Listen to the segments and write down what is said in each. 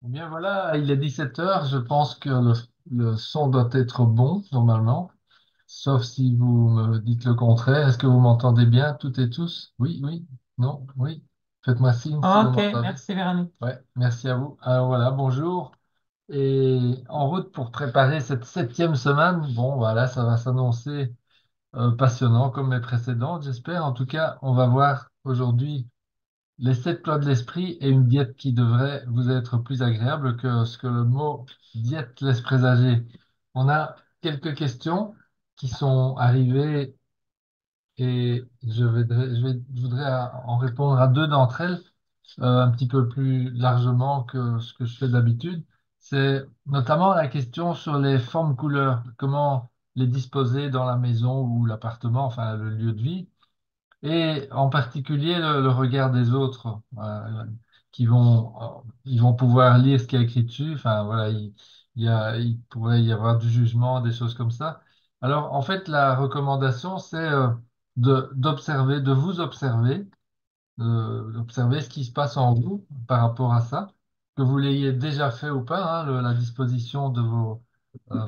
Bien voilà, il est 17 heures. Je pense que le son doit être bon normalement, sauf si vous me dites le contraire. Est-ce que vous m'entendez bien toutes et tous? Oui, oui, non, oui. Faites-moi signe si vous Ok, m'entendez. merci Véronique. Ouais, merci à vous. Alors voilà, bonjour. Et en route pour préparer cette septième semaine. Bon, voilà, ça va s'annoncer passionnant comme les précédentes, j'espère. En tout cas, on va voir aujourd'hui les sept plats de l'esprit et une diète qui devrait vous être plus agréable que ce que le mot diète laisse présager. On a quelques questions qui sont arrivées et je voudrais en répondre à deux d'entre elles un petit peu plus largement que ce que je fais d'habitude. C'est notamment la question sur les formes couleurs, comment les disposer dans la maison ou l'appartement, enfin le lieu de vie. Et en particulier le regard des autres ils vont pouvoir lire ce qui est écrit dessus. Enfin voilà, il pourrait y avoir du jugement, des choses comme ça. Alors en fait, la recommandation, c'est d'observer, de vous observer, d'observer ce qui se passe en vous par rapport à ça, que vous l'ayez déjà fait ou pas, hein, la disposition de vos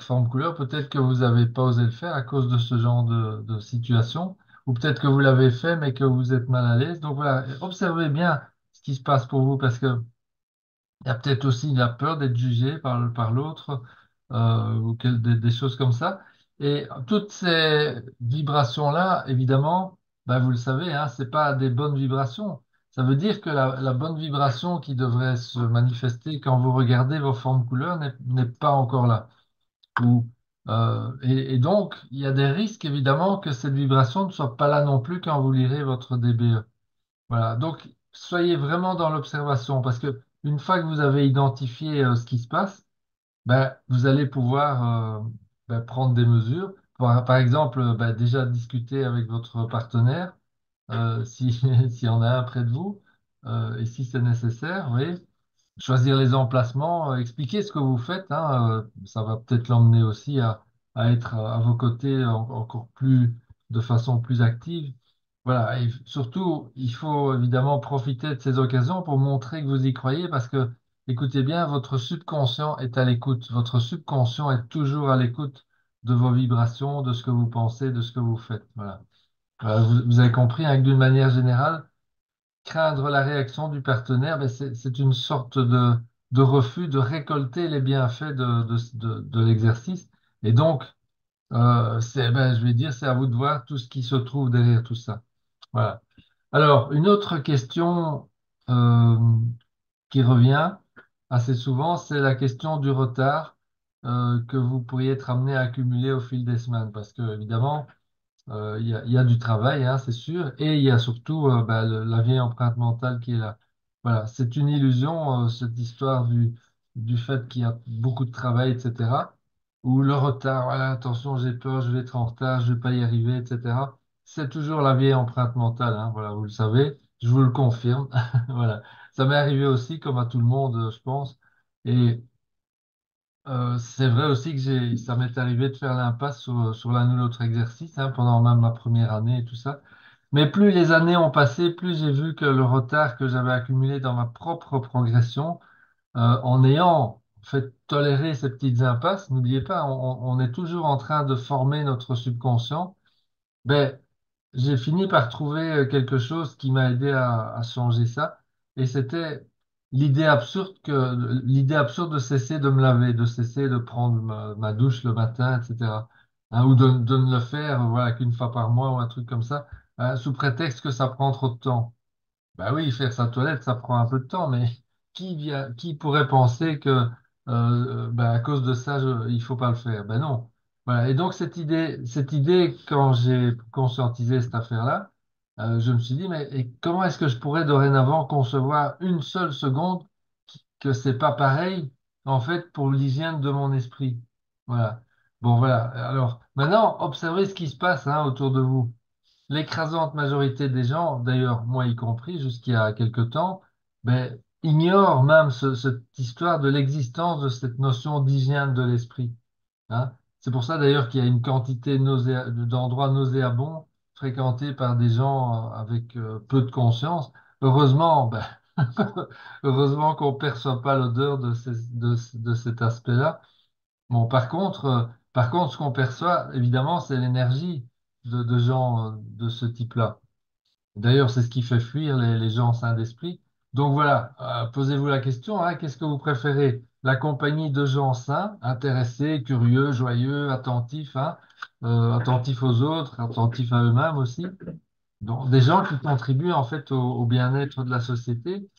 formes couleurs. Peut-être que vous n'avez pas osé le faire à cause de ce genre de situation, ou peut-être que vous l'avez fait mais que vous êtes mal à l'aise. Donc voilà, observez bien ce qui se passe pour vous parce que il y a peut-être aussi la peur d'être jugé par l'autre ou des choses comme ça. Et toutes ces vibrations-là, évidemment, ben, vous le savez, hein, c'est pas des bonnes vibrations. Ça veut dire que la bonne vibration qui devrait se manifester quand vous regardez vos formes couleurs n'est pas encore là. Ou, et donc, il y a des risques, évidemment, que cette vibration ne soit pas là non plus quand vous lirez votre DBE. Voilà, donc soyez vraiment dans l'observation parce que une fois que vous avez identifié ce qui se passe, ben, vous allez pouvoir ben, prendre des mesures. Par exemple, ben, déjà discuter avec votre partenaire si, s'il y en a un près de vous et si c'est nécessaire, oui. Choisir les emplacements, expliquer ce que vous faites, hein, ça va peut-être l'emmener aussi à être à vos côtés encore plus de façon plus active. Voilà, et surtout, il faut évidemment profiter de ces occasions pour montrer que vous y croyez parce que, écoutez bien, votre subconscient est à l'écoute. Votre subconscient est toujours à l'écoute de vos vibrations, de ce que vous pensez, de ce que vous faites. Voilà. Vous avez compris, hein, que d'une manière générale, craindre la réaction du partenaire, ben c'est une sorte de refus de récolter les bienfaits de l'exercice. Et donc, ben, je vais dire, c'est à vous de voir tout ce qui se trouve derrière tout ça. Voilà. Alors, une autre question euh, qui revient assez souvent, c'est la question du retard que vous pourriez être amené à accumuler au fil des semaines. Parce que, évidemment, il y a du travail, hein, c'est sûr, et il y a surtout bah, la vieille empreinte mentale qui est là. Voilà, c'est une illusion, cette histoire du fait qu'il y a beaucoup de travail, etc. Ou le retard, voilà, attention, j'ai peur, je vais être en retard, je vais pas y arriver, etc. C'est toujours la vieille empreinte mentale, hein, voilà, vous le savez, je vous le confirme. Voilà, ça m'est arrivé aussi, comme à tout le monde, je pense. Et c'est vrai aussi que ça m'est arrivé de faire l'impasse sur l'un ou l'autre exercice, hein, pendant même ma première année et tout ça. Mais plus les années ont passé, plus j'ai vu que le retard que j'avais accumulé dans ma propre progression, en ayant en fait toléré ces petites impasses, n'oubliez pas, on est toujours en train de former notre subconscient. Ben, j'ai fini par trouver quelque chose qui m'a aidé à changer ça. Et c'était l'idée absurde de cesser de me laver, de cesser de prendre ma douche le matin, etc. Hein, ou de ne le faire, voilà, qu'une fois par mois ou un truc comme ça, hein, sous prétexte que ça prend trop de temps. Bah oui, faire sa toilette, ça prend un peu de temps, mais qui pourrait penser que bah, à cause de ça, il faut pas le faire? Ben non. Voilà. Et donc cette idée, quand j'ai conscientisé cette affaire-là, je me suis dit, mais et comment est-ce que je pourrais dorénavant concevoir une seule seconde que c'est pas pareil, en fait, pour l'hygiène de mon esprit? Voilà. Bon, voilà. Alors, maintenant, observez ce qui se passe, hein, autour de vous. L'écrasante majorité des gens, d'ailleurs moi y compris jusqu'il y a quelque temps, ben, ignorent même cette histoire de l'existence de cette notion d'hygiène de l'esprit. Hein. C'est pour ça d'ailleurs qu'il y a une quantité d'endroits nauséabonds fréquentés par des gens avec peu de conscience. Heureusement, ben, Heureusement qu'on ne perçoit pas l'odeur de cet aspect-là. Bon, par contre, ce qu'on perçoit, évidemment, c'est l'énergie de gens de ce type-là. D'ailleurs, c'est ce qui fait fuir les gens sains d'esprit. Donc voilà, posez-vous la question, hein, qu'est-ce que vous préférez? La compagnie de gens sains, intéressés, curieux, joyeux, attentifs, hein, attentifs aux autres, attentifs à eux-mêmes aussi. Donc, des gens qui contribuent en fait au bien-être de la société.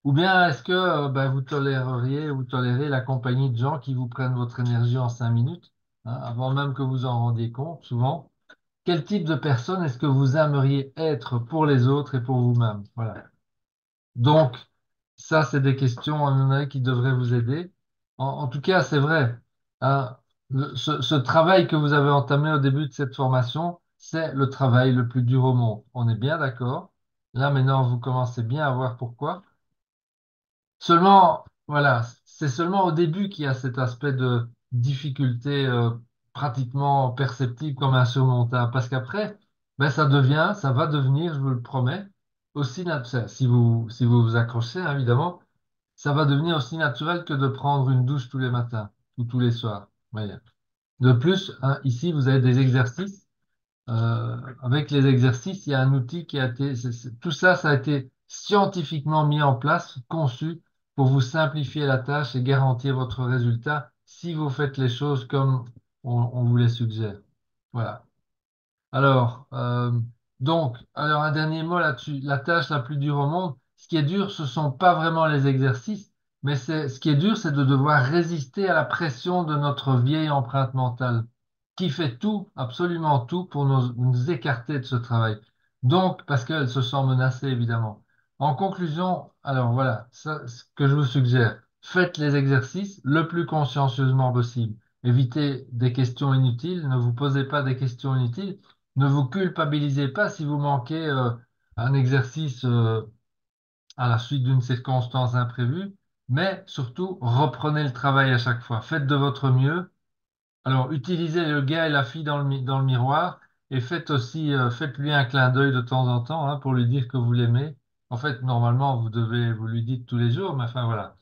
Ou bien est-ce que ben, vous tolérez la compagnie de gens qui vous prennent votre énergie en 5 minutes, hein, avant même que vous en rendiez compte, souvent? Quel type de personne est-ce que vous aimeriez être pour les autres et pour vous-même? Voilà. Donc, ça, c'est des questions, à mon avis, qui devraient vous aider. En tout cas, c'est vrai, hein, ce travail que vous avez entamé au début de cette formation, c'est le travail le plus dur au monde. On est bien d'accord. Là, maintenant, vous commencez bien à voir pourquoi. Seulement, voilà, c'est seulement au début qu'il y a cet aspect de difficulté pratiquement perceptible comme insurmontable. Parce qu'après, ben, ça va devenir, je vous le promets, aussi naturel. Si vous vous accrochez, hein, évidemment, ça va devenir aussi naturel que de prendre une douche tous les matins ou tous les soirs. Voyez. De plus, hein, ici, vous avez des exercices avec les exercices, il y a un outil qui a été, tout ça, ça a été scientifiquement mis en place, conçu pour vous simplifier la tâche et garantir votre résultat si vous faites les choses comme on vous les suggère. Voilà. Alors, alors un dernier mot là-dessus. La tâche la plus dure au monde, ce qui est dur, ce sont pas vraiment les exercices, mais ce qui est dur, c'est de devoir résister à la pression de notre vieille empreinte mentale, qui fait tout, absolument tout, pour nous écarter de ce travail. Donc, parce qu'elle se sent menacée, évidemment. En conclusion, alors voilà, ça, ce que je vous suggère, faites les exercices le plus consciencieusement possible. Évitez des questions inutiles, ne vous posez pas des questions inutiles. Ne vous culpabilisez pas si vous manquez un exercice à la suite d'une circonstance imprévue, mais surtout reprenez le travail à chaque fois. Faites de votre mieux. Alors utilisez le gars et la fille dans le miroir et faites aussi faites-lui un clin d'œil de temps en temps, hein, pour lui dire que vous l'aimez. En fait, normalement, vous lui dites tous les jours, mais enfin voilà.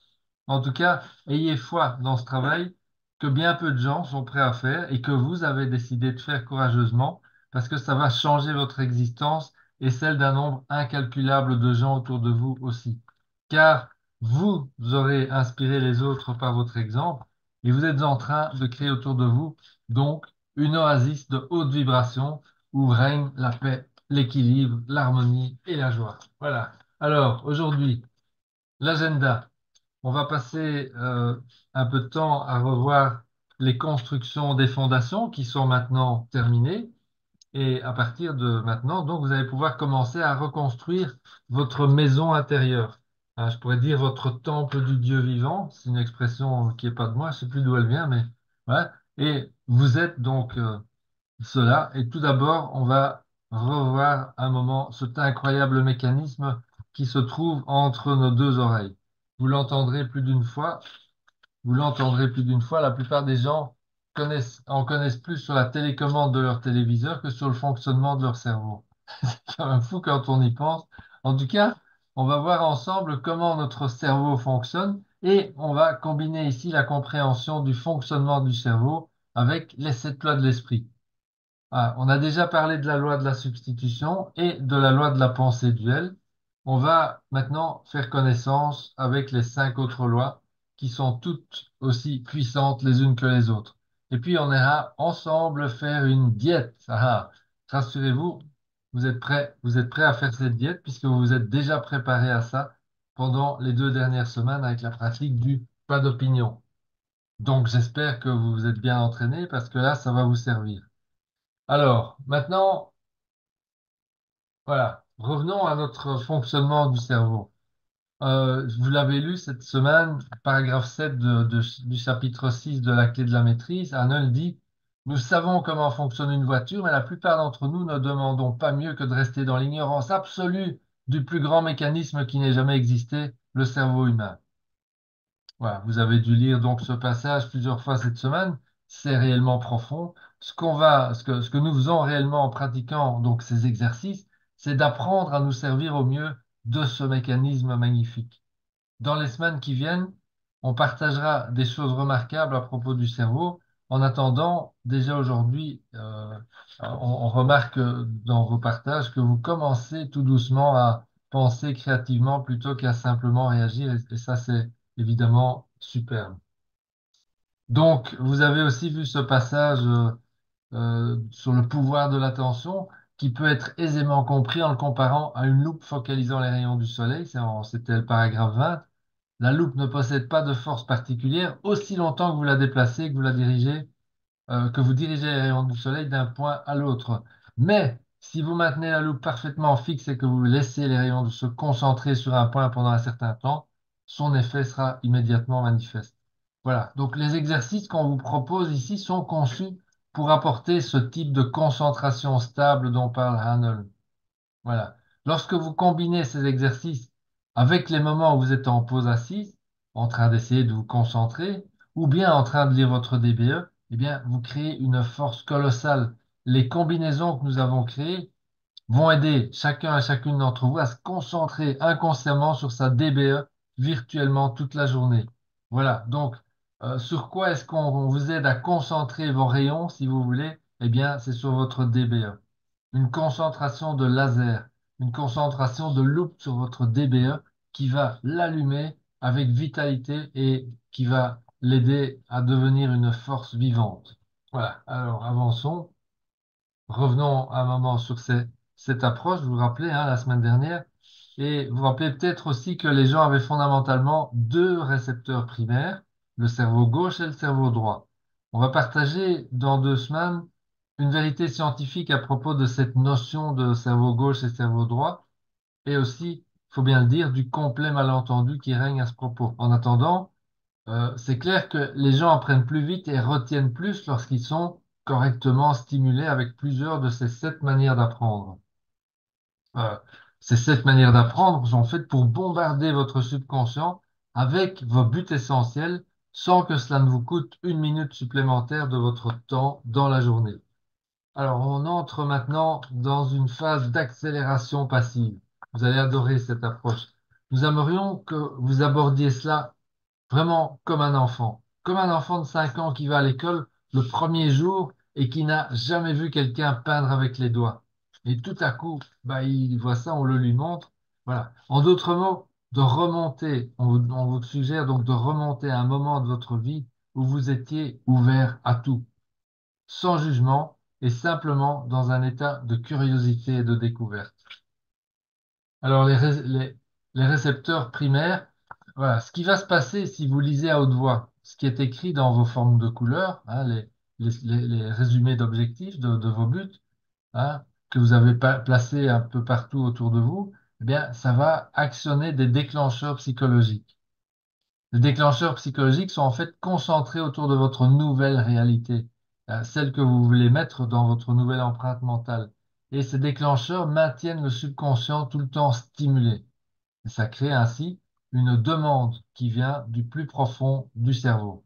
En tout cas, ayez foi dans ce travail que bien peu de gens sont prêts à faire et que vous avez décidé de faire courageusement parce que ça va changer votre existence et celle d'un nombre incalculable de gens autour de vous aussi. Car vous aurez inspiré les autres par votre exemple et vous êtes en train de créer autour de vous donc une oasis de haute vibration où règne la paix, l'équilibre, l'harmonie et la joie. Voilà. Alors, aujourd'hui, l'agenda. On va passer un peu de temps à revoir les constructions des fondations qui sont maintenant terminées. Et à partir de maintenant, donc, vous allez pouvoir commencer à reconstruire votre maison intérieure. Je pourrais dire votre temple du Dieu vivant. C'est une expression qui n'est pas de moi, je ne sais plus d'où elle vient, mais voilà. Et vous êtes donc cela. Et tout d'abord, on va revoir un moment cet incroyable mécanisme qui se trouve entre nos deux oreilles. Vous l'entendrez plus d'une fois. Vous l'entendrez plus d'une fois. La plupart des gens en connaissent plus sur la télécommande de leur téléviseur que sur le fonctionnement de leur cerveau. C'est quand même fou quand on y pense. En tout cas, on va voir ensemble comment notre cerveau fonctionne et on va combiner ici la compréhension du fonctionnement du cerveau avec les 7 lois de l'esprit. On a déjà parlé de la loi de la substitution et de la loi de la pensée duelle. On va maintenant faire connaissance avec les 5 autres lois qui sont toutes aussi puissantes les unes que les autres. Et puis on ira ensemble faire une diète. Rassurez-vous, vous êtes prêts à faire cette diète puisque vous vous êtes déjà préparé à ça pendant les 2 dernières semaines avec la pratique du pas d'opinion. Donc j'espère que vous vous êtes bien entraîné parce que là, ça va vous servir. Alors, maintenant, voilà, revenons à notre fonctionnement du cerveau. Vous l'avez lu cette semaine, paragraphe 7 du chapitre 6 de la clé de la maîtrise. Arnold dit, nous savons comment fonctionne une voiture, mais la plupart d'entre nous ne demandons pas mieux que de rester dans l'ignorance absolue du plus grand mécanisme qui n'ait jamais existé, le cerveau humain. Voilà, vous avez dû lire donc ce passage plusieurs fois cette semaine. C'est réellement profond. Ce que nous faisons réellement en pratiquant donc ces exercices, c'est d'apprendre à nous servir au mieux de ce mécanisme magnifique. Dans les semaines qui viennent, on partagera des choses remarquables à propos du cerveau. En attendant, déjà aujourd'hui, on remarque dans vos partages que vous commencez tout doucement à penser créativement plutôt qu'à simplement réagir, et ça, c'est évidemment superbe. Donc, vous avez aussi vu ce passage sur le pouvoir de l'attention qui peut être aisément compris en le comparant à une loupe focalisant les rayons du soleil. C'était le paragraphe 20. La loupe ne possède pas de force particulière aussi longtemps que vous la déplacez, que vous la dirigez, que vous dirigez les rayons du soleil d'un point à l'autre. Mais si vous maintenez la loupe parfaitement fixe et que vous laissez les rayons se concentrer sur un point pendant un certain temps, son effet sera immédiatement manifeste. Voilà. Donc les exercices qu'on vous propose ici sont conçus pour apporter ce type de concentration stable dont parle Hanel. Voilà. Lorsque vous combinez ces exercices avec les moments où vous êtes en pause assise, en train d'essayer de vous concentrer, ou bien en train de lire votre DBE, eh bien, vous créez une force colossale. Les combinaisons que nous avons créées vont aider chacun et chacune d'entre vous à se concentrer inconsciemment sur sa DBE virtuellement toute la journée. Voilà. Donc, sur quoi est-ce qu'on vous aide à concentrer vos rayons, si vous voulez? Eh bien, c'est sur votre DBE, une concentration de laser, une concentration de loupe sur votre DBE qui va l'allumer avec vitalité et qui va l'aider à devenir une force vivante. Voilà, alors avançons. Revenons un moment sur cette approche. Vous vous rappelez, hein, la semaine dernière, et vous vous rappelez peut-être aussi que les gens avaient fondamentalement deux récepteurs primaires, le cerveau gauche et le cerveau droit. On va partager dans 2 semaines une vérité scientifique à propos de cette notion de cerveau gauche et cerveau droit, et aussi, il faut bien le dire, du complet malentendu qui règne à ce propos. En attendant, c'est clair que les gens apprennent plus vite et retiennent plus lorsqu'ils sont correctement stimulés avec plusieurs de ces 7 manières d'apprendre. Euh, Ces 7 manières d'apprendre sont faites pour bombarder votre subconscient avec vos buts essentiels sans que cela ne vous coûte une minute supplémentaire de votre temps dans la journée. Alors, on entre maintenant dans une phase d'accélération passive. Vous allez adorer cette approche. Nous aimerions que vous abordiez cela vraiment comme un enfant de 5 ans qui va à l'école le premier jour et qui n'a jamais vu quelqu'un peindre avec les doigts. Et tout à coup, bah, il voit ça, on le lui montre. Voilà. En d'autres mots, de remonter, on vous suggère donc de remonter à un moment de votre vie où vous étiez ouvert à tout, sans jugement et simplement dans un état de curiosité et de découverte. Alors, les récepteurs primaires, voilà, ce qui va se passer si vous lisez à haute voix ce qui est écrit dans vos formes de couleurs, hein, les résumés d'objectifs de vos buts, hein, que vous avez placés un peu partout autour de vous, eh bien, ça va actionner des déclencheurs psychologiques. Les déclencheurs psychologiques sont en fait concentrés autour de votre nouvelle réalité, celle que vous voulez mettre dans votre nouvelle empreinte mentale. Et ces déclencheurs maintiennent le subconscient tout le temps stimulé. Et ça crée ainsi une demande qui vient du plus profond du cerveau.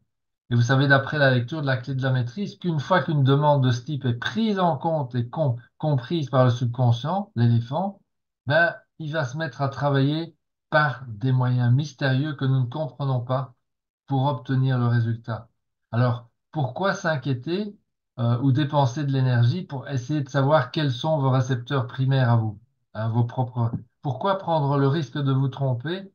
Et vous savez, d'après la lecture de la clé de la maîtrise, qu'une fois qu'une demande de ce type est prise en compte et comprise par le subconscient, l'éléphant, ben, il va se mettre à travailler par des moyens mystérieux que nous ne comprenons pas pour obtenir le résultat. Alors, pourquoi s'inquiéter ou dépenser de l'énergie pour essayer de savoir quels sont vos récepteurs primaires à vous, hein, vos propres. Pourquoi prendre le risque de vous tromper?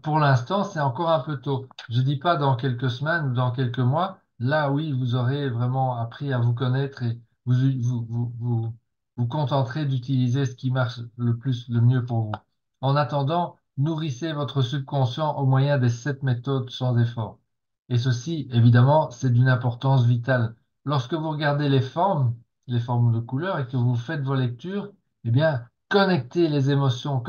Pour l'instant, c'est encore un peu tôt. Je dis pas dans quelques semaines ou dans quelques mois. Là, oui, vous aurez vraiment appris à vous connaître et vous contenterez d'utiliser ce qui marche le plus, le mieux pour vous. En attendant, nourrissez votre subconscient au moyen des 7 méthodes sans effort. Et ceci, évidemment, c'est d'une importance vitale. Lorsque vous regardez les formes de couleurs, et que vous faites vos lectures, eh bien, connectez-y les émotions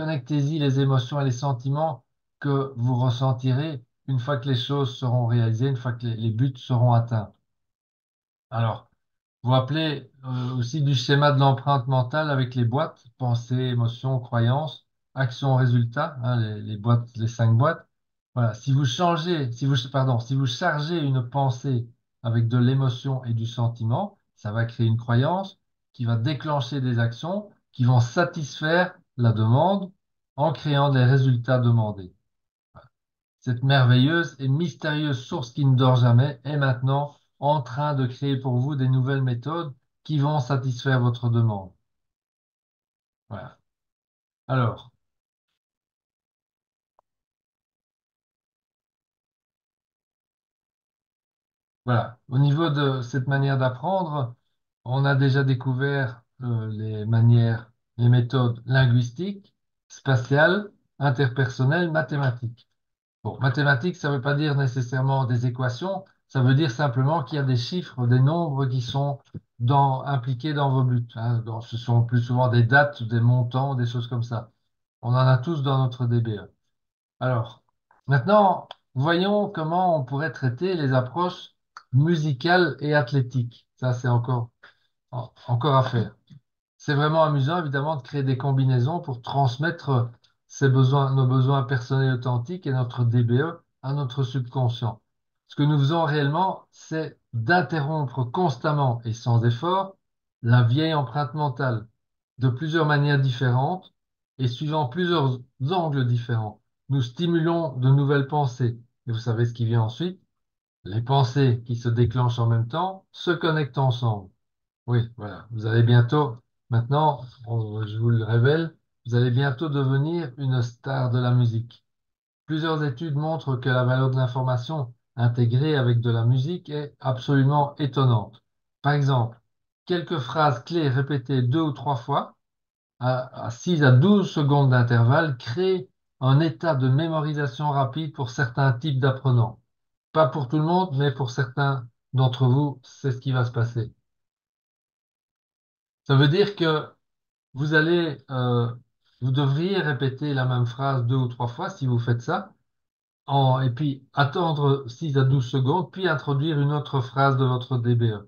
et les sentiments que vous ressentirez une fois que les choses seront réalisées, une fois que les buts seront atteints. Alors, vous vous rappelez aussi du schéma de l'empreinte mentale avec les boîtes, pensée, émotion, croyance, action, résultat, hein, les boîtes, les 5 boîtes. Voilà. Si vous chargez une pensée avec de l'émotion et du sentiment, ça va créer une croyance qui va déclencher des actions qui vont satisfaire la demande en créant les résultats demandés. Cette merveilleuse et mystérieuse source qui ne dort jamais est maintenant en train de créer pour vous des nouvelles méthodes qui vont satisfaire votre demande. Voilà. Alors, voilà. Au niveau de cette manière d'apprendre, on a déjà découvert les manières, les méthodes linguistiques, spatiales, interpersonnelles, mathématiques. Bon, mathématiques, ça ne veut pas dire nécessairement des équations, ça veut dire simplement qu'il y a des chiffres, des nombres qui sont impliqués dans vos buts, hein. Ce sont plus souvent des dates, des montants, des choses comme ça. On en a tous dans notre DBE. Alors, maintenant, voyons comment on pourrait traiter les approches musicales et athlétiques. Ça, c'est encore à faire. C'est vraiment amusant, évidemment, de créer des combinaisons pour transmettre nos besoins personnels authentiques et notre DBE à notre subconscient. Ce que nous faisons réellement, c'est d'interrompre constamment et sans effort la vieille empreinte mentale de plusieurs manières différentes et suivant plusieurs angles différents. Nous stimulons de nouvelles pensées. Et vous savez ce qui vient ensuite? Les pensées qui se déclenchent en même temps se connectent ensemble. Oui, voilà. Vous allez bientôt, maintenant, je vous le révèle, vous allez bientôt devenir une star de la musique. Plusieurs études montrent que la valeur de l'information intégrée avec de la musique est absolument étonnante. Par exemple, quelques phrases clés répétées 2 ou 3 fois à 6 à 12 secondes d'intervalle créent un état de mémorisation rapide pour certains types d'apprenants. Pas pour tout le monde, mais pour certains d'entre vous, c'est ce qui va se passer. Ça veut dire que vous vous devriez répéter la même phrase 2 ou 3 fois si vous faites ça, et puis attendre 6 à 12 secondes, puis introduire une autre phrase de votre DBE.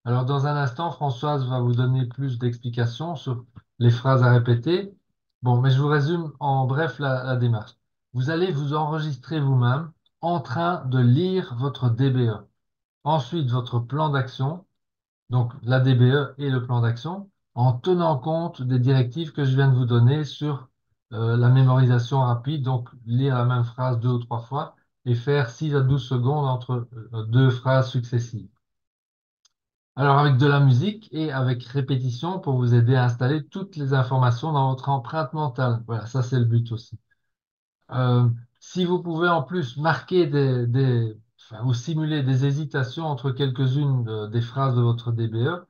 Alors, dans un instant, Françoise va vous donner plus d'explications sur les phrases à répéter. Bon, mais je vous résume en bref la démarche. Vous allez vous enregistrer vous-même en train de lire votre DBE. Ensuite, votre plan d'action, donc la DBE et le plan d'action, en tenant compte des directives que je viens de vous donner sur la mémorisation rapide, donc lire la même phrase 2 ou 3 fois et faire 6 à 12 secondes entre deux phrases successives. Alors avec de la musique et avec répétition pour vous aider à installer toutes les informations dans votre empreinte mentale. Voilà, ça c'est le but aussi. Euh, si vous pouvez en plus marquer enfin, ou simuler des hésitations entre quelques-unes des phrases de votre DBE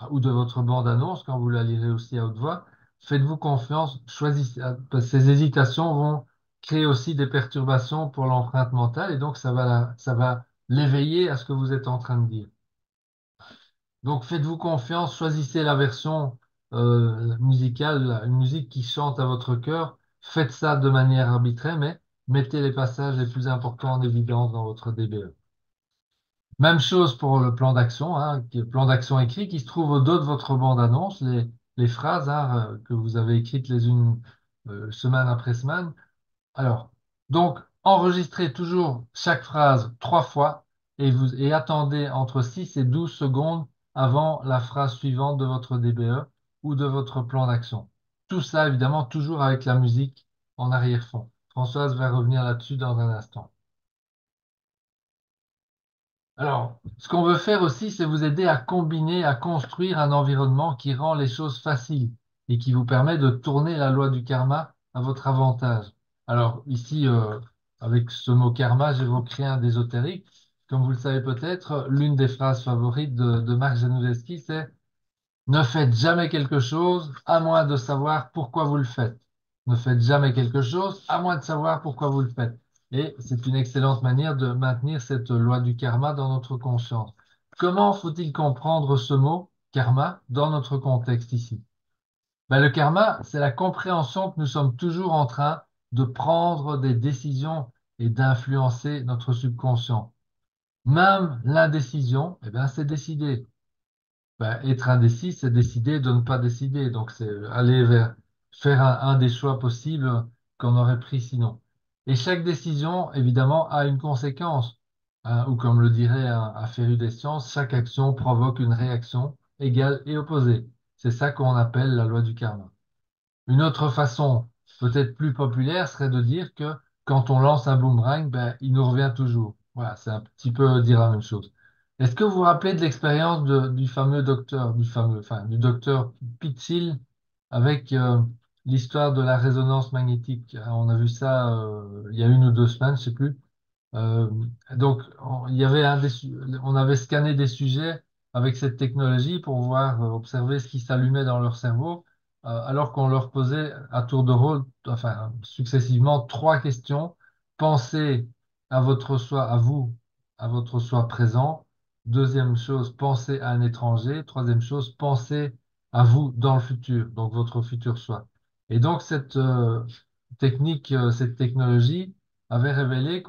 ou de votre bande-annonce quand vous la lirez aussi à haute voix, faites-vous confiance, choisissez, parce que ces hésitations vont créer aussi des perturbations pour l'empreinte mentale et donc ça va l'éveiller à ce que vous êtes en train de dire. Donc faites-vous confiance, choisissez la version musicale, une musique qui chante à votre cœur. Faites ça de manière arbitraire, mais mettez les passages les plus importants en évidence dans votre DBE. Même chose pour le plan d'action, hein, plan d'action écrit qui se trouve au dos de votre bande-annonce, les phrases hein, que vous avez écrites les unes semaine après semaine. Alors, donc, enregistrez toujours chaque phrase 3 fois et attendez entre 6 et 12 secondes avant la phrase suivante de votre DBE ou de votre plan d'action. Tout ça, évidemment, toujours avec la musique en arrière-fond. Françoise va revenir là-dessus dans un instant. Alors, ce qu'on veut faire aussi, c'est vous aider à combiner, à construire un environnement qui rend les choses faciles et qui vous permet de tourner la loi du karma à votre avantage. Alors, ici, avec ce mot karma, j'évoquerai un d'ésotérique. Comme vous le savez peut-être, l'une des phrases favorites de Marc Janowski, c'est ne faites jamais quelque chose à moins de savoir pourquoi vous le faites. Ne faites jamais quelque chose à moins de savoir pourquoi vous le faites. Et c'est une excellente manière de maintenir cette loi du karma dans notre conscience. Comment faut-il comprendre ce mot karma dans notre contexte ici? Ben, le karma, c'est la compréhension que nous sommes toujours en train de prendre des décisions et d'influencer notre subconscient. Même l'indécision, eh ben, c'est décider. Ben, être indécis, c'est décider de ne pas décider. Donc, c'est aller vers faire un des choix possibles qu'on aurait pris sinon. Et chaque décision, évidemment, a une conséquence. Hein, ou comme le dirait un féru des sciences, chaque action provoque une réaction égale et opposée. C'est ça qu'on appelle la loi du karma. Une autre façon peut-être plus populaire serait de dire que quand on lance un boomerang, ben, il nous revient toujours. Voilà, c'est un petit peu dire la même chose. Est-ce que vous vous rappelez de l'expérience du fameux docteur, enfin, du docteur Pichil avec l'histoire de la résonance magnétique? On a vu ça il y a 1 ou 2 semaines, je sais plus. Euh, donc, il y avait on avait scanné des sujets avec cette technologie pour voir, observer ce qui s'allumait dans leur cerveau, alors qu'on leur posait à tour de rôle, enfin, successivement, 3 questions. Pensez à votre soi, à vous, à votre soi présent. Deuxième chose, pensez à un étranger. Troisième chose, pensez à vous dans le futur, donc votre futur soi. Et donc, cette technique, cette technologie, avait révélé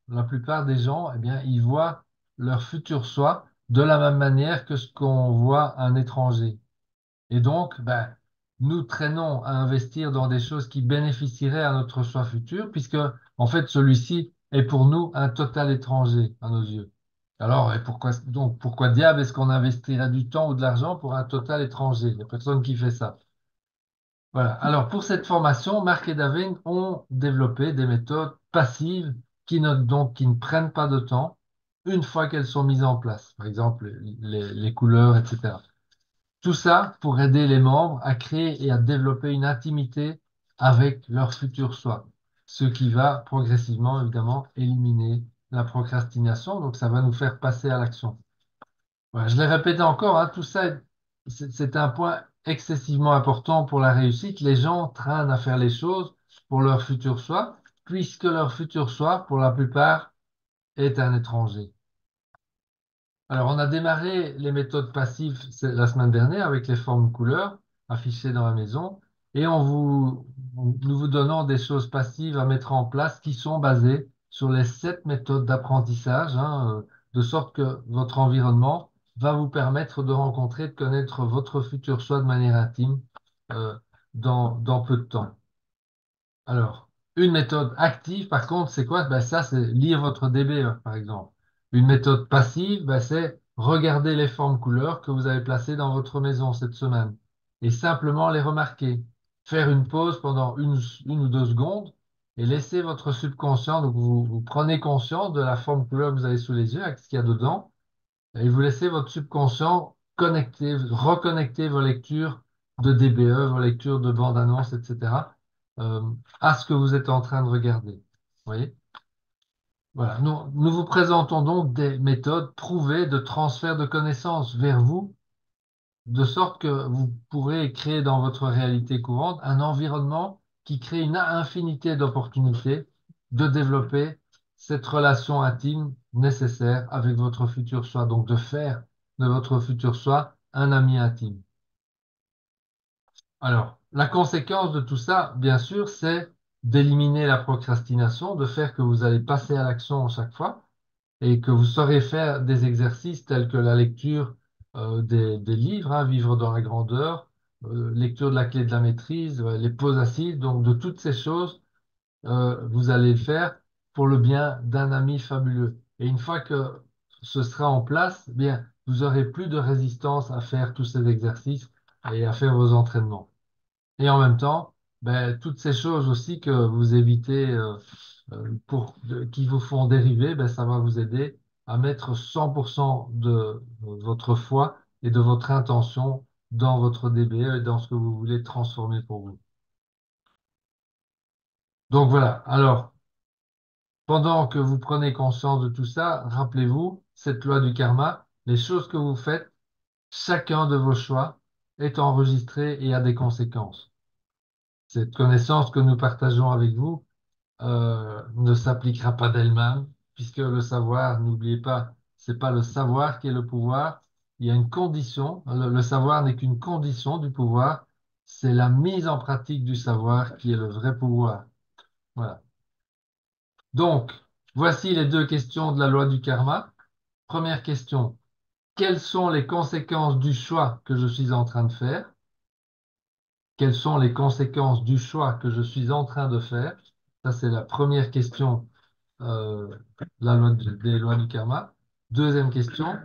la plupart des gens, eh bien, ils voient leur futur soi de la même manière que ce qu'on voit un étranger. Et donc, ben, nous traînons à investir dans des choses qui bénéficieraient à notre soi futur, puisque, en fait, celui-ci est pour nous un total étranger à nos yeux. Alors, et pourquoi diable est-ce qu'on investirait du temps ou de l'argent pour un total étranger? Il n'y a personne qui fait ça. Voilà. Alors, pour cette formation, Marc et David ont développé des méthodes passives qui ne prennent pas de temps une fois qu'elles sont mises en place. Par exemple, les couleurs, etc. Tout ça pour aider les membres à créer et à développer une intimité avec leur futur soi. Ce qui va progressivement, évidemment, éliminer la procrastination. Donc, ça va nous faire passer à l'action. Voilà, je l'ai répété encore, hein, tout ça, c'est un point excessivement important pour la réussite. Les gens traînent à faire les choses pour leur futur soi, puisque leur futur soi, pour la plupart, est un étranger. Alors, on a démarré les méthodes passives la semaine dernière avec les formes couleurs affichées dans la maison, et nous vous donnons des choses passives à mettre en place qui sont basées sur les 7 méthodes d'apprentissage, hein, de sorte que votre environnement va vous permettre de rencontrer, de connaître votre futur soi de manière intime, dans peu de temps. Alors, une méthode active, par contre, c'est quoi? Ben, ça, c'est lire votre DBE, par exemple. Une méthode passive, ben, c'est regarder les formes couleurs que vous avez placées dans votre maison cette semaine et simplement les remarquer. Faire une pause pendant 1 ou 2 secondes et laisser votre subconscient, donc vous prenez conscience de la forme couleur que vous avez sous les yeux, avec ce qu'il y a dedans, et vous laissez votre subconscient reconnecter vos lectures de DBE, vos lectures de bandes-annonces, etc., euh, à ce que vous êtes en train de regarder. Vous voyez? Voilà. Nous vous présentons donc des méthodes prouvées de transfert de connaissances vers vous, de sorte que vous pourrez créer dans votre réalité courante un environnement qui crée une infinité d'opportunités de développer cette relation intime nécessaire avec votre futur soi, donc de faire de votre futur soi un ami intime. Alors, la conséquence de tout ça, bien sûr, c'est d'éliminer la procrastination, de faire que vous allez passer à l'action à chaque fois et que vous saurez faire des exercices tels que la lecture des livres, hein, Vivre dans la grandeur, lecture de la clé de la maîtrise, les pauses assises, donc de toutes ces choses, vous allez le faire pour le bien d'un ami fabuleux. Et une fois que ce sera en place, eh bien, vous aurez plus de résistance à faire tous ces exercices et à faire vos entraînements. Et en même temps, ben, toutes ces choses aussi que vous évitez qui vous font dériver, ben, ça va vous aider à mettre 100% de votre foi et de votre intention dans votre DBE et dans ce que vous voulez transformer pour vous. Donc voilà. Alors, pendant que vous prenez conscience de tout ça, rappelez-vous cette loi du karma. Les choses que vous faites, chacun de vos choix est enregistré et a des conséquences. Cette connaissance que nous partageons avec vous ne s'appliquera pas d'elle-même, puisque le savoir, n'oubliez pas, c'est pas le savoir qui est le pouvoir. Il y a une condition. Le savoir n'est qu'une condition du pouvoir. C'est la mise en pratique du savoir qui est le vrai pouvoir. Voilà. Donc, voici les 2 questions de la loi du karma. Première question. Quelles sont les conséquences du choix que je suis en train de faire? Quelles sont les conséquences du choix que je suis en train de faire? Ça, c'est la première question, euh, des lois du karma. Deuxième question,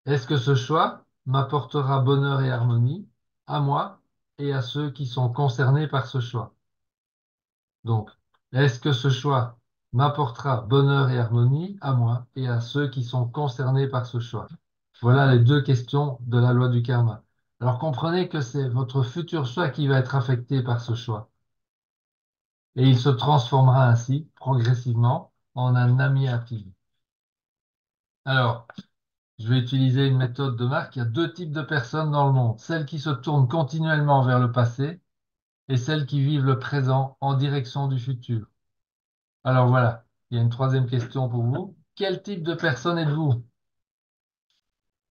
est-ce que ce choix m'apportera bonheur et harmonie à moi et à ceux qui sont concernés par ce choix? Donc, est-ce que ce choix m'apportera bonheur et harmonie à moi et à ceux qui sont concernés par ce choix? Voilà les deux questions de la loi du karma. Alors comprenez que c'est votre futur choix qui va être affecté par ce choix. Et il se transformera ainsi, progressivement, en un ami infini. Alors, je vais utiliser une méthode de marque. Il y a deux types de personnes dans le monde. Celles qui se tournent continuellement vers le passé et celles qui vivent le présent en direction du futur. Alors voilà, il y a une troisième question pour vous. Quel type de personne êtes-vous?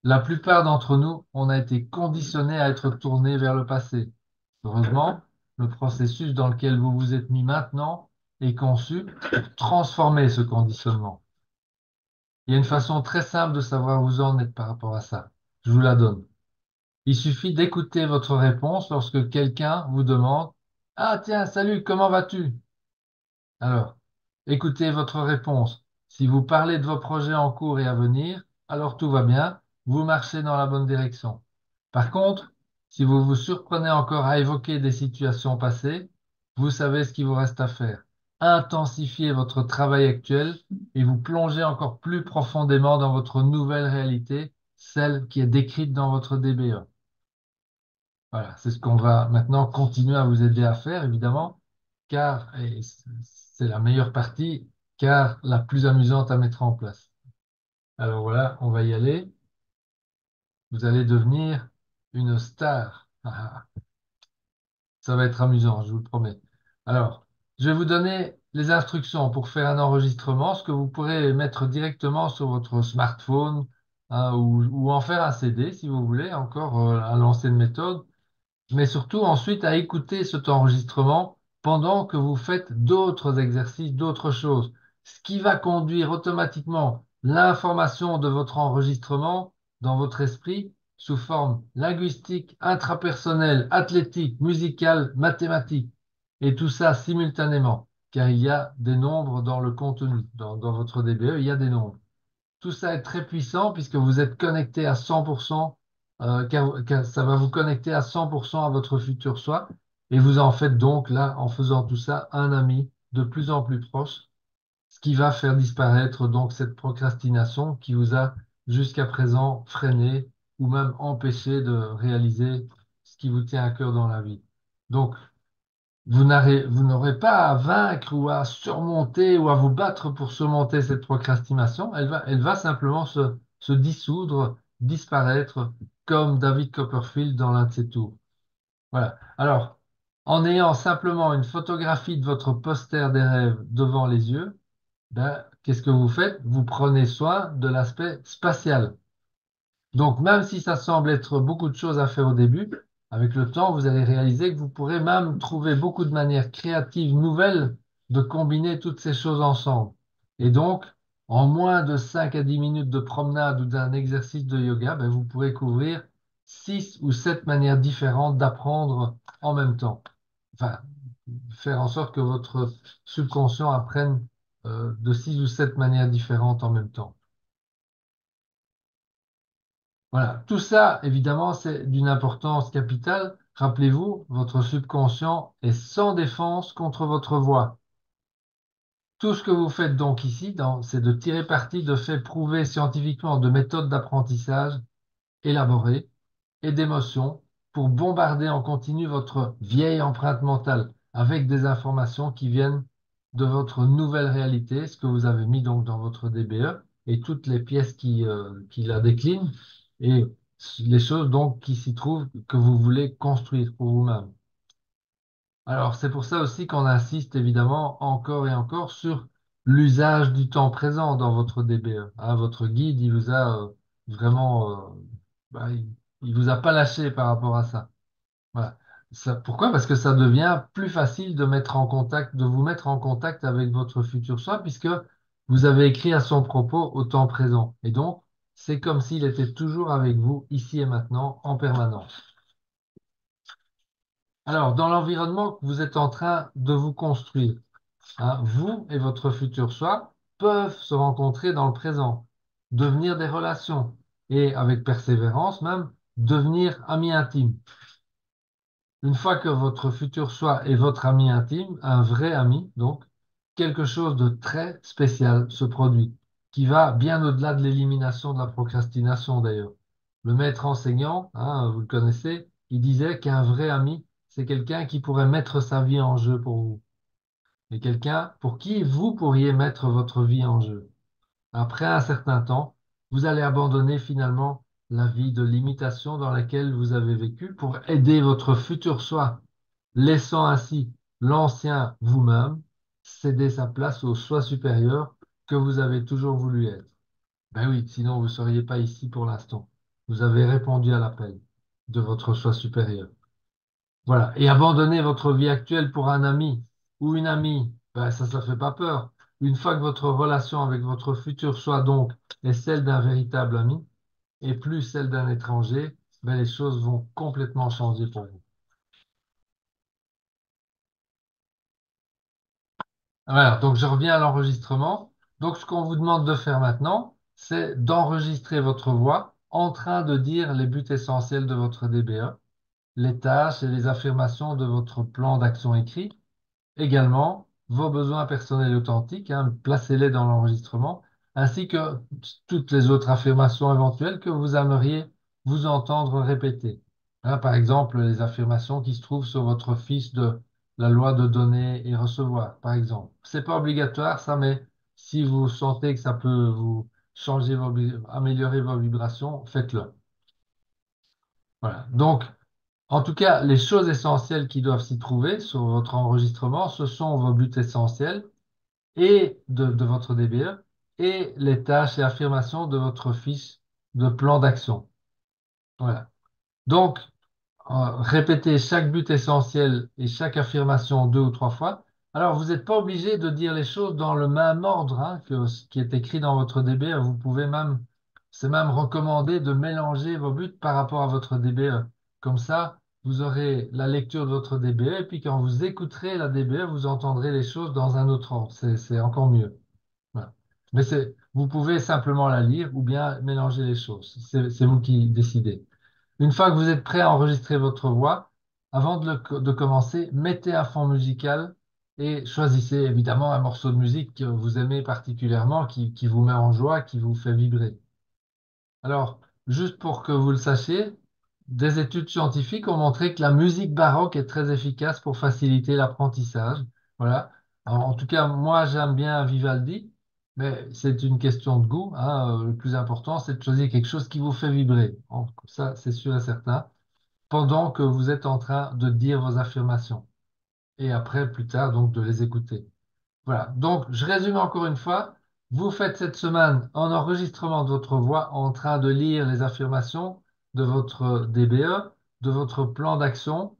La plupart d'entre nous, on a été conditionnés à être tournés vers le passé. Heureusement, le processus dans lequel vous vous êtes mis maintenant est conçu pour transformer ce conditionnement. Il y a une façon très simple de savoir où vous en êtes par rapport à ça. Je vous la donne. Il suffit d'écouter votre réponse lorsque quelqu'un vous demande: «Ah tiens, salut, comment vas-tu?» Alors, écoutez votre réponse. Si vous parlez de vos projets en cours et à venir, alors tout va bien, vous marchez dans la bonne direction. Par contre, si vous vous surprenez encore à évoquer des situations passées, vous savez ce qu'il vous reste à faire. Intensifiez votre travail actuel et vous plongez encore plus profondément dans votre nouvelle réalité, celle qui est décrite dans votre DBE. Voilà, c'est ce qu'on va maintenant continuer à vous aider à faire, évidemment, car et c'est la meilleure partie, car la plus amusante à mettre en place. Alors voilà, on va y aller. Vous allez devenir une star. Ça va être amusant, je vous le promets. Alors, je vais vous donner les instructions pour faire un enregistrement, ce que vous pourrez mettre directement sur votre smartphone, hein, ou en faire un CD si vous voulez, encore à l'ancienne méthode, mais surtout ensuite à écouter cet enregistrement pendant que vous faites d'autres exercices, d'autres choses, ce qui va conduire automatiquement l'information de votre enregistrement dans votre esprit sous forme linguistique, intrapersonnelle, athlétique, musicale, mathématique, et tout ça simultanément, car il y a des nombres dans le contenu, dans votre DBE, il y a des nombres. Tout ça est très puissant puisque vous êtes connecté à 100%, car ça va vous connecter à 100% à votre futur soi. Et vous en faites donc là, en faisant tout ça, un ami de plus en plus proche, ce qui va faire disparaître donc cette procrastination qui vous a jusqu'à présent freiné ou même empêché de réaliser ce qui vous tient à cœur dans la vie. Donc, vous n'aurez pas à vaincre ou à surmonter ou à vous battre pour surmonter cette procrastination. Elle va simplement se dissoudre, disparaître, comme David Copperfield dans l'un de ses tours. Voilà. Alors, en ayant simplement une photographie de votre poster des rêves devant les yeux, ben, qu'est-ce que vous faites? Vous prenez soin de l'aspect spatial. Donc, même si ça semble être beaucoup de choses à faire au début, avec le temps, vous allez réaliser que vous pourrez même trouver beaucoup de manières créatives nouvelles de combiner toutes ces choses ensemble. Et donc, en moins de 5 à 10 minutes de promenade ou d'un exercice de yoga, ben, vous pourrez couvrir 6 ou 7 manières différentes d'apprendre en même temps. Enfin, faire en sorte que votre subconscient apprenne de 6 ou 7 manières différentes en même temps. Voilà, tout ça, évidemment, c'est d'une importance capitale. Rappelez-vous, votre subconscient est sans défense contre votre voix. Tout ce que vous faites donc ici, c'est de tirer parti de faits prouvés scientifiquement, de méthodes d'apprentissage élaborées et d'émotions pour bombarder en continu votre vieille empreinte mentale avec des informations qui viennent de votre nouvelle réalité, ce que vous avez mis donc dans votre DBE et toutes les pièces qui la déclinent et les choses donc qui s'y trouvent que vous voulez construire pour vous-même. Alors, c'est pour ça aussi qu'on insiste évidemment encore et encore sur l'usage du temps présent dans votre DBE. Hein, votre guide, il vous a vraiment, il vous a pas lâché par rapport à ça. Voilà. Pourquoi? Parce que ça devient plus facile de mettre en contact, de vous mettre en contact avec votre futur soi, puisque vous avez écrit à son propos au temps présent. Et donc, c'est comme s'il était toujours avec vous, ici et maintenant, en permanence. Alors, dans l'environnement que vous êtes en train de vous construire, hein, vous et votre futur soi peuvent se rencontrer dans le présent, devenir des relations et, avec persévérance même, devenir amis intimes. Une fois que votre futur soi est votre ami intime, un vrai ami, donc, quelque chose de très spécial se produit, qui va bien au-delà de l'élimination de la procrastination d'ailleurs. Le maître enseignant, hein, vous le connaissez, il disait qu'un vrai ami, c'est quelqu'un qui pourrait mettre sa vie en jeu pour vous, et quelqu'un pour qui vous pourriez mettre votre vie en jeu. Après un certain temps, vous allez abandonner finalement la vie de limitation dans laquelle vous avez vécu pour aider votre futur soi, laissant ainsi l'ancien vous-même céder sa place au soi supérieur que vous avez toujours voulu être. Ben oui, sinon vous ne seriez pas ici pour l'instant. Vous avez répondu à l'appel de votre soi supérieur. Voilà. Et abandonner votre vie actuelle pour un ami ou une amie, ben ça fait pas peur. Une fois que votre relation avec votre futur soi, donc, est celle d'un véritable ami et plus celle d'un étranger, ben les choses vont complètement changer pour vous. Voilà. Donc, je reviens à l'enregistrement. Donc, ce qu'on vous demande de faire maintenant, c'est d'enregistrer votre voix en train de dire les buts essentiels de votre DBE, les tâches et les affirmations de votre plan d'action écrit. Également, vos besoins personnels authentiques, hein, placez-les dans l'enregistrement, ainsi que toutes les autres affirmations éventuelles que vous aimeriez vous entendre répéter. Hein, par exemple, les affirmations qui se trouvent sur votre fiche de la loi de donner et recevoir, par exemple. C'est pas obligatoire, ça, mais si vous sentez que ça peut vous changer améliorer vos vibrations, faites-le. Voilà. Donc, en tout cas, les choses essentielles qui doivent s'y trouver sur votre enregistrement, ce sont vos buts essentiels et de votre DBE et les tâches et affirmations de votre fiche de plan d'action. Voilà. Donc, répétez chaque but essentiel et chaque affirmation 2 ou 3 fois. Alors, vous n'êtes pas obligé de dire les choses dans le même ordre hein, que ce qui est écrit dans votre DBE. Vous pouvez même, c'est même recommandé de mélanger vos buts par rapport à votre DBE. Comme ça, vous aurez la lecture de votre DBE et puis quand vous écouterez la DBE, vous entendrez les choses dans un autre ordre. C'est encore mieux. Voilà. Mais vous pouvez simplement la lire ou bien mélanger les choses. C'est vous qui décidez. Une fois que vous êtes prêt à enregistrer votre voix, avant de commencer, mettez un fond musical et choisissez évidemment un morceau de musique que vous aimez particulièrement, qui vous met en joie, qui vous fait vibrer. Alors, juste pour que vous le sachiez, des études scientifiques ont montré que la musique baroque est très efficace pour faciliter l'apprentissage. Voilà. Alors, en tout cas, moi, j'aime bien Vivaldi, mais c'est une question de goût, hein. Le plus important, c'est de choisir quelque chose qui vous fait vibrer. Bon, ça, c'est sûr et certain. Pendant que vous êtes en train de dire vos affirmations. Et après, plus tard, donc, de les écouter. Voilà. Donc, je résume encore une fois. Vous faites cette semaine un enregistrement de votre voix en train de lire les affirmations de votre DBE, de votre plan d'action,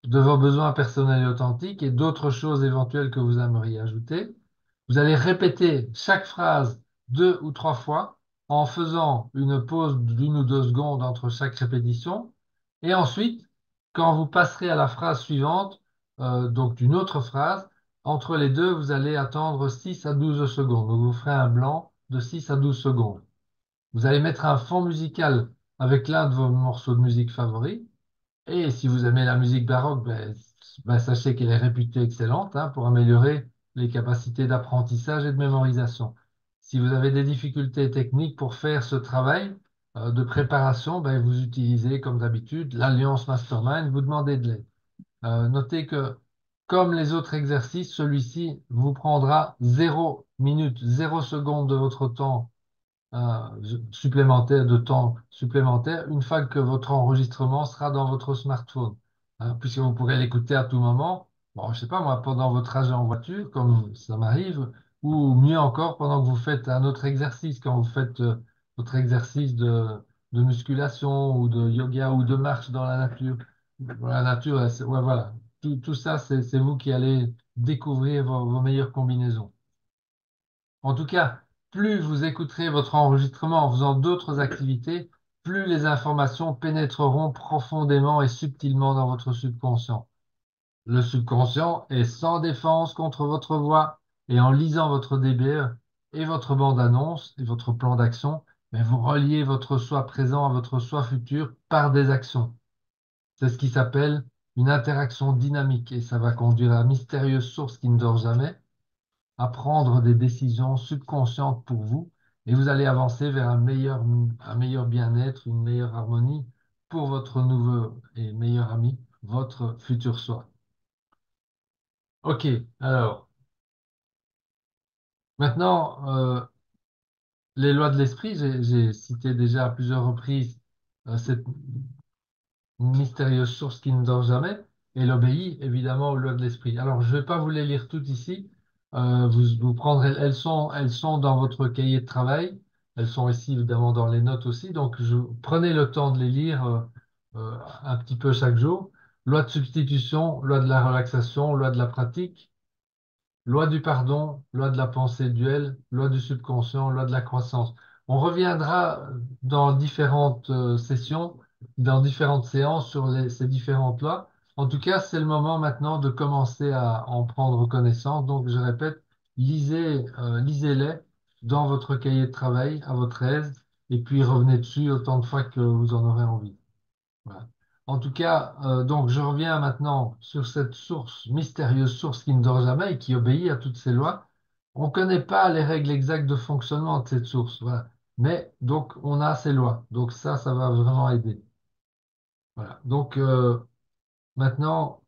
de vos besoins personnels et authentiques et d'autres choses éventuelles que vous aimeriez ajouter. Vous allez répéter chaque phrase 2 ou 3 fois en faisant une pause d'1 ou 2 secondes entre chaque répétition. Et ensuite, quand vous passerez à la phrase suivante, donc d'une autre phrase, entre les deux, vous allez attendre 6 à 12 secondes. Donc, vous ferez un blanc de 6 à 12 secondes. Vous allez mettre un fond musical avec l'un de vos morceaux de musique favoris. Et si vous aimez la musique baroque, ben, sachez qu'elle est réputée excellente hein, pour améliorer les capacités d'apprentissage et de mémorisation. Si vous avez des difficultés techniques pour faire ce travail de préparation, ben, vous utilisez comme d'habitude l'Alliance Mastermind, vous demandez de l'aide. Notez que, comme les autres exercices, celui-ci vous prendra 0 minute, 0 seconde de votre temps supplémentaire, de temps supplémentaire, une fois que votre enregistrement sera dans votre smartphone. Hein, puisque vous pourrez l'écouter à tout moment. Bon, je sais pas, moi, pendant votre trajet en voiture, comme ça m'arrive, ou mieux encore, pendant que vous faites un autre exercice, quand vous faites votre exercice de musculation ou de yoga ou de marche dans la nature. Dans la nature, ouais, voilà. Tout ça, c'est vous qui allez découvrir vos meilleures combinaisons. En tout cas, plus vous écouterez votre enregistrement en faisant d'autres activités, plus les informations pénétreront profondément et subtilement dans votre subconscient. Le subconscient est sans défense contre votre voix et en lisant votre DBE et votre bande-annonce et votre plan d'action, mais vous reliez votre soi présent à votre soi futur par des actions. C'est ce qui s'appelle une interaction dynamique et ça va conduire à la mystérieuse source qui ne dort jamais, à prendre des décisions subconscientes pour vous et vous allez avancer vers un meilleur bien-être, une meilleure harmonie pour votre nouveau et meilleur ami, votre futur soi. Ok, alors, maintenant, les lois de l'esprit, j'ai cité déjà à plusieurs reprises cette mystérieuse source qui ne dort jamais, elle obéit évidemment aux lois de l'esprit. Alors, je ne vais pas vous les lire toutes ici. Vous prendrez, elles sont dans votre cahier de travail. Elles sont ici évidemment dans les notes aussi. Donc, prenez le temps de les lire un petit peu chaque jour. Loi de substitution, loi de la relaxation, loi de la pratique. Loi du pardon, loi de la pensée duel, loi du subconscient, loi de la croissance. On reviendra dans différentes sessions, dans différentes séances sur ces différentes lois. En tout cas, c'est le moment maintenant de commencer à en prendre connaissance. Donc, je répète, lisez-les dans votre cahier de travail à votre aise et puis revenez dessus autant de fois que vous en aurez envie. Voilà. En tout cas, donc je reviens maintenant sur cette source, mystérieuse source qui ne dort jamais et qui obéit à toutes ces lois. On ne connaît pas les règles exactes de fonctionnement de cette source, voilà. Mais donc on a ces lois. Donc ça va vraiment aider. Voilà. Donc maintenant,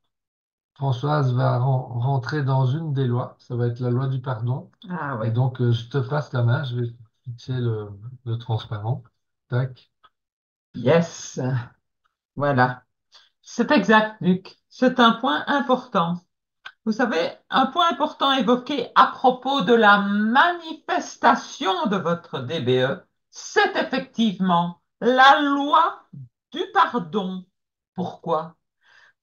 Françoise va rentrer dans une des lois. Ça va être la loi du pardon. Ah Et ouais. donc je te passe la main. Je vais fixer le transparent. Tac. Yes. Voilà. C'est exact, Luc. C'est un point important. Vous savez, un point important évoqué à propos de la manifestation de votre DBE, c'est effectivement la loi du pardon. Pourquoi?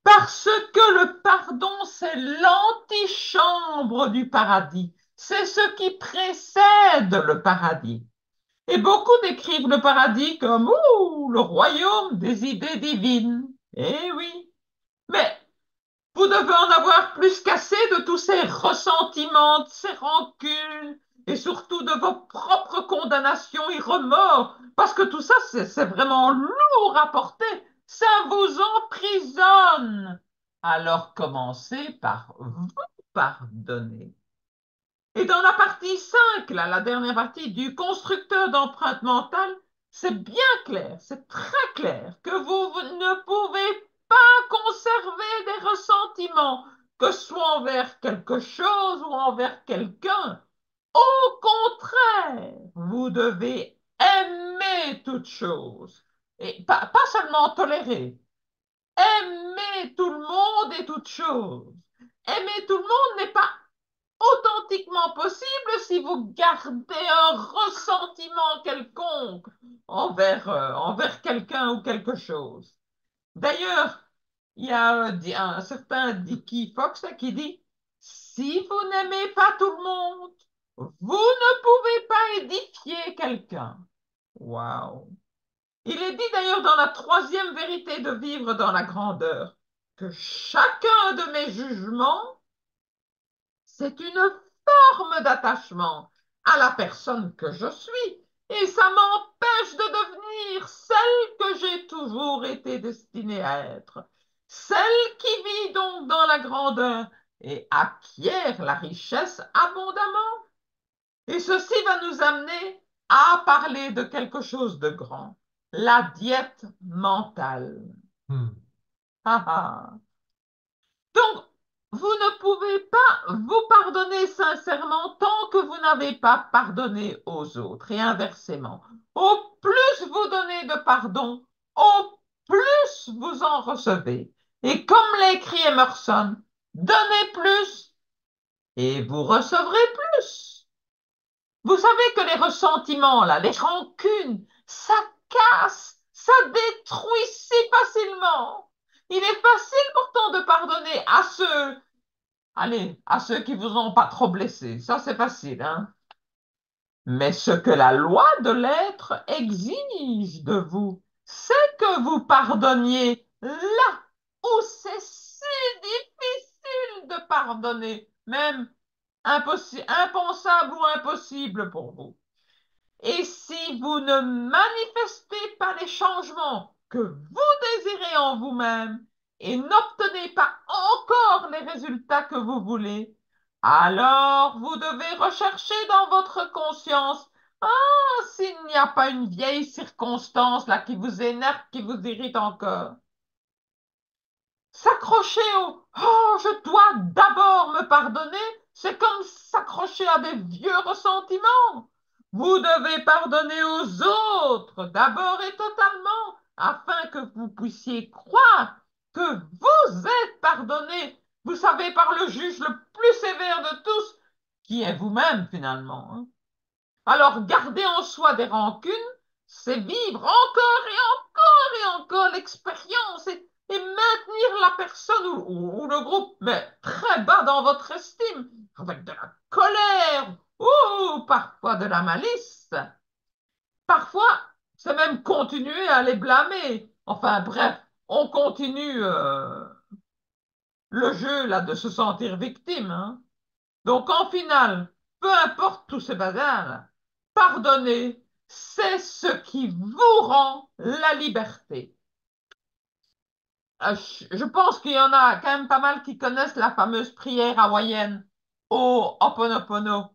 Parce que le pardon, c'est l'antichambre du paradis. C'est ce qui précède le paradis. Et beaucoup décrivent le paradis comme ouh, le royaume des idées divines. Eh oui, mais vous devez en avoir plus qu'assez de tous ces ressentiments, de ces rancunes, et surtout de vos propres condamnations et remords, parce que tout ça, c'est vraiment lourd à porter. Ça vous emprisonne. Alors commencez par vous pardonner. Et dans la partie 5, là, la dernière partie du constructeur d'empreinte mentale, c'est bien clair, c'est très clair que vous ne pouvez pas conserver des ressentiments, que ce soit envers quelque chose ou envers quelqu'un. Au contraire, vous devez aimer toute chose. Et pas seulement tolérer, aimer tout le monde et toute chose. Aimer tout le monde n'est pas authentiquement possible si vous gardez un ressentiment quelconque envers quelqu'un ou quelque chose. D'ailleurs, il y a un certain Dickie Fox là, qui dit, si vous n'aimez pas tout le monde, vous ne pouvez pas édifier quelqu'un. Waouh! Il est dit d'ailleurs dans la troisième vérité de vivre dans la grandeur que chacun de mes jugements c'est une forme d'attachement à la personne que je suis et ça m'empêche de devenir celle que j'ai toujours été destinée à être, celle qui vit donc dans la grandeur et acquiert la richesse abondamment. Et ceci va nous amener à parler de quelque chose de grand, la diète mentale. Hmm. Ah, ah. Donc, vous ne pouvez pas vous pardonner sincèrement tant que vous n'avez pas pardonné aux autres et inversement. Au plus vous donnez de pardon, au plus vous en recevez. Et comme l'a écrit Emerson, donnez plus et vous recevrez plus. Vous savez que les ressentiments, là, les rancunes, ça casse, ça détruit si facilement. Il est facile pourtant de pardonner à ceux, allez, à ceux qui vous ont pas trop blessé. Ça, c'est facile, hein. Mais ce que la loi de l'être exige de vous, c'est que vous pardonniez là où c'est si difficile de pardonner, même impensable ou impossible pour vous. Et si vous ne manifestez pas les changements que vous désirez en vous-même, et n'obtenez pas encore les résultats que vous voulez, alors vous devez rechercher dans votre conscience. Ah, s'il n'y a pas une vieille circonstance là qui vous énerve, qui vous irrite encore. S'accrocher au «Oh, je dois d'abord me pardonner», c'est comme s'accrocher à des vieux ressentiments. Vous devez pardonner aux autres d'abord et totalement, afin que vous puissiez croire que vous êtes pardonné. Vous savez, par le juge le plus sévère de tous, qui est vous-même finalement, hein. Alors, garder en soi des rancunes, c'est vivre encore et encore et encore l'expérience et maintenir la personne ou le groupe, mais très bas dans votre estime, avec de la colère ou parfois de la malice. Parfois, c'est même continuer à les blâmer. Enfin bref, on continue le jeu là de se sentir victime, hein. Donc, en finale, peu importe tous ces bazars, pardonner, c'est ce qui vous rend la liberté. Je pense qu'il y en a quand même pas mal qui connaissent la fameuse prière hawaïenne au Ho'oponopono.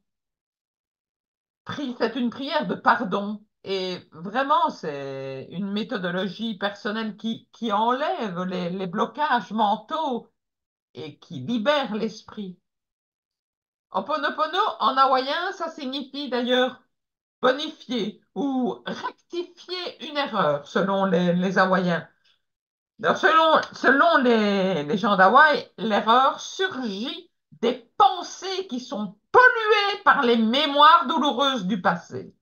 C'est une prière de pardon. Et vraiment, c'est une méthodologie personnelle qui enlève les blocages mentaux et qui libère l'esprit. Ho'oponopono, en hawaïen, ça signifie d'ailleurs bonifier ou rectifier une erreur, selon les Hawaïens. Alors, selon les gens d'Hawaï, l'erreur surgit des pensées qui sont polluées par les mémoires douloureuses du passé.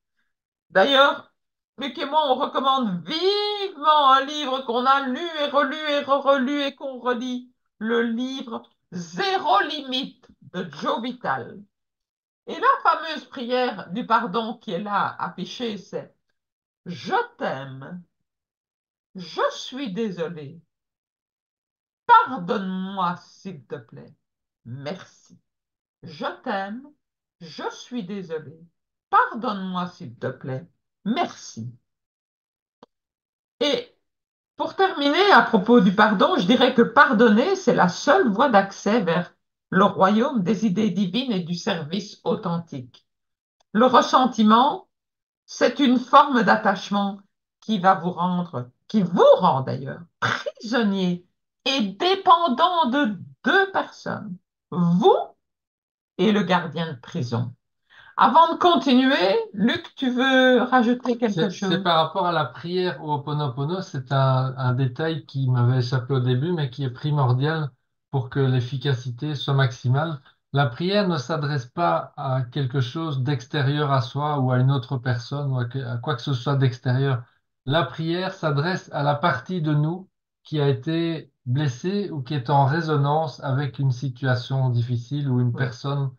D'ailleurs, Luc et moi, on recommande vivement un livre qu'on a lu et relu et relu et qu'on relit, le livre Zéro limite de Joe Vital. Et la fameuse prière du pardon qui est là affichée, c'est je t'aime, je suis désolé, pardonne-moi s'il te plaît, merci. Je t'aime, je suis désolé, pardonne-moi s'il te plaît, merci. Et pour terminer, à propos du pardon, je dirais que pardonner, c'est la seule voie d'accès vers le royaume des idées divines et du service authentique. Le ressentiment, c'est une forme d'attachement qui vous rend d'ailleurs prisonnier et dépendant de deux personnes, vous et le gardien de prison. Avant de continuer, Luc, tu veux rajouter quelque C'est chose? par rapport à la prière au Ho'oponopono, c'est un détail qui m'avait échappé au début, mais qui est primordial pour que l'efficacité soit maximale. La prière ne s'adresse pas à quelque chose d'extérieur à soi ou à une autre personne ou à quoi que ce soit d'extérieur. La prière s'adresse à la partie de nous qui a été blessée ou qui est en résonance avec une situation difficile ou une Oui, personne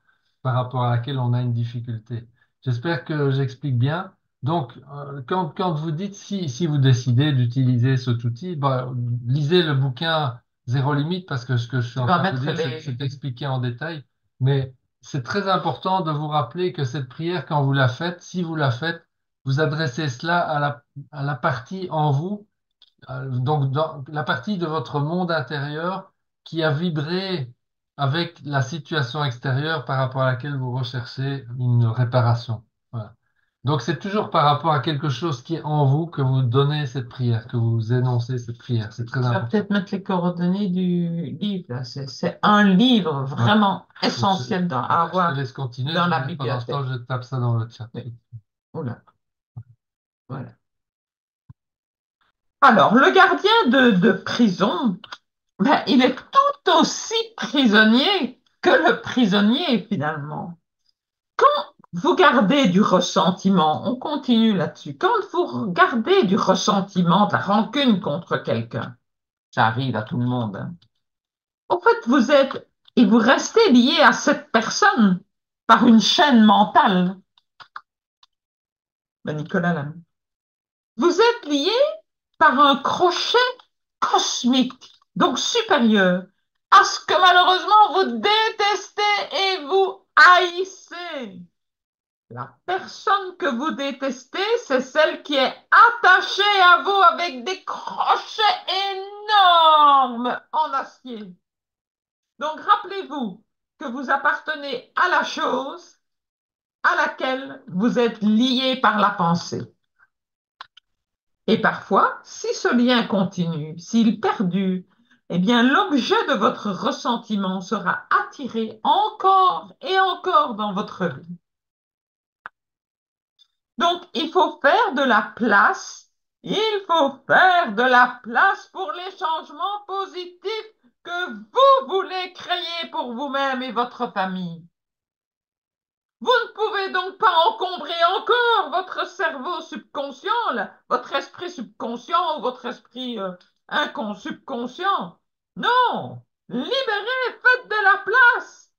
par rapport à laquelle on a une difficulté. J'espère que j'explique bien. Donc, quand vous dites si vous décidez d'utiliser cet outil, bah, lisez le bouquin Zéro Limite parce que ce que je suis tu en vas train de vous mettre dire, c'est expliqué en détail. Mais c'est très important de vous rappeler que cette prière, quand vous la faites, si vous la faites, vous adressez cela à la partie en vous, donc dans la partie de votre monde intérieur qui a vibré avec la situation extérieure par rapport à laquelle vous recherchez une réparation. Voilà. Donc c'est toujours par rapport à quelque chose qui est en vous que vous donnez cette prière, que vous énoncez cette prière. C'est très Tu vas important. peut-être mettre les coordonnées du livre, là. C'est un livre Ouais. vraiment Donc, essentiel à je te avoir laisse continuer. dans la Pendant ce temps, bibliothèque. je tape ça dans le chat. Oui. Oula, voilà. Alors, le gardien de prison, ben, il est tout aussi prisonnier que le prisonnier, finalement. Vous gardez du ressentiment, on continue là-dessus. Quand vous gardez du ressentiment, de la rancune contre quelqu'un, ça arrive à tout le monde, hein. En fait, vous êtes et vous restez lié à cette personne par une chaîne mentale. Ben, Nicolas Lamy. Vous êtes lié par un crochet cosmique, donc supérieur, à ce que malheureusement vous détestez et vous haïssez. La personne que vous détestez, c'est celle qui est attachée à vous avec des crochets énormes en acier. Donc rappelez-vous que vous appartenez à la chose à laquelle vous êtes lié par la pensée. Et parfois, si ce lien continue, s'il perdure, eh bien l'objet de votre ressentiment sera attiré encore et encore dans votre vie. Donc, il faut faire de la place. Il faut faire de la place pour les changements positifs que vous voulez créer pour vous-même et votre famille. Vous ne pouvez donc pas encombrer encore votre cerveau subconscient, là, votre esprit subconscient ou votre esprit subconscient. Non, libérez, faites de la place.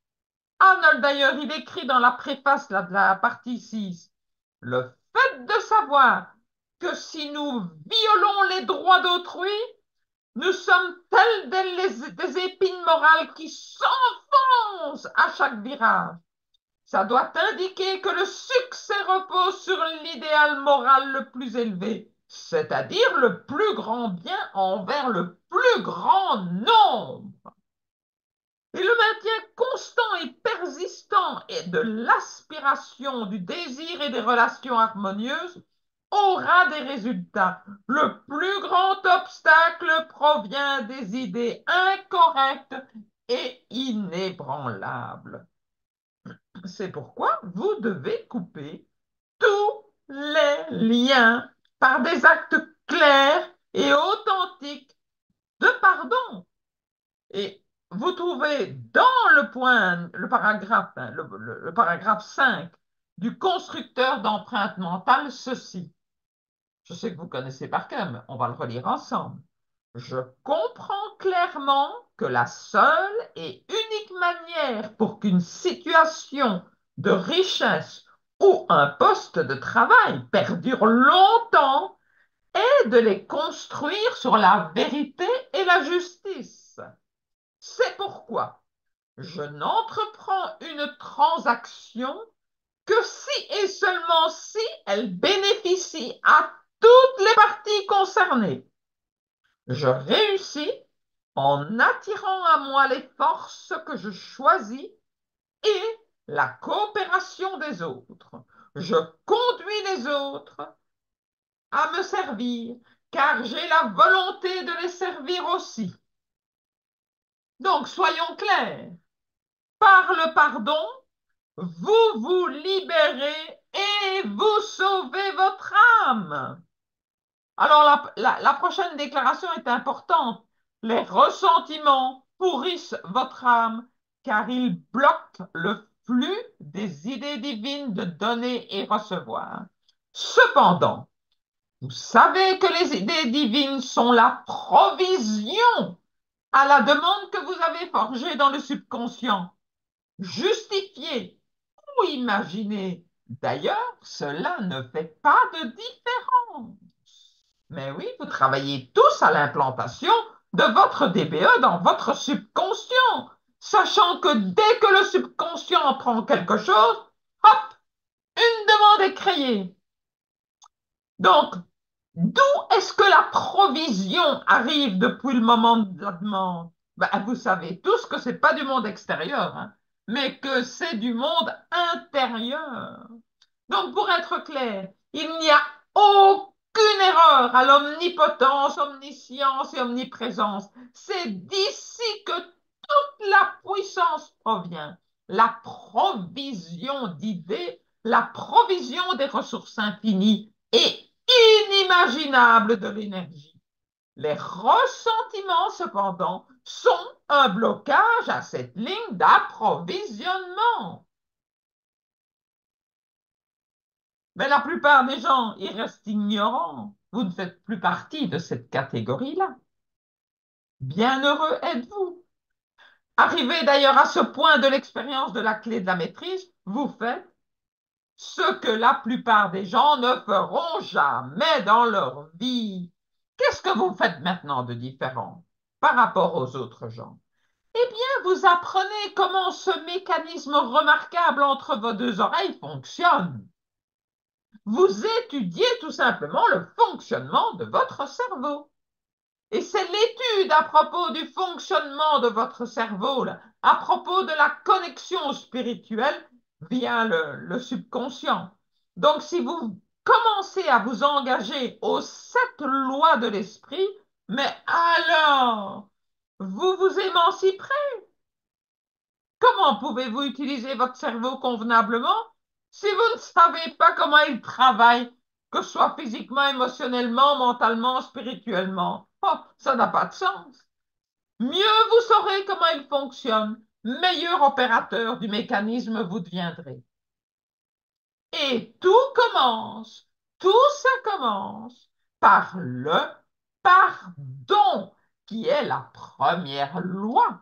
Arnold, d'ailleurs, il écrit dans la préface là, de la partie 6, le fait de savoir que si nous violons les droits d'autrui, nous sommes tels des épines morales qui s'enfoncent à chaque virage. Ça doit indiquer que le succès repose sur l'idéal moral le plus élevé, c'est-à-dire le plus grand bien envers le plus grand nombre. Et le maintien constant et persistant de l'aspiration, du désir et des relations harmonieuses aura des résultats. Le plus grand obstacle provient des idées incorrectes et inébranlables. C'est pourquoi vous devez couper tous les liens par des actes clairs et authentiques de pardon. Et vous trouvez dans le paragraphe, hein, le paragraphe 5 du constructeur d'empreinte mentale ceci. Je sais que vous connaissez par cœur, mais on va le relire ensemble. Je comprends clairement que la seule et unique manière pour qu'une situation de richesse ou un poste de travail perdure longtemps est de les construire sur la vérité et la justice. C'est pourquoi je n'entreprends une transaction que si et seulement si elle bénéficie à toutes les parties concernées. Je réussis en attirant à moi les forces que je choisis et la coopération des autres. Je conduis les autres à me servir, car j'ai la volonté de les servir aussi. Donc, soyons clairs, par le pardon, vous vous libérez et vous sauvez votre âme. Alors, la prochaine déclaration est importante. Les ressentiments pourrissent votre âme car ils bloquent le flux des idées divines de donner et recevoir. Cependant, vous savez que les idées divines sont la provision à la demande que vous avez forgée dans le subconscient, justifiée ou imaginée. D'ailleurs, cela ne fait pas de différence. Mais oui, vous travaillez tous à l'implantation de votre DBE dans votre subconscient, sachant que dès que le subconscient prend quelque chose, hop, une demande est créée. Donc, d'où est-ce que la provision arrive depuis le moment de la demande? Ben, vous savez tous que ce n'est pas du monde extérieur, hein, mais que c'est du monde intérieur. Donc, pour être clair, il n'y a aucune erreur à l'omnipotence, omniscience et omniprésence. C'est d'ici que toute la puissance provient. La provision d'idées, la provision des ressources infinies et inimaginables de l'énergie. Les ressentiments, cependant, sont un blocage à cette ligne d'approvisionnement. Mais la plupart des gens, ils restent ignorants. Vous ne faites plus partie de cette catégorie-là. Bienheureux êtes-vous. Arrivé d'ailleurs à ce point de l'expérience de la clé de la maîtrise, vous faites ce que la plupart des gens ne feront jamais dans leur vie. Qu'est-ce que vous faites maintenant de différent par rapport aux autres gens? Eh bien, vous apprenez comment ce mécanisme remarquable entre vos deux oreilles fonctionne. Vous étudiez tout simplement le fonctionnement de votre cerveau. Et c'est l'étude à propos du fonctionnement de votre cerveau, là, à propos de la connexion spirituelle via le subconscient. Donc, si vous commencez à vous engager aux 7 lois de l'esprit, mais alors, vous vous émanciperez. Comment pouvez-vous utiliser votre cerveau convenablement si vous ne savez pas comment il travaille, que ce soit physiquement, émotionnellement, mentalement, spirituellement? Oh, ça n'a pas de sens. Mieux vous saurez comment il fonctionne, meilleur opérateur du mécanisme vous deviendrez. Et tout ça commence par le pardon, qui est la première loi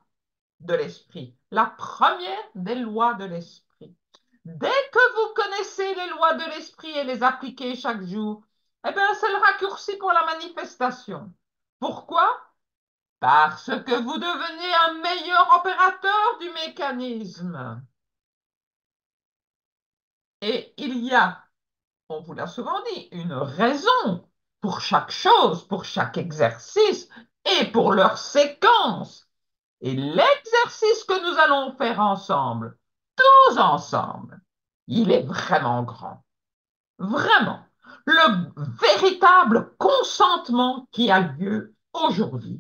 de l'esprit, la première des lois de l'esprit. Dès que vous connaissez les lois de l'esprit et les appliquez chaque jour, eh bien, c'est le raccourci pour la manifestation. Pourquoi? Parce que vous devenez un meilleur opérateur du mécanisme. Et il y a, on vous l'a souvent dit, une raison pour chaque chose, pour chaque exercice et pour leur séquence. Et l'exercice que nous allons faire ensemble, tous ensemble, il est vraiment grand. Vraiment. Le véritable consentement qui a lieu aujourd'hui.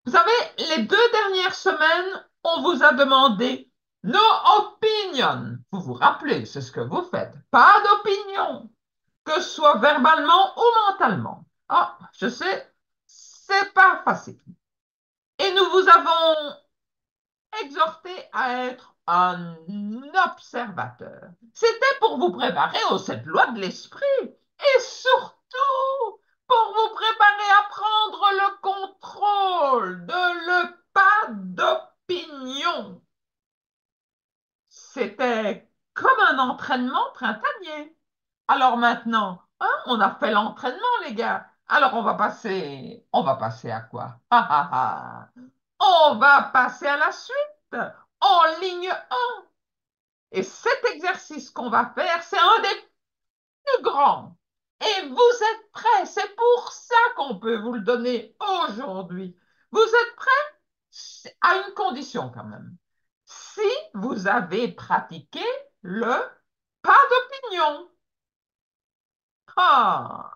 Vous savez, les 2 dernières semaines, on vous a demandé no opinion. Vous vous rappelez, c'est ce que vous faites. Pas d'opinion, que ce soit verbalement ou mentalement. Ah, je sais, c'est pas facile. Et nous vous avons exhorté à être un observateur. C'était pour vous préparer aux 7 lois de l'esprit et surtout pour vous préparer à prendre le contrôle de le pas d'opinion. C'était comme un entraînement printanier. Alors maintenant, hein, on a fait l'entraînement, les gars. Alors on va passer à quoi? On va passer à la suite, en ligne 1. Et cet exercice qu'on va faire, c'est un des plus grands. Et vous êtes prêts, c'est pour ça qu'on peut vous le donner aujourd'hui. Vous êtes prêts à une condition quand même. Si vous avez pratiqué le pas d'opinion. Ah,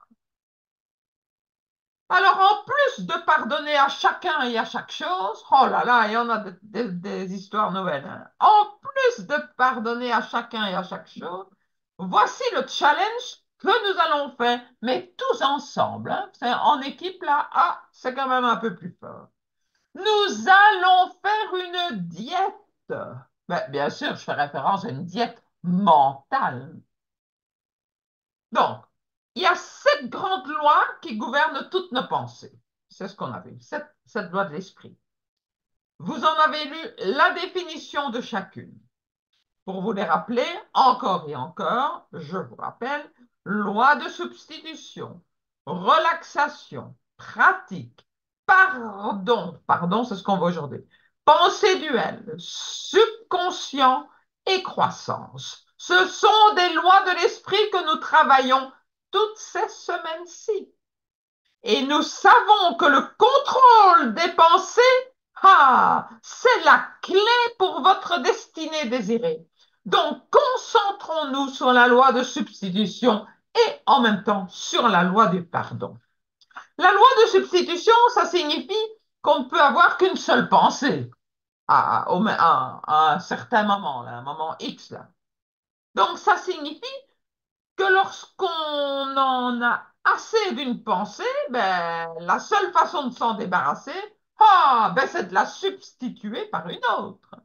alors, en plus de pardonner à chacun et à chaque chose, oh là là, il y en a des histoires nouvelles, hein. En plus de pardonner à chacun et à chaque chose, voici le challenge que nous allons faire, mais tous ensemble, hein. C'est en équipe là, ah, c'est quand même un peu plus fort. Nous allons faire une diète. Mais bien sûr, je fais référence à une diète mentale. Donc, il y a 7 grandes lois qui gouvernent toutes nos pensées. C'est ce qu'on a vu, sept lois de l'esprit. Vous en avez lu la définition de chacune. Pour vous les rappeler encore et encore, je vous rappelle, loi de substitution, relaxation, pratique, pardon, c'est ce qu'on voit aujourd'hui, pensée duelle, subconscient et croissance. Ce sont des lois de l'esprit que nous travaillons toutes ces semaines-ci. Et nous savons que le contrôle des pensées, c'est la clé pour votre destinée désirée. Donc, concentrons-nous sur la loi de substitution et en même temps sur la loi du pardon. La loi de substitution, ça signifie qu'on ne peut avoir qu'une seule pensée à un certain moment, là, un moment X. Là. Donc, ça signifie que lorsqu'on en a assez d'une pensée, ben, la seule façon de s'en débarrasser, c'est de la substituer par une autre.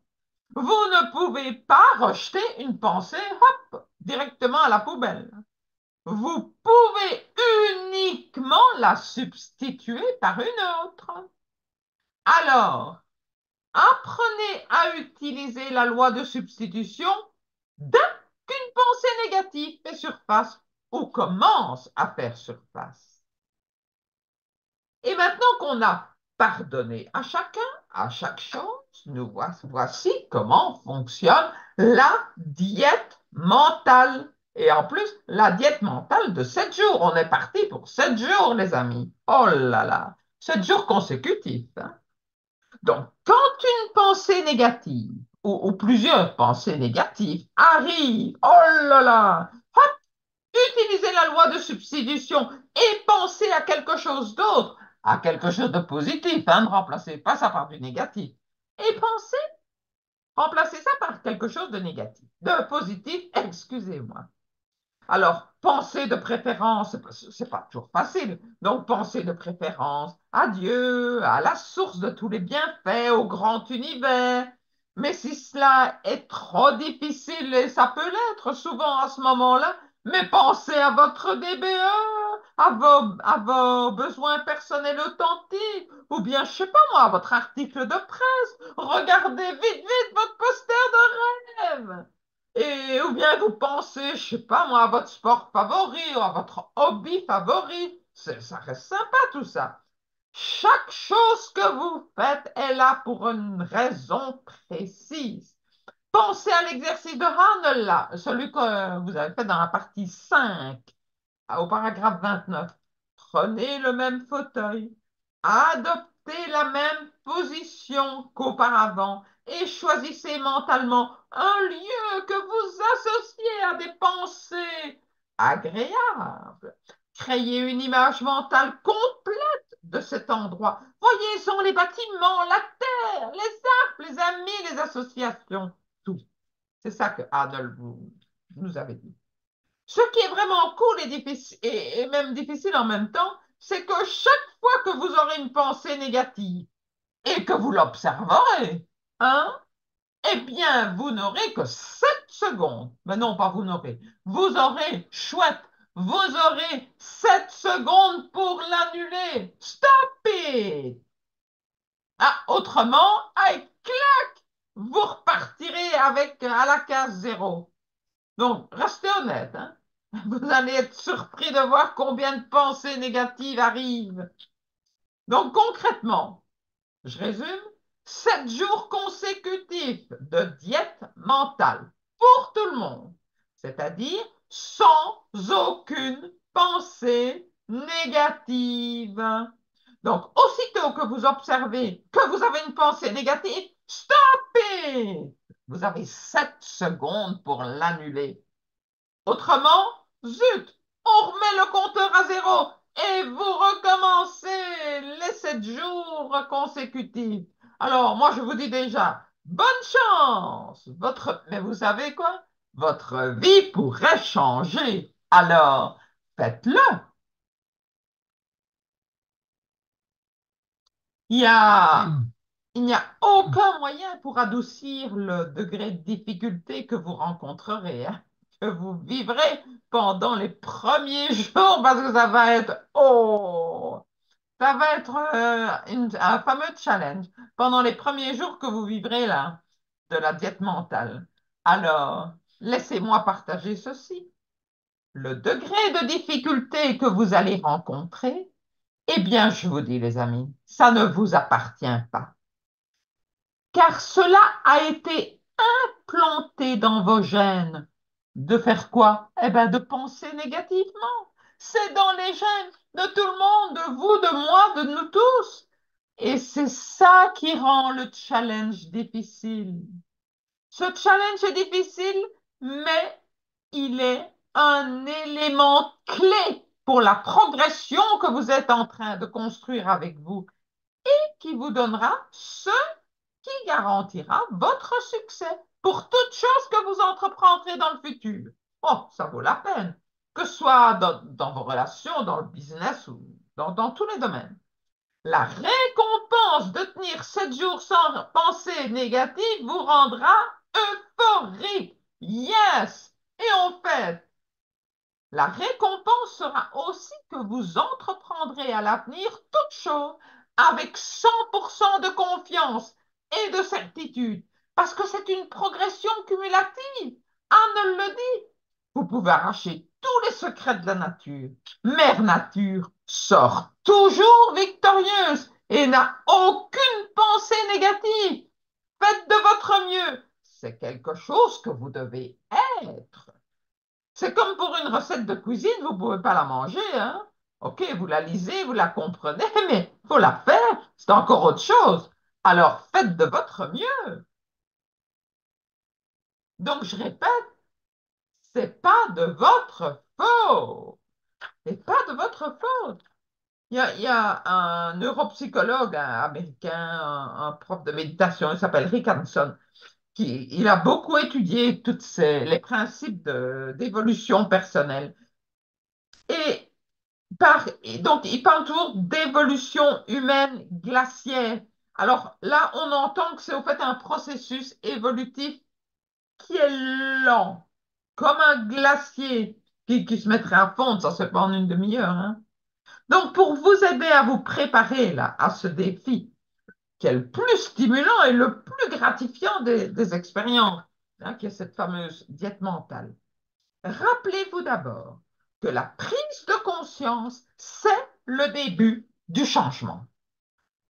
Vous ne pouvez pas rejeter une pensée, hop, directement à la poubelle. Vous pouvez uniquement la substituer par une autre. Alors, apprenez à utiliser la loi de substitution dès qu'une pensée négative fait surface ou commence à faire surface. Et maintenant qu'on a pardonné à chacun, à chaque chose, voici comment fonctionne la diète mentale. Et en plus, la diète mentale de 7 jours. On est parti pour 7 jours, les amis. Oh là là, 7 jours consécutifs, hein. Donc, quand une pensée négative ou plusieurs pensées négatives arrivent, oh là là, utilisez la loi de substitution et pensez à quelque chose d'autre, à quelque chose de positif, hein, ne remplacez pas ça par du négatif. Et pensez, remplacez ça par quelque chose de négatif, de positif, excusez-moi. Alors, pensez de préférence, c'est pas toujours facile, donc pensez de préférence à Dieu, à la source de tous les bienfaits, au grand univers. Mais si cela est trop difficile, et ça peut l'être souvent à ce moment-là, mais pensez à votre DBE, à vos besoins personnels authentiques, ou bien, je sais pas moi, à votre article de presse. Regardez vite, vite votre poster de rêve. Et, ou bien vous pensez, je sais pas moi, à votre sport favori ou à votre hobby favori. Ça reste sympa tout ça. Chaque chose que vous faites est là pour une raison précise. Pensez à l'exercice de Hanel, là, celui que vous avez fait dans la partie 5, au paragraphe 29. Prenez le même fauteuil, adoptez la même position qu'auparavant et choisissez mentalement un lieu que vous associez à des pensées agréables. Créez une image mentale complète de cet endroit. Voyez-en les bâtiments, la terre, les arbres, les amis, les associations, tout. C'est ça que Adolphe nous avait dit. Ce qui est vraiment cool et difficile, et même difficile en même temps, c'est que chaque fois que vous aurez une pensée négative et que vous l'observerez, hein, eh bien, vous n'aurez que 7 secondes. Mais non, pas vous n'aurez. Vous aurez, chouette, vous aurez 7 secondes pour l'annuler. Stop it! Ah, autrement, avec clac, vous repartirez avec à la case zéro. Donc, restez honnête, hein. Vous allez être surpris de voir combien de pensées négatives arrivent. Donc, concrètement, je résume, 7 jours consécutifs de diète mentale pour tout le monde, c'est-à-dire sans aucune pensée négative. Donc, aussitôt que vous observez que vous avez une pensée négative, stoppez! Vous avez 7 secondes pour l'annuler. Autrement, zut, on remet le compteur à zéro et vous recommencez les 7 jours consécutifs. Alors, moi, je vous dis déjà, bonne chance! Mais vous savez quoi? Votre vie pourrait changer. Alors, faites-le. Il y a, il n'y a aucun moyen pour adoucir le degré de difficulté que vous rencontrerez, hein, que vous vivrez pendant les premiers jours, parce que ça va être, oh, ça va être un fameux challenge pendant les premiers jours que vous vivrez là, de la diète mentale. Alors, laissez-moi partager ceci. Le degré de difficulté que vous allez rencontrer, eh bien, je vous dis, les amis, ça ne vous appartient pas. Car cela a été implanté dans vos gènes. De faire quoi? Eh bien, de penser négativement. C'est dans les gènes de tout le monde, de vous, de moi, de nous tous. Et c'est ça qui rend le challenge difficile. Ce challenge est difficile, mais il est un élément clé pour la progression que vous êtes en train de construire avec vous, qui vous donnera ce qui garantira votre succès pour toute chose que vous entreprendrez dans le futur. Oh, ça vaut la peine, que ce soit dans vos relations, dans le business ou dans tous les domaines. La récompense de tenir 7 jours sans pensée négative vous rendra euphorique. Yes! Et en fait, la récompense sera aussi que vous entreprendrez à l'avenir toute chose avec 100% de confiance et de certitude, parce que c'est une progression cumulative. Arnold le dit. Vous pouvez arracher tous les secrets de la nature. Mère Nature sort toujours victorieuse et n'a aucune pensée négative. Faites de votre mieux. C'est quelque chose que vous devez être. C'est comme pour une recette de cuisine, vous ne pouvez pas la manger, hein? Ok, vous la lisez, vous la comprenez, mais il faut la faire, c'est encore autre chose. Alors faites de votre mieux. Donc je répète, c'est pas de votre faute. C'est pas de votre faute. Il y a un neuropsychologue américain, un prof de méditation, il s'appelle Rick Hanson, il a beaucoup étudié les principes d'évolution personnelle. Et et donc, il parle toujours d'évolution humaine glaciaire. Alors là, on entend que c'est au fait un processus évolutif qui est lent, comme un glacier qui se mettrait à fondre, ça se fait pas en une demi-heure, hein. Donc, pour vous aider à vous préparer là, à ce défi, qui est le plus stimulant et le plus gratifiant des expériences, hein, qui est cette fameuse diète mentale, rappelez-vous d'abord que la prise de conscience, c'est le début du changement.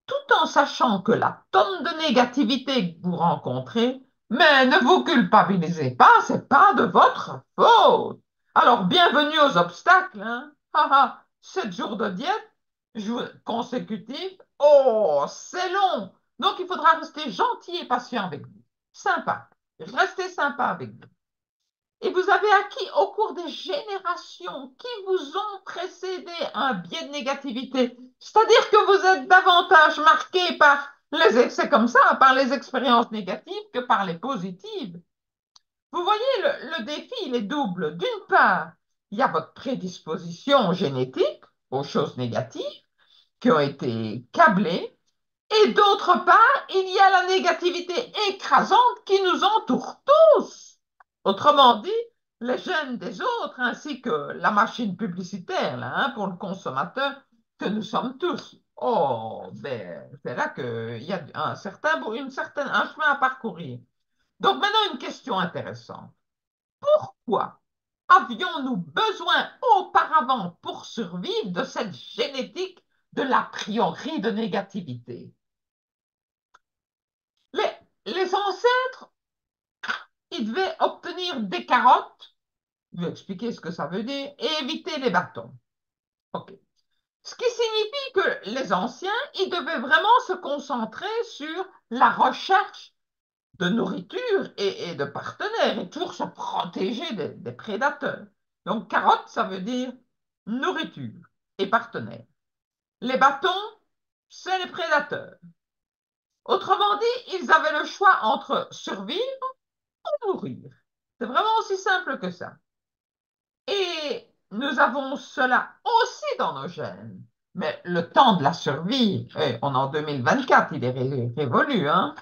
Tout en sachant que la tonne de négativité que vous rencontrez, mais ne vous culpabilisez pas, c'est pas de votre faute. Alors, bienvenue aux obstacles, hein. 7 jours de diète consécutifs, oh, c'est long. Donc, il faudra rester gentil et patient avec vous. Sympa. Restez sympa avec vous. Et vous avez acquis au cours des générations qui vous ont précédé un biais de négativité. C'est-à-dire que vous êtes davantage marqué par c'est comme ça, par les expériences négatives que par les positives. Vous voyez, le défi, il est double. D'une part, il y a votre prédisposition génétique aux choses négatives qui ont été câblées. Et d'autre part, il y a la négativité écrasante qui nous entoure tous. Autrement dit, les gènes des autres ainsi que la machine publicitaire là, hein, pour le consommateur que nous sommes tous. Oh, ben, c'est là qu'il y a un chemin à parcourir. Donc maintenant, une question intéressante. Pourquoi avions-nous besoin auparavant pour survivre de cette génétique de l'a priori de négativité? Les, les ancêtres, ils devaient obtenir des carottes, je vais expliquer ce que ça veut dire, et éviter les bâtons. Ok. Ce qui signifie que les anciens, ils devaient vraiment se concentrer sur la recherche de nourriture et de partenaires et toujours se protéger des prédateurs. Donc, carotte, ça veut dire nourriture et partenaires. Les bâtons, c'est les prédateurs. Autrement dit, ils avaient le choix entre survivre ou mourir. C'est vraiment aussi simple que ça. Et nous avons cela aussi dans nos gènes. Mais le temps de la survie, on est en 2024, il est révolu, hein?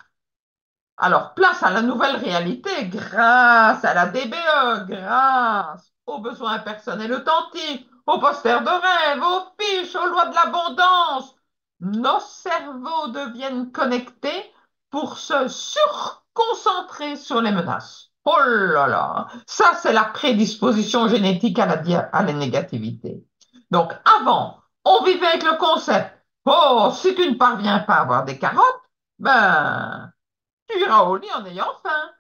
Alors, place à la nouvelle réalité grâce à la DBE, grâce aux besoins personnels authentiques, aux posters de rêve, aux fiches, aux lois de l'abondance. Nos cerveaux deviennent connectés pour se surconcentrer sur les menaces. Oh là là, ça c'est la prédisposition génétique à la négativité. Donc avant, on vivait avec le concept, oh, si tu ne parviens pas à avoir des carottes, ben, tu iras au lit en ayant faim.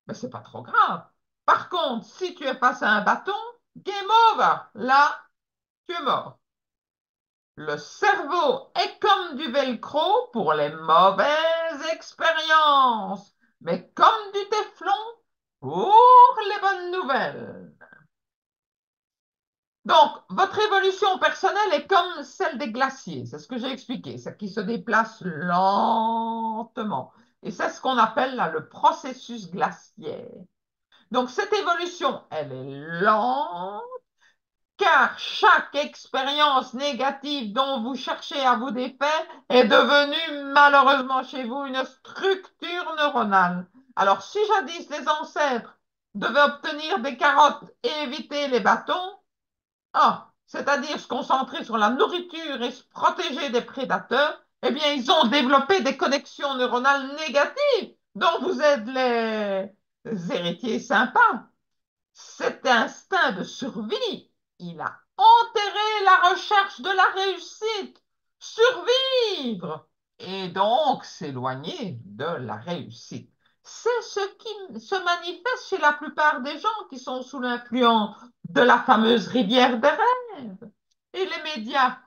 Mais c'est pas trop grave. Par contre, si tu es face à un bâton, game over. Là, tu es mort. Le cerveau est comme du velcro pour les mauvaises expériences, mais comme du téflon pour les bonnes nouvelles. Donc, votre évolution personnelle est comme celle des glaciers, c'est ce que j'ai expliqué, c'est qui se déplace lentement. Et c'est ce qu'on appelle là le processus glaciaire. Donc, cette évolution, elle est lente, car chaque expérience négative dont vous cherchez à vous défaire est devenue malheureusement chez vous une structure neuronale. Alors, si jadis les ancêtres devaient obtenir des carottes et éviter les bâtons, c'est-à-dire se concentrer sur la nourriture et se protéger des prédateurs, eh bien, ils ont développé des connexions neuronales négatives dont vous êtes les héritiers sympas. Cet instinct de survie, il a enterré la recherche de la réussite. survivre et donc s'éloigner de la réussite. C'est ce qui se manifeste chez la plupart des gens qui sont sous l'influence de la fameuse rivière des rêves. Et les médias,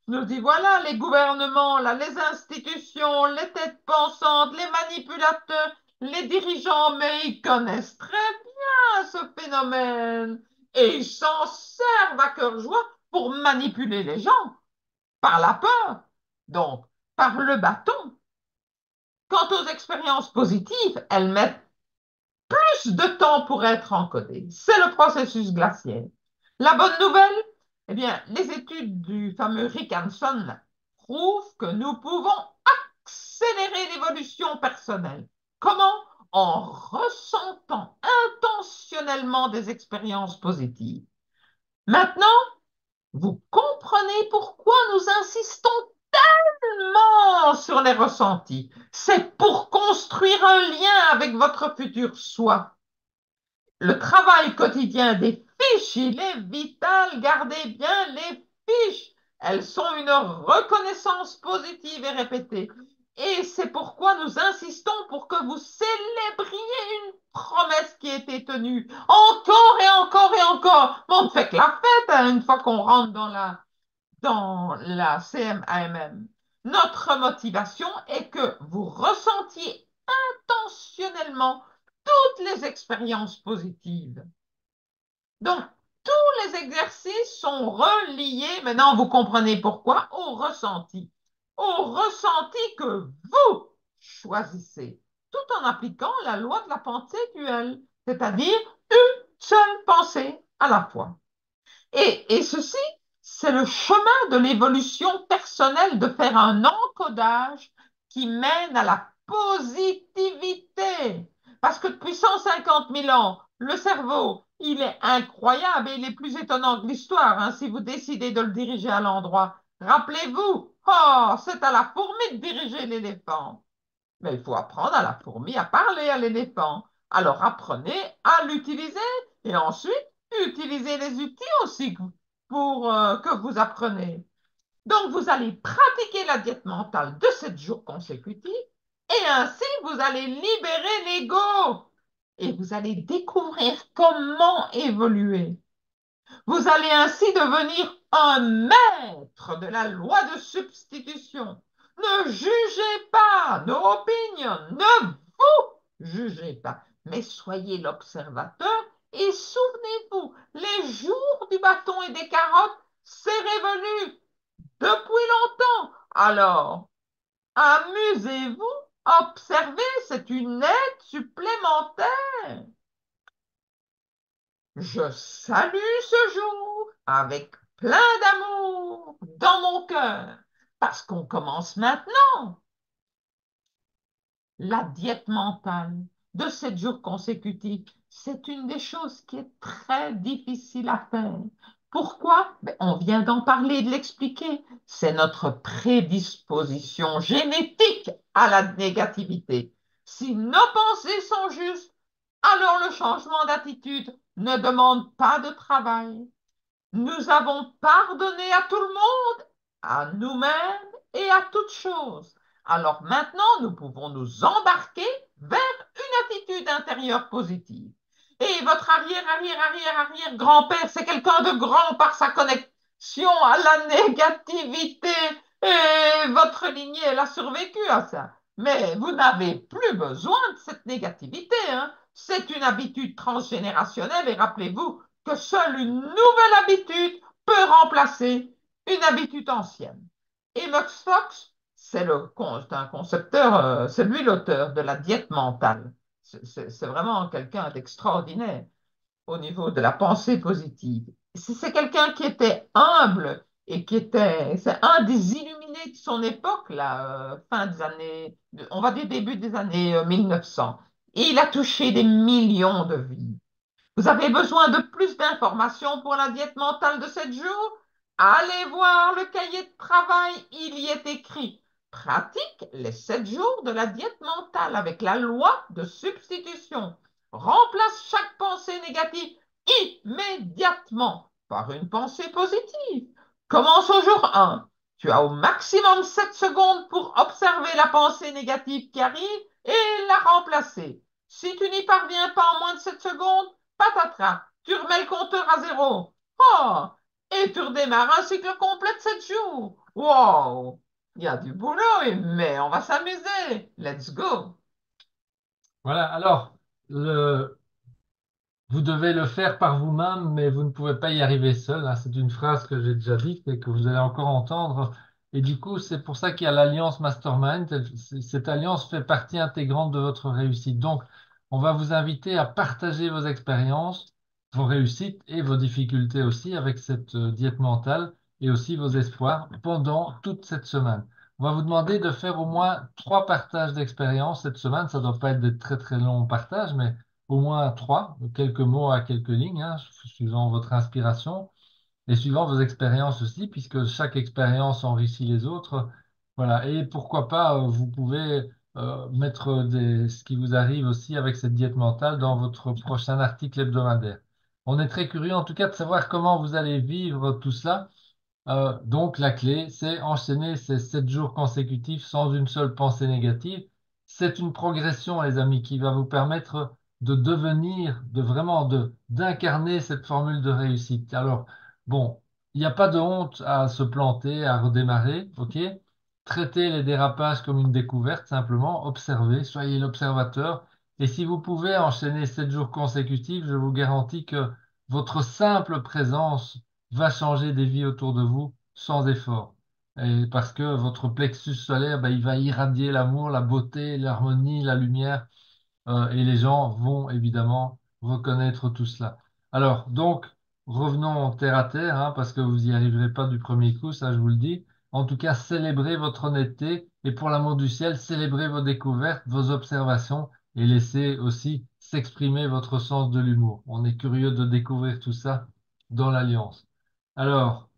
nous dit voilà, les gouvernements, là, les institutions, les têtes pensantes, les manipulateurs, les dirigeants, mais ils connaissent très bien ce phénomène et ils s'en servent à cœur joie pour manipuler les gens par la peur, donc par le bâton. Quant aux expériences positives, elles mettent plus de temps pour être encodées. C'est le processus glaciaire. La bonne nouvelle, eh bien, les études du fameux Rick Hanson prouvent que nous pouvons accélérer l'évolution personnelle. Comment? En ressentant intentionnellement des expériences positives. Maintenant, vous comprenez pourquoi nous insistons tellement sur les ressentis. C'est pour construire un lien avec votre futur soi. Le travail quotidien des fiches, il est vital. Gardez bien les fiches. Elles sont une reconnaissance positive et répétée. Et c'est pourquoi nous insistons pour que vous célébriez une promesse qui a été tenue. Encore et encore et encore. Mais on ne fait que la fête hein, une fois qu'on rentre dans la CMAMM. Notre motivation est que vous ressentiez intentionnellement toutes les expériences positives. Donc, tous les exercices sont reliés, maintenant vous comprenez pourquoi, au ressenti. Au ressenti que vous choisissez, tout en appliquant la loi de la pensée duelle, c'est-à-dire une seule pensée à la fois. Et ceci, c'est le chemin de l'évolution personnelle de faire un encodage qui mène à la positivité. Parce que depuis 150 000 ans, le cerveau, il est incroyable et il est plus étonnant que l'histoire, hein, si vous décidez de le diriger à l'endroit. Rappelez-vous, oh, c'est à la fourmi de diriger l'éléphant. Mais il faut apprendre à la fourmi à parler à l'éléphant. Alors apprenez à l'utiliser et ensuite utilisez les outils aussi pour que vous apprenez. Donc vous allez pratiquer la diète mentale de 7 jours consécutifs et ainsi vous allez libérer l'ego et vous allez découvrir comment évoluer. Vous allez ainsi devenir un maître de la loi de substitution. Ne jugez pas nos opinions, ne vous jugez pas, mais soyez l'observateur et souvenez-vous, les jours du bâton et des carottes, c'est révolu depuis longtemps. Alors, amusez-vous, observez, c'est une aide supplémentaire. Je salue ce jour avec plein d'amour dans mon cœur, parce qu'on commence maintenant la diète mentale de 7 jours consécutifs. C'est une des choses qui est très difficile à faire. Pourquoi? Ben, on vient d'en parler, de l'expliquer. C'est notre prédisposition génétique à la négativité. Si nos pensées sont justes, alors le changement d'attitude ne demande pas de travail. Nous avons pardonné à tout le monde, à nous-mêmes et à toutes choses. Alors maintenant, nous pouvons nous embarquer vers une attitude intérieure positive. Et votre arrière grand-père, c'est quelqu'un de grand par sa connexion à la négativité. Et votre lignée, elle a survécu à ça. Mais vous n'avez plus besoin de cette négativité, hein. C'est une habitude transgénérationnelle et rappelez-vous que seule une nouvelle habitude peut remplacer une habitude ancienne. Et Max Fox, c'est un concepteur, c'est lui l'auteur de la diète mentale. C'est vraiment quelqu'un d'extraordinaire au niveau de la pensée positive. C'est quelqu'un qui était humble et c'est un des illuminés de son époque, là, fin des années, on va dire début des années 1900. Et il a touché des millions de vies. Vous avez besoin de plus d'informations pour la diète mentale de 7 jours? Allez voir le cahier de travail, il y est écrit. Pratique les 7 jours de la diète mentale avec la loi de substitution. Remplace chaque pensée négative immédiatement par une pensée positive. Commence au jour 1. Tu as au maximum 7 secondes pour observer la pensée négative qui arrive et la remplacer. Si tu n'y parviens pas en moins de 7 secondes, patatras, tu remets le compteur à zéro. Oh, et tu redémarres un cycle complet de 7 jours. Wow, il y a du boulot, mais on va s'amuser. Let's go. Voilà, alors, le, vous devez le faire par vous-même, mais vous ne pouvez pas y arriver seul, hein. C'est une phrase que j'ai déjà dite et que vous allez encore entendre. Et du coup, c'est pour ça qu'il y a l'alliance Mastermind. Cette alliance fait partie intégrante de votre réussite. Donc, on va vous inviter à partager vos expériences, vos réussites et vos difficultés aussi avec cette diète mentale et aussi vos espoirs pendant toute cette semaine. On va vous demander de faire au moins 3 partages d'expérience cette semaine. Ça ne doit pas être des très très longs partages, mais au moins 3, quelques mots à quelques lignes, hein, suivant votre inspiration et suivant vos expériences aussi, puisque chaque expérience enrichit les autres. Voilà. Et pourquoi pas, vous pouvez mettre ce qui vous arrive aussi avec cette diète mentale dans votre prochain article hebdomadaire. On est très curieux en tout cas de savoir comment vous allez vivre tout cela. Donc, la clé, c'est enchaîner ces 7 jours consécutifs sans une seule pensée négative. C'est une progression, les amis, qui va vous permettre de devenir, de vraiment, d'incarner cette formule de réussite. Alors, bon, il n'y a pas de honte à se planter, à redémarrer, ok? Traitez les dérapages comme une découverte, simplement. Observez, soyez l'observateur. Et si vous pouvez enchaîner 7 jours consécutifs, je vous garantis que votre simple présence va changer des vies autour de vous sans effort. Et parce que votre plexus solaire, ben, il va irradier l'amour, la beauté, l'harmonie, la lumière, et les gens vont évidemment reconnaître tout cela. Alors, donc, revenons terre à terre, hein, parce que vous n'y arriverez pas du premier coup, ça je vous le dis. En tout cas, célébrez votre honnêteté et pour l'amour du ciel, célébrez vos découvertes, vos observations et laissez aussi s'exprimer votre sens de l'humour. On est curieux de découvrir tout ça dans l'Alliance. Alors,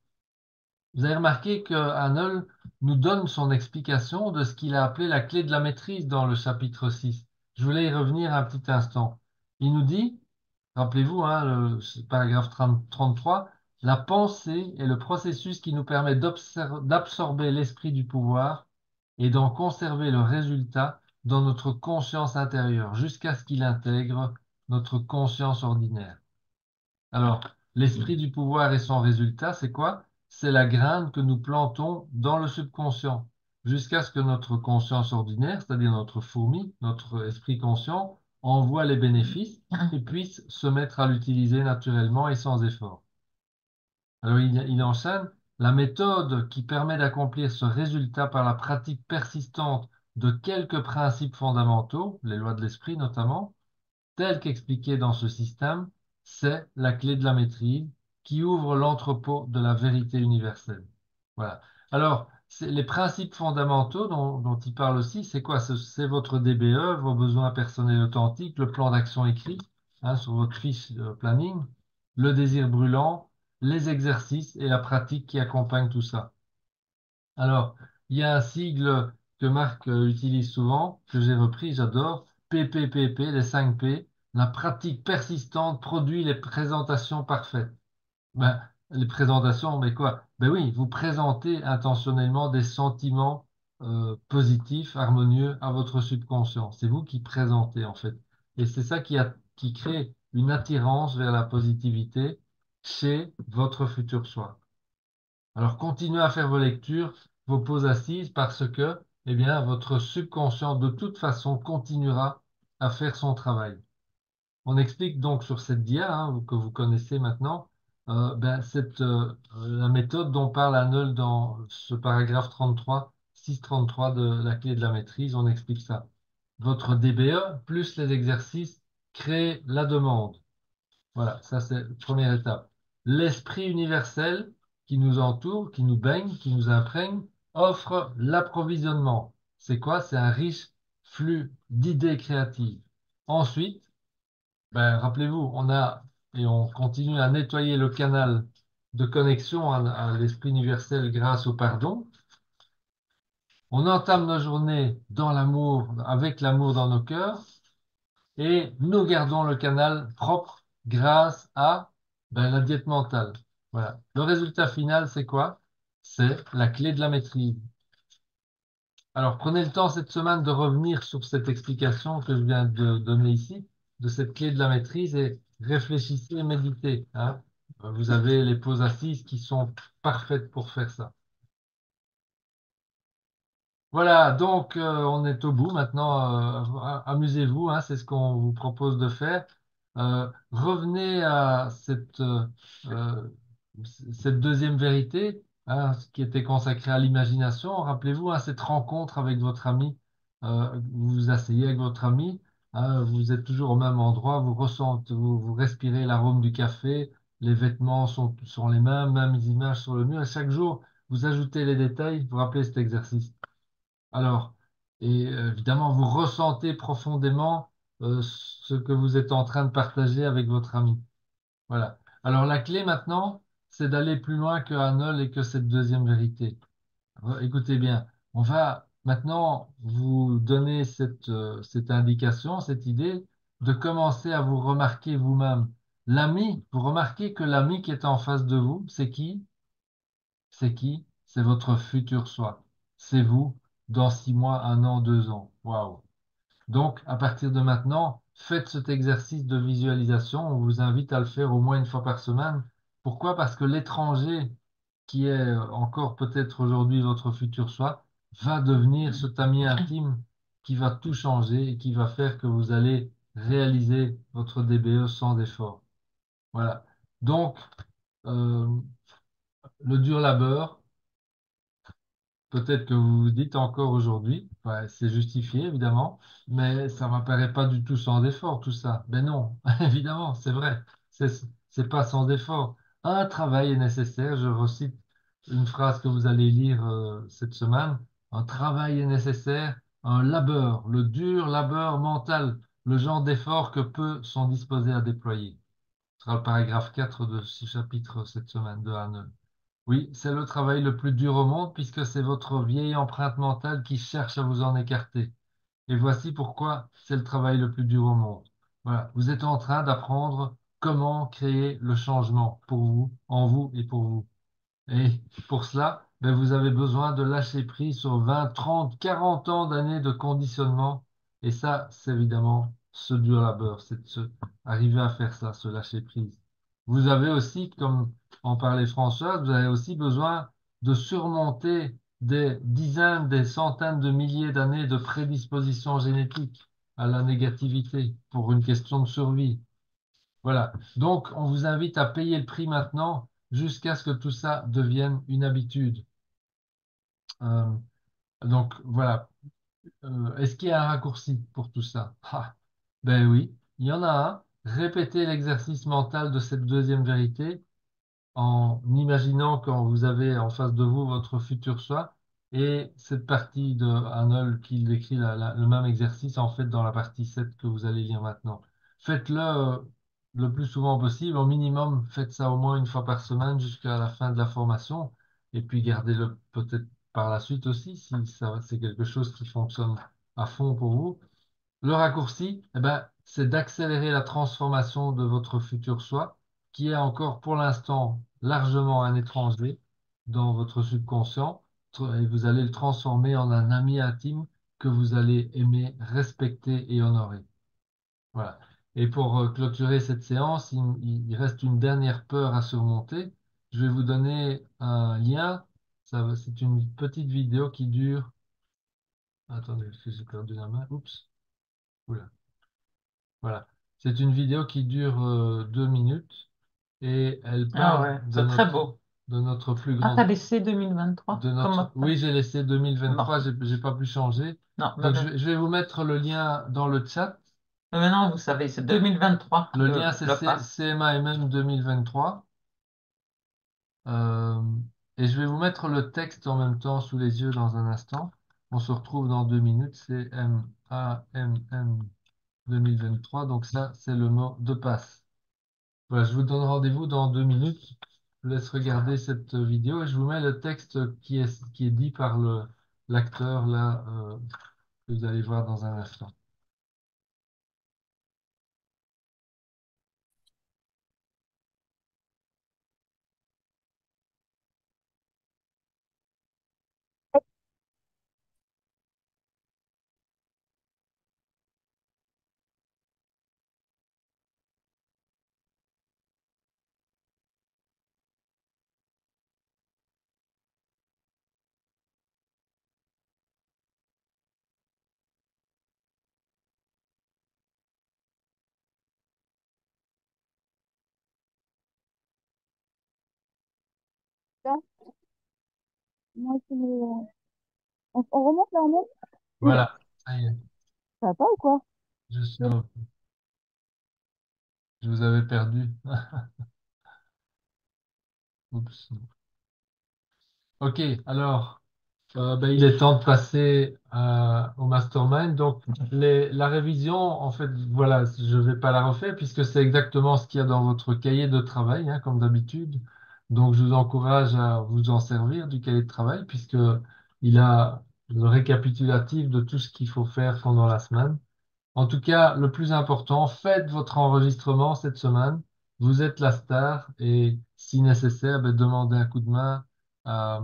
vous avez remarqué que Arnold nous donne son explication de ce qu'il a appelé la clé de la maîtrise dans le chapitre 6. Je voulais y revenir un petit instant. Il nous dit, rappelez-vous, hein, le paragraphe 33, la pensée est le processus qui nous permet d'absorber l'esprit du pouvoir et d'en conserver le résultat dans notre conscience intérieure jusqu'à ce qu'il intègre notre conscience ordinaire. Alors, l'esprit du pouvoir et son résultat, c'est quoi? C'est la graine que nous plantons dans le subconscient, jusqu'à ce que notre conscience ordinaire, c'est-à-dire notre fourmi, notre esprit conscient, en voit les bénéfices et puisse se mettre à l'utiliser naturellement et sans effort. Alors, il enchaîne, la méthode qui permet d'accomplir ce résultat par la pratique persistante de quelques principes fondamentaux, les lois de l'esprit notamment, tel qu'expliqué dans ce système, c'est la clé de la maîtrise qui ouvre l'entrepôt de la vérité universelle. Voilà. Alors, les principes fondamentaux dont il parle aussi, c'est quoi? C'est votre DBE, vos besoins personnels authentiques, le plan d'action écrit, hein, sur votre fiche planning, le désir brûlant, les exercices et la pratique qui accompagnent tout ça. Alors, il y a un sigle que Marc utilise souvent, que j'ai repris, j'adore, PPPP, les 5 P. La pratique persistante produit les présentations parfaites. Ben, les présentations, mais quoi? Ben oui, vous présentez intentionnellement des sentiments positifs, harmonieux à votre subconscient. C'est vous qui présentez, en fait. Et c'est ça qui crée une attirance vers la positivité chez votre futur soi. Alors, continuez à faire vos lectures, vos pauses assises, parce que, eh bien, votre subconscient, de toute façon, continuera à faire son travail. On explique donc sur cette dia, hein, que vous connaissez maintenant, la méthode dont parle Arnold dans ce paragraphe 33, 633 de la clé de la maîtrise. On explique ça. Votre DBE plus les exercices créent la demande. Voilà, ça c'est la première étape. L'esprit universel qui nous entoure, qui nous baigne, qui nous imprègne, offre l'approvisionnement. C'est quoi? C'est un riche flux d'idées créatives. Ensuite, ben, rappelez-vous, et on continue à nettoyer le canal de connexion à l'esprit universel grâce au pardon. On entame nos journées dans l'amour, avec l'amour dans nos cœurs. Et nous gardons le canal propre grâce à la diète mentale. Voilà. Le résultat final, c'est quoi? c'est la clé de la maîtrise. Alors, prenez le temps cette semaine de revenir sur cette explication que je viens de donner ici, de cette clé de la maîtrise et réfléchissez et méditez, hein. Vous avez les pauses assises qui sont parfaites pour faire ça. Voilà, donc on est au bout maintenant. Amusez-vous, hein, c'est ce qu'on vous propose de faire. Revenez à euh, cette deuxième vérité, hein, ce qui était consacré à l'imagination. Rappelez-vous, hein, cette rencontre avec votre ami. Vous vous asseyez avec votre ami, hein, vous êtes toujours au même endroit, vous ressentez, vous respirez l'arôme du café, les vêtements sont les mêmes images sur le mur. Et chaque jour, vous ajoutez les détails. Vous vous rappelez cet exercice. Alors, évidemment, vous ressentez profondément ce que vous êtes en train de partager avec votre ami. Voilà. Alors, la clé maintenant, c'est d'aller plus loin que Arnold et que cette deuxième vérité. Écoutez bien, on va maintenant vous donner cette indication, cette idée de commencer à vous remarquer vous-même. L'ami, vous remarquez que l'ami qui est en face de vous, c'est qui? C'est qui? C'est votre futur soi. C'est vous dans 6 mois, 1 an, 2 ans. Waouh! Donc, à partir de maintenant, faites cet exercice de visualisation. On vous invite à le faire au moins une fois par semaine. Pourquoi? Parce que l'étranger, qui est encore peut-être aujourd'hui votre futur soi, va devenir cet ami intime qui va tout changer et qui va faire que vous allez réaliser votre DBE sans effort. Voilà. Donc, euh, le dur labeur, peut-être que vous vous dites encore aujourd'hui, ouais, c'est justifié évidemment, mais ça m'apparaît pas du tout sans effort tout ça. Ben non, évidemment, c'est vrai, c'est c'est pas sans effort. Un travail est nécessaire. Je recite une phrase que vous allez lire cette semaine. Un travail est nécessaire, un labeur, le dur labeur mental, le genre d'effort que peu sont disposés à déployer. Ce sera le paragraphe 4 de ce chapitre cette semaine de Arnold. Oui, c'est le travail le plus dur au monde puisque c'est votre vieille empreinte mentale qui cherche à vous en écarter. Et voici pourquoi c'est le travail le plus dur au monde. Voilà, vous êtes en train d'apprendre comment créer le changement pour vous, en vous et pour vous. Et pour cela, ben, vous avez besoin de lâcher prise sur 20, 30, 40 ans d'années de conditionnement. Et ça, c'est évidemment ce dur labeur, c'est de arriver à faire ça, se lâcher prise. Vous avez aussi, comme en parlait Françoise, vous avez aussi besoin de surmonter des dizaines, des centaines de milliers d'années de prédisposition génétique à la négativité pour une question de survie. Voilà. Donc, on vous invite à payer le prix maintenant jusqu'à ce que tout ça devienne une habitude. Euh, donc, voilà. Est-ce qu'il y a un raccourci pour tout ça? Ah, ben oui, il y en a un. Répétez l'exercice mental de cette deuxième vérité en imaginant quand vous avez en face de vous votre futur soi et cette partie de Arnold qui décrit le même exercice en fait dans la partie 7 que vous allez lire maintenant. Faites-le le plus souvent possible, au minimum faites ça au moins une fois par semaine jusqu'à la fin de la formation et puis gardez-le peut-être par la suite aussi si ça c'est quelque chose qui fonctionne à fond pour vous. Le raccourci, eh ben, c'est d'accélérer la transformation de votre futur soi, qui est encore pour l'instant largement un étranger dans votre subconscient, et vous allez le transformer en un ami intime que vous allez aimer, respecter et honorer. Voilà. Et pour clôturer cette séance, il reste une dernière peur à surmonter. Je vais vous donner un lien. C'est une petite vidéo qui dure. Attendez, parce que j'ai perdu la main. Oups. Oula. Voilà. C'est une vidéo qui dure 2 minutes et elle Ah parle ouais, c'est très beau. de notre plus Ah, t'as grande, laissé 2023 de notre, comme oui, j'ai laissé Bon, 2023, j'ai pas pu changer. non, Donc, je vais vous mettre le lien dans le chat. mais maintenant vous savez, c'est 2023 Le lien, c'est le pass. CMAMM 2023. Euh, et je vais vous mettre le texte en même temps sous les yeux dans un instant. On se retrouve dans 2 minutes. CMAMM 2023. Donc ça, c'est le mot de passe. Voilà, je vous donne rendez-vous dans 2 minutes. Je vous laisse regarder cette vidéo et je vous mets le texte qui est dit par l'acteur là, que vous allez voir dans un instant. Ça, moi, on remonte là, on monte. Oui. Voilà, ça y est, Ça va pas ou quoi? je suis revenu. Je vous avais perdu. Oups. Ok, alors, ben, il est temps de passer au mastermind. Donc, la révision, en fait, voilà, je ne vais pas la refaire puisque c'est exactement ce qu'il y a dans votre cahier de travail, hein, comme d'habitude. Donc, je vous encourage à vous en servir du cahier de travail puisque il a le récapitulatif de tout ce qu'il faut faire pendant la semaine. En tout cas, le plus important, faites votre enregistrement cette semaine. Vous êtes la star et si nécessaire, ben, demandez un coup de main à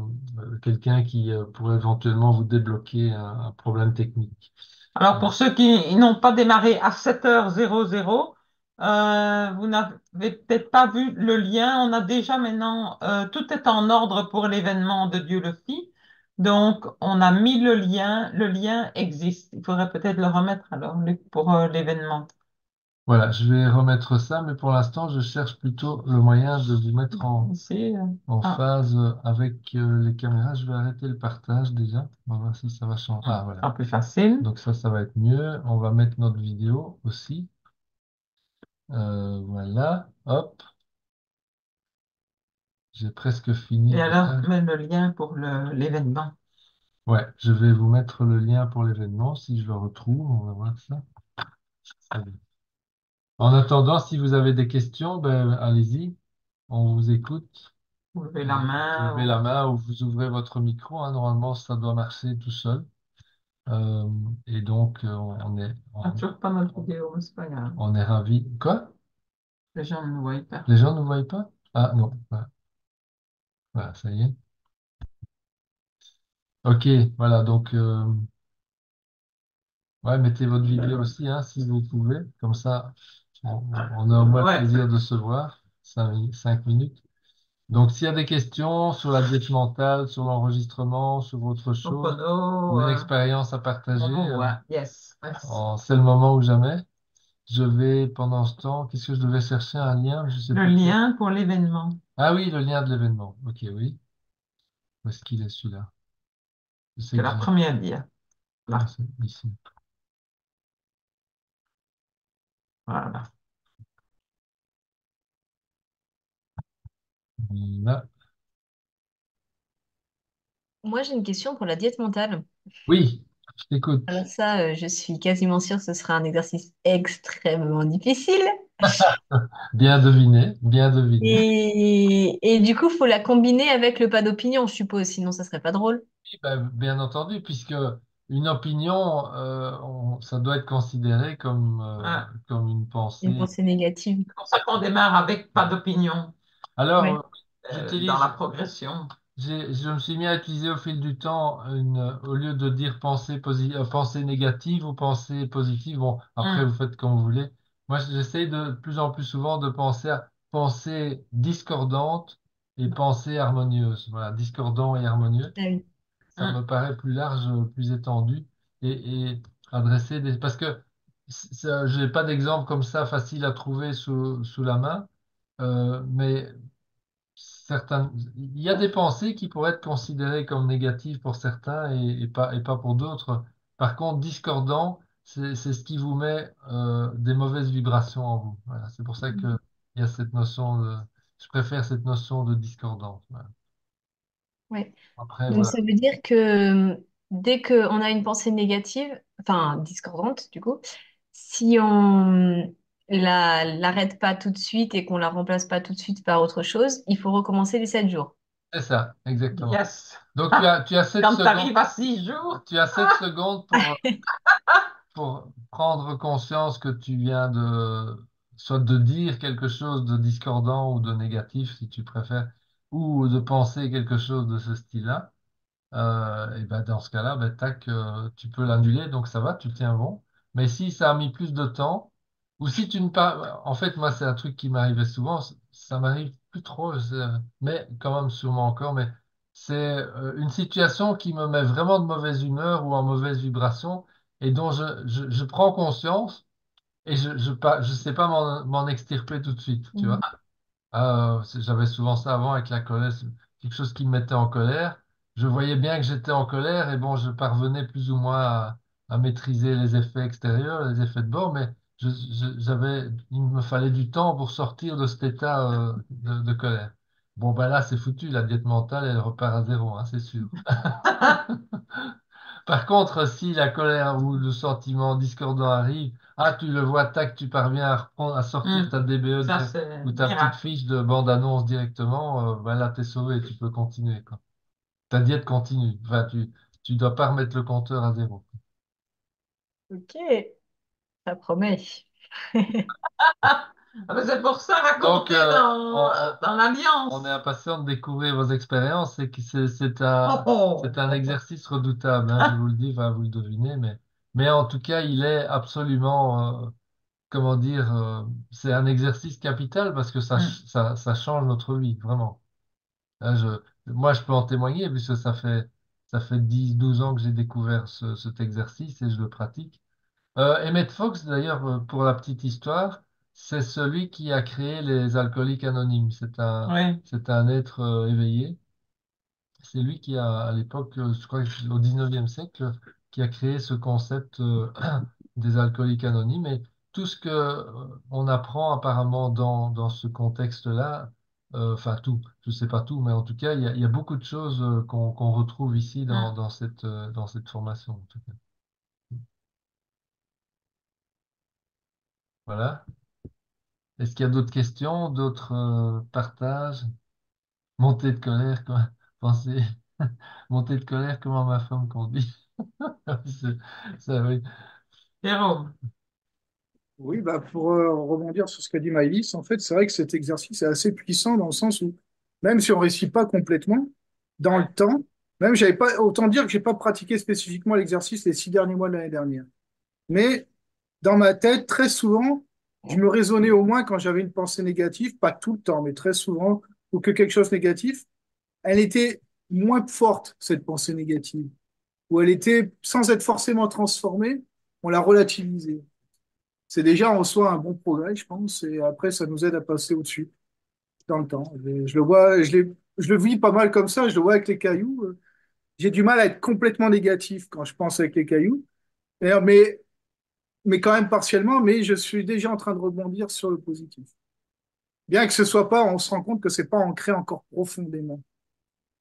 quelqu'un qui pourrait éventuellement vous débloquer un problème technique. Alors, pour ceux qui n'ont pas démarré à 7h00, vous n'avez peut-être pas vu le lien. On a déjà maintenant, tout est en ordre pour l'événement de Dieu le fit. Donc, on a mis le lien. Le lien existe. Il faudrait peut-être le remettre alors, Luc, pour l'événement. Voilà, je vais remettre ça, mais pour l'instant, je cherche plutôt le moyen de vous mettre Ici, en ah, phase avec les caméras. Je vais arrêter le partage déjà. On va voir si ça va changer. Ah, voilà. un peu facile. Donc ça va être mieux. On va mettre notre vidéo aussi. Voilà, hop, j'ai presque fini Et alors, déjà. mets le lien pour l'événement. Ouais, je vais vous mettre le lien pour l'événement si je le retrouve. On va voir ça. Allez. En attendant, si vous avez des questions, ben, allez-y, on vous écoute. Vous levez la Et main. levez la main ou vous ouvrez votre micro, hein. Normalement, ça doit marcher tout seul. Euh, et donc, On n'a toujours pas notre vidéo, mais c'est pas grave. on est ravis. Quoi? Les gens ne nous voient pas. Les gens ne vous voient pas? Ah non, voilà, voilà, ça y est. Ok, voilà, donc ouais, mettez votre vidéo aussi, hein, si vous pouvez. Comme ça, on a au moins le Ouais, plaisir de se voir. 5 minutes. Donc, s'il y a des questions sur la diète mentale, sur l'enregistrement, sur autre chose, ou Opono, une expérience à on partager, vous voit. Yes. Yes. c'est le moment ou jamais. Je vais, pendant ce temps, qu'est-ce que je devais chercher? Un lien? Je sais Le plus quoi. lien pour l'événement. Ah oui, le lien de l'événement. Ok, oui. Où est-ce qu'il est celui-là? Je sais C'est que la première lien. ah, Là. c'est ici. Voilà. Là. Moi, j'ai une question pour la diète mentale. Oui, je t'écoute. Alors ça, je suis quasiment sûre que ce sera un exercice extrêmement difficile. Bien deviné, bien deviné. Et du coup, faut la combiner avec le pas d'opinion, je suppose, sinon ça serait pas drôle. Oui, ben, bien entendu, puisque une opinion, ça doit être considéré Voilà. comme une Une pensée. pensée négative. C'est pour ça qu'on démarre avec pas d'opinion Alors, Ouais. dans la j'utilise, progression. je me suis mis à utiliser au fil du temps, au lieu de dire pensée négative ou pensée positive, bon, après vous Hum, faites comme vous voulez. Moi, j'essaie de plus en plus souvent de penser à pensée discordante et pensée harmonieuse. Voilà, discordant et harmonieux. Ah oui. Ça me paraît plus large, plus étendu et adressé parce que j'ai pas d'exemple comme ça facile à trouver sous la main, mais il y a des pensées qui pourraient être considérées comme négatives pour certains et pas pour d'autres. Par contre, discordant, c'est ce qui vous met des mauvaises vibrations en vous. Voilà, c'est pour ça que il y a cette notion je préfère cette notion de discordance. Voilà. Ouais. Après, Donc ça voilà. veut dire que dès qu'on a une pensée négative, enfin discordante du coup, si on l'arrête pas tout de suite et qu'on la remplace pas tout de suite par autre chose, il faut recommencer les 7 jours. C'est ça, exactement. yes. Donc tu as 7 Quand tu secondes, arrives à 6 jours, tu as 7 secondes pour prendre conscience que tu viens soit de dire quelque chose de discordant ou de négatif, si tu préfères, ou de penser quelque chose de ce style-là. Et ben dans ce cas-là, ben, tac, tu peux l'annuler, donc ça va, tu tiens bon. Mais si ça a mis plus de temps, ou si tu ne pas, en fait, moi, c'est un truc qui m'arrivait souvent, ça m'arrive plus trop, mais quand même sûrement encore, mais c'est une situation qui me met vraiment de mauvaise humeur ou en mauvaise vibration et dont je prends conscience et je sais pas m'en extirper tout de suite, tu vois. Mhm. J'avais souvent ça avant avec la colère. quelque chose qui me mettait en colère, je voyais bien que j'étais en colère et bon, je parvenais plus ou moins à maîtriser les effets extérieurs, les effets de bord, mais il me fallait du temps pour sortir de cet état de colère. Bon, ben là, c'est foutu, la diète mentale, elle repart à zéro, hein, c'est sûr. Par contre, si la colère ou le sentiment discordant arrive, ah, tu le vois, tac, tu parviens à sortir Hmm. ta DBE Ça, c'est ou ta petite miracle. fiche de bande-annonce directement, ben là, t'es sauvé, tu peux continuer, quoi. Ta diète continue. Enfin, tu dois pas remettre le compteur à zéro. Ok, ça promet. Ah ben, c'est pour ça Donc, raconter dans on est l'Alliance. impatient de découvrir vos expériences. C'est que Oh, c'est un oh. exercice redoutable, hein, je vous le dis, enfin, vous le devinez, mais en tout cas, il est absolument, comment dire, c'est un exercice capital parce que Hmm. ça change notre vie, vraiment. Hein, moi, je peux en témoigner puisque ça fait 10 12 ans que j'ai découvert cet exercice et je le pratique. Emmett Fox, d'ailleurs, pour la petite histoire, c'est celui qui a créé les alcooliques anonymes. Oui. C'est un être éveillé. C'est lui qui a, à l'époque, je crois que au 19e siècle, qui a créé ce concept des alcooliques anonymes. Et tout ce que on apprend apparemment dans ce contexte-là, enfin tout, je sais pas tout, mais en tout cas, il y a beaucoup de choses qu'on retrouve ici Hmm. dans cette formation. En tout cas. Voilà. Est-ce qu'il y a d'autres questions, d'autres partages? Montée de colère, comment penser? Montée de colère, comment ma femme conduit? C'est- Ça, oui. Jérôme. Oui, bah pour rebondir sur ce qu'a dit Maïlis, en fait, c'est vrai que cet exercice est assez puissant dans le sens où, même si on ne réussit pas complètement, dans le Ouais. temps, même j'avais pas, autant dire que j'ai pas pratiqué spécifiquement l'exercice les 6 derniers mois de l'année dernière. Mais dans ma tête, très souvent, je me raisonnais au moins quand j'avais une pensée négative, pas tout le temps, mais très souvent, ou que quelque chose de négatif, elle était moins forte, cette pensée négative, ou elle était, sans être forcément transformée, on l'a relativisée. C'est déjà en soi un bon progrès, je pense, et après, ça nous aide à passer au-dessus dans le temps. Je le vois, je le vis pas mal comme ça, je le vois avec les cailloux. J'ai du mal à être complètement négatif quand je pense avec les cailloux, D'ailleurs, mais quand même partiellement, mais je suis déjà en train de rebondir sur le positif. Bien que ce soit pas, on se rend compte que c'est pas ancré encore profondément.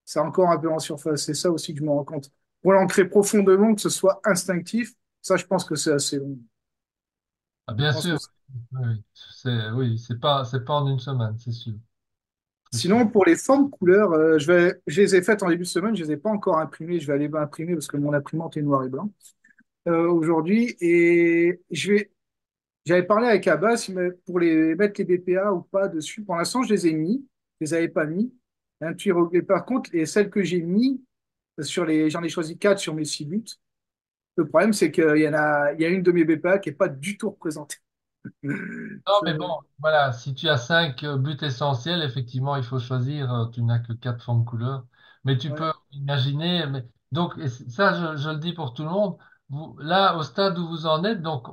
C'est encore un peu en surface. C'est ça aussi que je me rends compte. Pour l'ancrer profondément, que ce soit instinctif, ça, je pense que c'est assez long. Ah, Je bien pense que sûr, oui, oui, c'est pas en une semaine, c'est sûr, c'est sûr. Sinon, pour les formes couleurs, je les ai faites en début de semaine, je les ai pas encore imprimées. Je vais aller imprimer parce que mon imprimante est noir et blanc aujourd'hui. Et j'avais parlé avec Abbas pour les mettre les BPA ou pas dessus. Pour l'instant, je les ai mis, je les avais pas mis. Et par contre, et celles que j'ai mis j'en ai choisi 4 sur mes 6 buts. Le problème, c'est il y a une de mes BPA qui est pas du tout représentée. Non, mais bon, voilà, si tu as 5 buts essentiels, effectivement, il faut choisir, tu n'as que 4 fonds de couleur, mais tu Ouais, peux imaginer, donc, ça, je le dis pour tout le monde, là, au stade où vous en êtes, donc,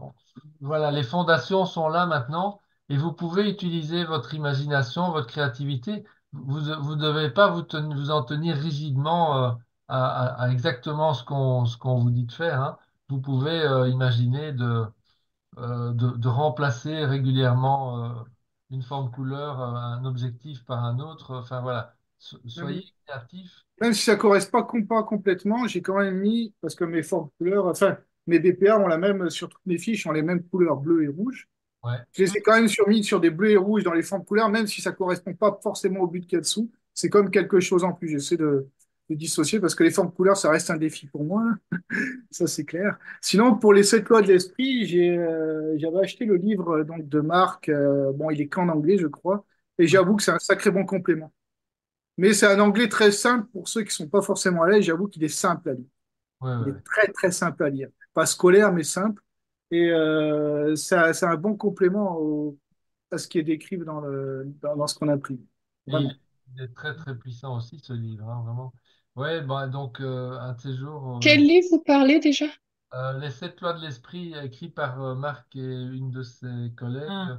voilà, les fondations sont là maintenant, et vous pouvez utiliser votre imagination, votre créativité, vous devez pas vous en tenir rigidement, à exactement ce qu'on vous dit de faire, hein. Vous pouvez, imaginer de remplacer régulièrement une forme couleur, un objectif par un autre. Enfin voilà, soyez même, créatifs. même si ça ne correspond pas complètement, j'ai quand même mis, parce que mes formes couleurs, enfin, mes BPA ont la même, sur toutes mes fiches, ont les mêmes couleurs bleu et rouge. Ouais. Je les ai quand même mis sur des bleus et rouges dans les formes couleurs, même si ça ne correspond pas forcément au but qu'il y a dessous. C'est comme quelque chose en plus. J'essaie de dissocier parce que les formes couleurs, ça reste un défi pour moi. Ça, c'est clair. Sinon, pour les 7 lois de l'esprit, j'avais acheté le livre donc, de Marc. Bon, il est qu'en anglais, je crois. Et Ouais, j'avoue que c'est un sacré bon complément. Mais c'est un anglais très simple pour ceux qui sont pas forcément à l'aise. J'avoue qu'il est simple à lire. ouais, Il ouais. est très, très simple à lire. Pas scolaire, mais simple. Et c'est un bon complément à ce qui est décrit dans ce qu'on a pris. Et Vraiment. il est très très puissant aussi ce livre, hein, vraiment. Ouais, bah, donc un de ces jours, Quel livre vous parlez déjà? Les 7 lois de l'esprit, écrit par Marc et une de ses collègues. Hmm.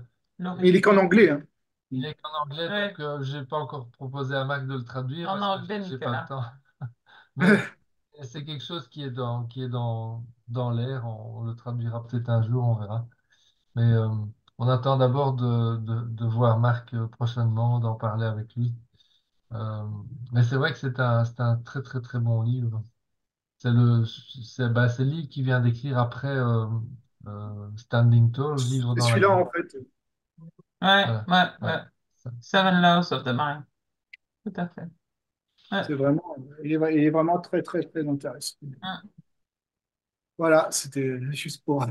Mais il est Laurie. qu'en anglais, hein. Il est qu'en anglais, Ouais, donc j'ai pas encore proposé à Marc de le traduire en parce que anglais, j'ai pas le Nicolas. temps. Mais c'est quelque chose qui est dans l'air. On le traduira peut-être un jour, on verra. Mais on attend d'abord de voir Marc prochainement, d'en parler avec lui. Euh, mais c'est vrai que c'est un très très très bon livre. C'est le livre qui vient d'écrire après Standing Tall, Vivre C'est dans la celui-là, vie. en fait. Ouais, Voilà. ouais, Ouais. ouais. Ça. Seven Laws of the Mind. Tout à fait. Ouais. C'est vraiment, il est vraiment très, très, très intéressant. Mm. Voilà, c'était juste pour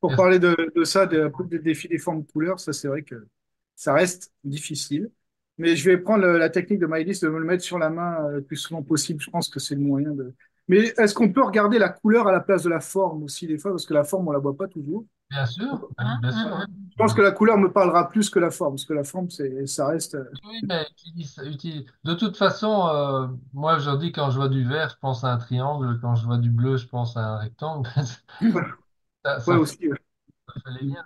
Merci. parler de ça, des défis des formes de couleurs. Ça, c'est vrai que ça reste difficile. Mais je vais prendre la technique de Maëlys de me le mettre sur la main le plus souvent possible. Je pense que c'est le moyen de. Mais est-ce qu'on peut regarder la couleur à la place de la forme aussi, des fois, parce que la forme, on la voit pas toujours. Bien sûr, bien sûr, oui. Mm. Je pense que la couleur me parlera plus que la forme, parce que la forme, ça reste. Oui, mais de toute façon, moi je dis quand je vois du vert, je pense à un triangle, quand je vois du bleu, je pense à un rectangle. Ouais, Ça aussi. Ouais. fait les liens.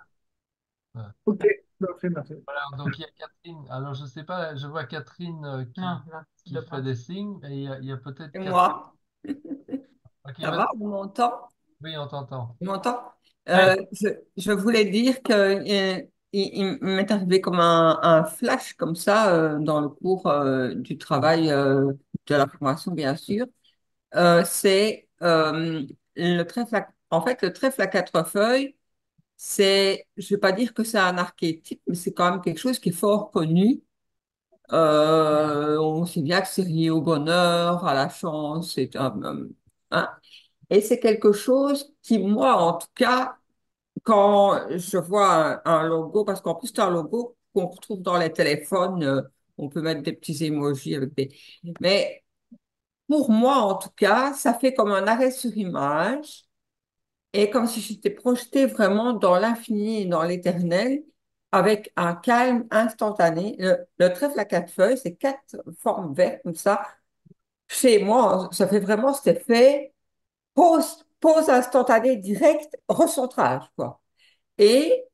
Voilà. Ok, parfait, parfait. Alors, donc il y a Catherine. Alors je sais pas, je vois Catherine Non, là, tu qui dois fait pas. des signes et il y a peut-être Et Catherine. moi, Ok, ça vas-y. va, on m'entend? Oui, on t'entend. On m'entend? Ouais. Je voulais dire que il m'est arrivé comme un flash comme ça dans le cours du travail de la formation, bien sûr. C'est le trèfle en fait, le trèfle à quatre feuilles, je vais pas dire que c'est un archétype, mais c'est quand même quelque chose qui est fort connu. On sait bien que c'est lié au bonheur, à la chance, hein. Et c'est quelque chose qui, moi, en tout cas, quand je vois un logo, parce qu'en plus, c'est un logo qu'on retrouve dans les téléphones, on peut mettre des petits emojis avec des... Mais pour moi, en tout cas, ça fait comme un arrêt sur image et comme si j'étais projetée vraiment dans l'infini et dans l'éternel avec un calme instantané. Le trèfle à quatre feuilles, c'est quatre formes vertes comme ça. Chez moi, ça fait vraiment cet effet pause instantanée directe, recentrage, quoi. Et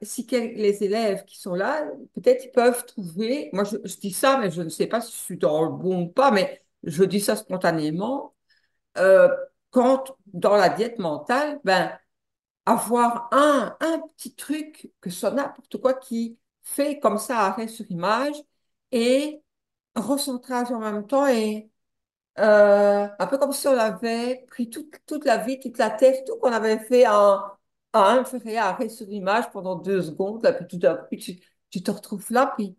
si les élèves qui sont là, peut-être ils peuvent trouver, moi je dis ça, mais je ne sais pas si je suis dans le bon ou pas, mais je dis ça spontanément, euh, quand dans la diète mentale, ben, avoir un petit truc, que ce soit n'importe quoi, qui fait comme ça arrêt sur image et recentrage en même temps et un peu comme si on avait pris toute la vie, toute la tête, tout qu'on avait fait à un ferait arrêt sur image pendant 2 secondes, là, puis tout d'un coup, tu te retrouves là, puis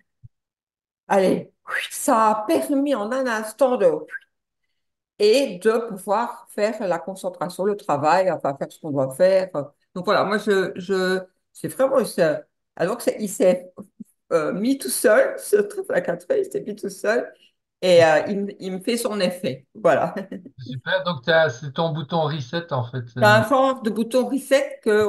allez, ça a permis en un instant et de pouvoir faire la concentration, le travail, enfin faire ce qu'on doit faire. Donc voilà, moi c'est vraiment, alors que il s'est mis tout seul, ce truc à quatre feuilles, il s'est mis tout seul, et il me fait son effet. Voilà. Super. Donc c'est ton bouton reset en fait. C'est un genre de bouton reset que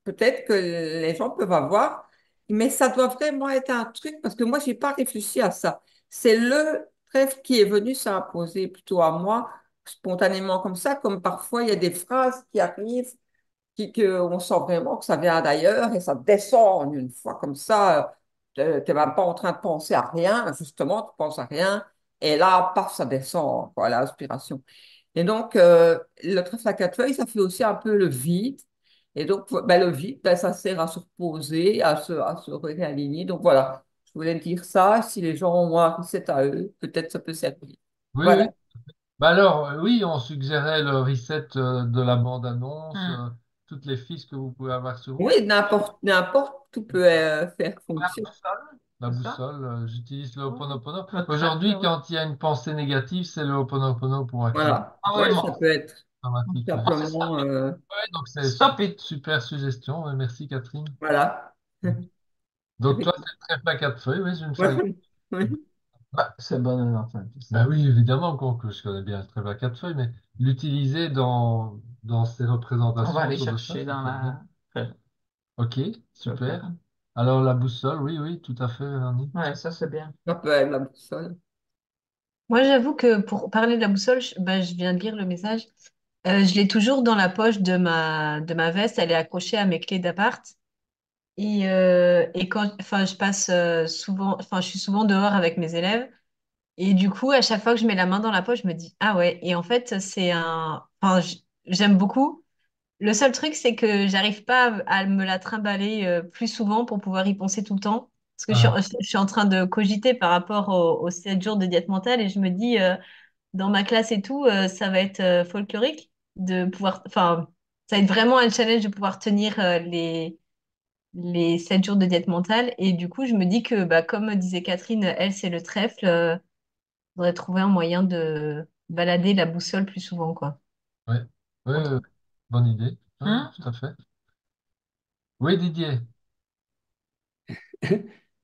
peut-être que les gens peuvent avoir, mais ça doit vraiment être un truc parce que moi, j'ai pas réfléchi à ça. C'est le trèfle qui est venu s'imposer plutôt à moi, spontanément comme ça, comme parfois il y a des phrases qui arrivent, que on sent vraiment que ça vient d'ailleurs et ça descend en une fois comme ça. Tu n'es même pas en train de penser à rien, justement, tu penses à rien, et là, paf, ça descend, quoi, l'inspiration. Et donc, le trèfle à quatre feuilles, ça fait aussi un peu le vide. Et donc, ben, le vide, ben, ça sert à se reposer, à se réaligner. Donc, voilà, je voulais dire ça. Si les gens ont un reset à eux, peut-être ça peut servir. Oui, oui. Voilà. Bah alors, oui, on suggérait le reset de la bande-annonce, Mm. toutes les fiches que vous pouvez avoir sur vous. Oui, n'importe, tout peut faire La fonction. boussole, La c'est ça? boussole, j'utilise le Oui. Ho'oponopono. Le Aujourd'hui, trèfle, oui. quand il y a une pensée négative, c'est le Ho'oponopono pour activer Voilà. Ah oui, Oui, ça moi, peut être automatique. Ouais. moi, c'est simplement, Ouais, donc c'est stop it. super suggestion. Ouais, merci Catherine. voilà. Donc toi, Effectivement. c'est le trèfle à quatre feuilles, oui, je ne savais pas. Oui, oui. Bah, C'est bon, enfin, tout bah ça. oui, évidemment que je connais bien le trèfle à quatre feuilles, mais l'utiliser dans ces On va représentations aller autour de ça, chercher c'est dans peut-être bien. la... Je Ok, vais faire. super. Alors la boussole, oui, oui, tout à fait, Vernie. Ouais, ça c'est bien. Ça peut être la boussole. Moi, j'avoue que pour parler de la boussole, je viens de lire le message. Je l'ai toujours dans la poche de ma veste. Elle est accrochée à mes clés d'appart. Et quand, enfin, je passe souvent, enfin, je suis souvent dehors avec mes élèves. Et du coup, à chaque fois que je mets la main dans la poche, je me dis, ah ouais. Et en fait, enfin, j'aime beaucoup. Le seul truc, c'est que j'arrive pas à me la trimballer plus souvent pour pouvoir y penser tout le temps. Parce que Ah, je suis en train de cogiter par rapport aux 7 jours de diète mentale et je me dis, dans ma classe et tout, ça va être folklorique de pouvoir, enfin, ça va être vraiment un challenge de pouvoir tenir les 7 jours de diète mentale. Et du coup, je me dis que, bah, comme disait Catherine, elle, c'est le trèfle, faudrait trouver un moyen de balader la boussole plus souvent, quoi. oui, oui, oui, oui. Bonne idée. Oui, Hein? tout à fait. Oui, Didier.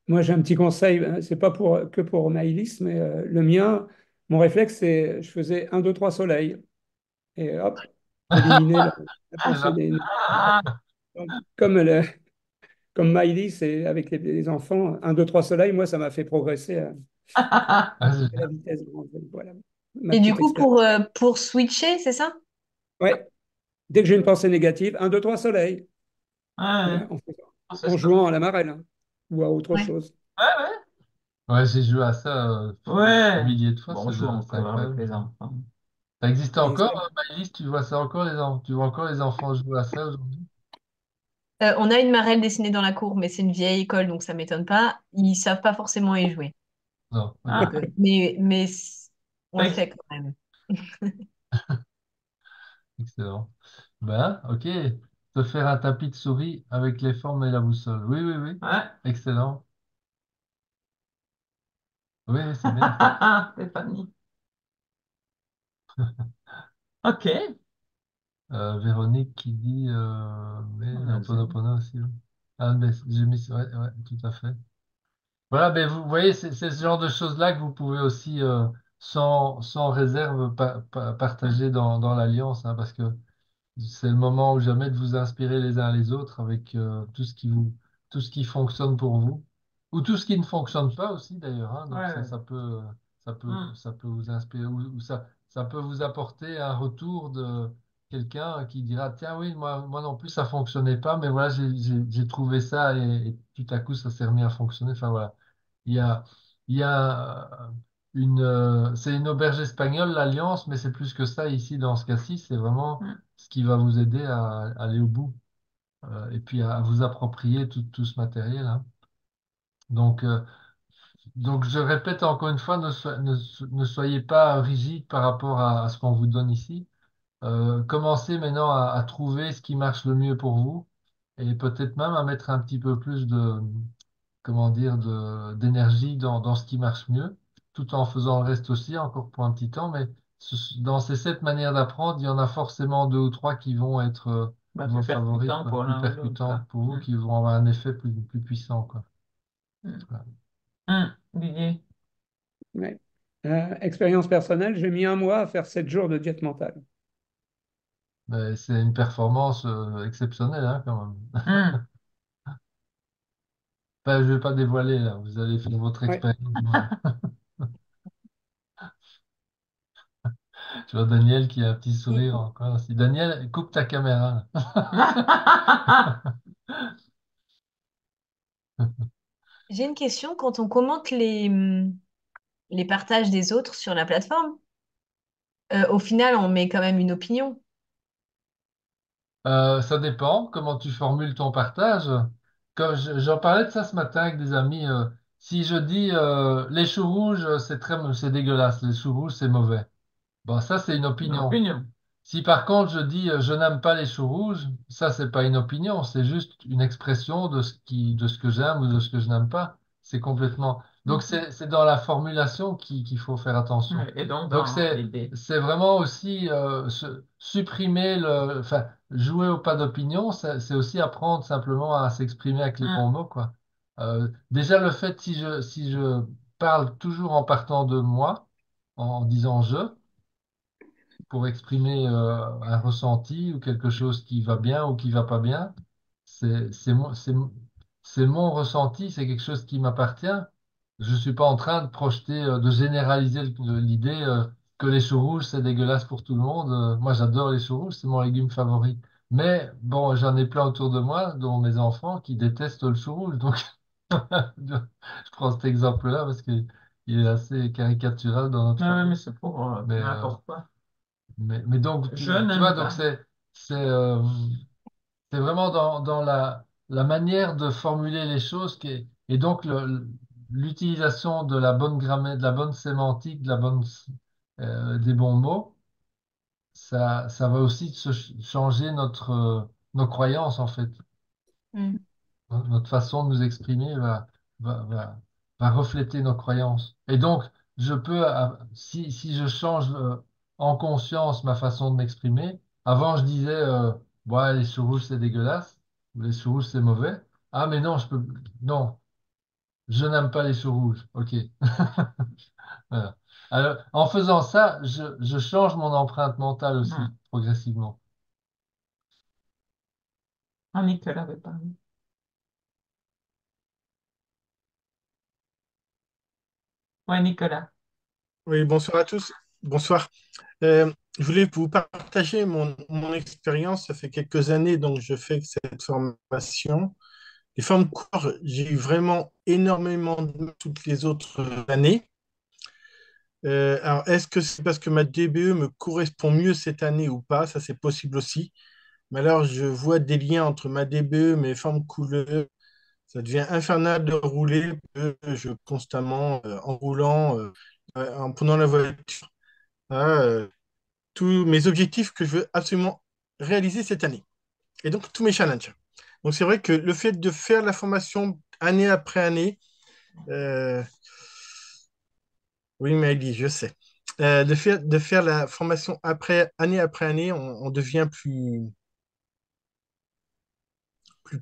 Moi, j'ai un petit conseil, c'est pas que pour Maïlis, mais le mien, mon réflexe, c'est je faisais un 2 3 soleil et hop, éliminer la pensée Là, des. Comme, comme Maïlis et avec les enfants, un 2 3 soleil, moi, ça m'a fait progresser ah, c'est à la bien. vitesse grand V. Voilà ma Et du petite coup, expérience. pour switcher, c'est ça? Ouais, dès que j'ai une pensée négative, un 2 3 soleil. Ouais, Ouais, c'est en ça. jouant à la marelle hein, ou à autre Ouais. chose. Ouais, Ouais, j'ai joué à ça ouais. des Ouais. milliers de fois, Bonjour c'est encore avec incroyable. les enfants. Ça existe Et encore, c'est- Maëlys, tu vois ça encore, tu vois encore les enfants jouer à ça aujourd'hui? On a une marelle dessinée dans la cour, mais c'est une vieille école, donc ça m'étonne pas. Ils savent pas forcément y jouer. Non, ok, Ah, On le fait fait quand même. excellent. Ben, ok, te faire un tapis de souris avec les formes et la boussole. Oui, oui, oui, ouais. excellent. Oui, oui, c'est bien. Stéphanie. Ok. Véronique qui dit, mais On a dit. Ho'oponopono aussi. Oui. Ah, mais j'ai mis, ouais, ouais, tout à fait. Voilà, ben vous voyez, c'est ce genre de choses-là que vous pouvez aussi, sans réserve, partager dans l'Alliance, hein, parce que c'est le moment ou jamais de vous inspirer les uns les autres avec tout ce qui fonctionne pour vous, ou tout ce qui ne fonctionne pas aussi d'ailleurs, hein. Donc Ouais. ça peut vous inspirer, ou ça peut vous apporter un retour de quelqu'un qui dira, tiens oui, moi non plus ça fonctionnait pas, mais voilà, j'ai trouvé ça et tout à coup ça s'est remis à fonctionner. Enfin voilà, il y a, il y a c'est une auberge espagnole, l'Alliance, mais c'est plus que ça ici dans ce cas-ci, c'est vraiment Mm. ce qui va vous aider à aller au bout et puis à vous approprier tout ce matériel, hein. Donc, euh, donc, je répète encore une fois, ne soyez pas rigide par rapport à ce qu'on vous donne ici. Commencez maintenant à trouver ce qui marche le mieux pour vous et peut-être même à mettre un petit peu plus de, comment dire, d'énergie dans ce qui marche mieux, tout en faisant le reste aussi, encore pour un petit temps. Mais dans ces 7 manières d'apprendre, il y en a forcément deux ou trois qui vont être Bah, vos plus favorites, percutant quoi, pour plus l'un ou l'autre, percutantes quoi. pour vous, qui vont avoir un effet plus puissant, quoi. Mm. Voilà. Didier. Ouais. Expérience personnelle, j'ai mis un mois à faire 7 jours de diète mentale. Mais c'est une performance exceptionnelle, hein, quand même. Mm. Enfin, je vais pas dévoiler, là. Vous allez faire votre Ouais. expérience vous-même. Je vois Daniel qui a un petit sourire encore aussi. Daniel, coupe ta caméra, là. J'ai une question. Quand on commente les partages des autres sur la plateforme, au final, on met quand même une opinion. Ça dépend comment tu formules ton partage. Comme j'en parlais de ça ce matin avec des amis. Si je dis les choux rouges, c'est dégueulasse, les choux rouges, c'est mauvais. Bon, ça, c'est une Une opinion. opinion. Si par contre je dis je n'aime pas les choux rouges, ça c'est pas une opinion, c'est juste une expression de ce que j'aime ou de ce que je n'aime pas. C'est complètement. Donc Mhm. c'est dans la formulation qu'il faut faire attention. Ouais. Et donc, Donc dans l'idée. c'est vraiment aussi supprimer enfin jouer au pas d'opinion, c'est aussi apprendre simplement à s'exprimer avec les bons Mm. mots, quoi. Déjà le fait si je parle toujours en partant de moi, en disant je pour exprimer un ressenti ou quelque chose qui va bien ou qui va pas bien. C'est mon ressenti, c'est quelque chose qui m'appartient. Je suis pas en train de projeter, de généraliser l'idée que les choux rouges, c'est dégueulasse pour tout le monde. Moi, j'adore les choux rouges, c'est mon légume favori. Mais bon, j'en ai plein autour de moi, dont mes enfants, qui détestent le chou rouge. Donc, je prends cet exemple-là parce que il est assez caricatural dans notre Oui, famille. mais c'est pour Mais, n'importe quoi. mais donc, Je tu vois, n'aime donc pas. c'est vraiment dans la manière de formuler les choses et donc l'utilisation de la bonne grammaire, de la bonne sémantique, des bons mots, ça va aussi changer nos croyances en fait. Mm. Notre façon de nous exprimer va, va, va refléter nos croyances. Et donc, si je change en conscience ma façon de m'exprimer, avant je disais, ouais, les choux rouges c'est dégueulasse, ou les choux rouges c'est mauvais. Ah, mais non, non, je n'aime pas les choux rouges. Ok. Voilà. Alors, en faisant ça, je change mon empreinte mentale aussi, Hmm. progressivement. Ah, Nicolas avait parlé. Oui, Nicolas. Oui, bonsoir à tous. Bonsoir. Je voulais vous partager mon expérience. Ça fait quelques années donc je fais cette formation. Les formes courtes, j'ai eu vraiment énormément de mal toutes les autres années. Alors, est-ce que c'est parce que ma DBE me correspond mieux cette année ou pas? Ça, c'est possible aussi. Mais alors, je vois des liens entre ma DBE, mes formes couleurs. Ça devient infernal de rouler. Je constamment, en roulant, en prenant la voiture. Ah, tous mes objectifs que je veux absolument réaliser cette année. Et donc, tous mes challenges. Donc, c'est vrai que le fait de faire la formation année après année, euh, oui, Maëlie, je sais. De faire la formation après année, on devient plus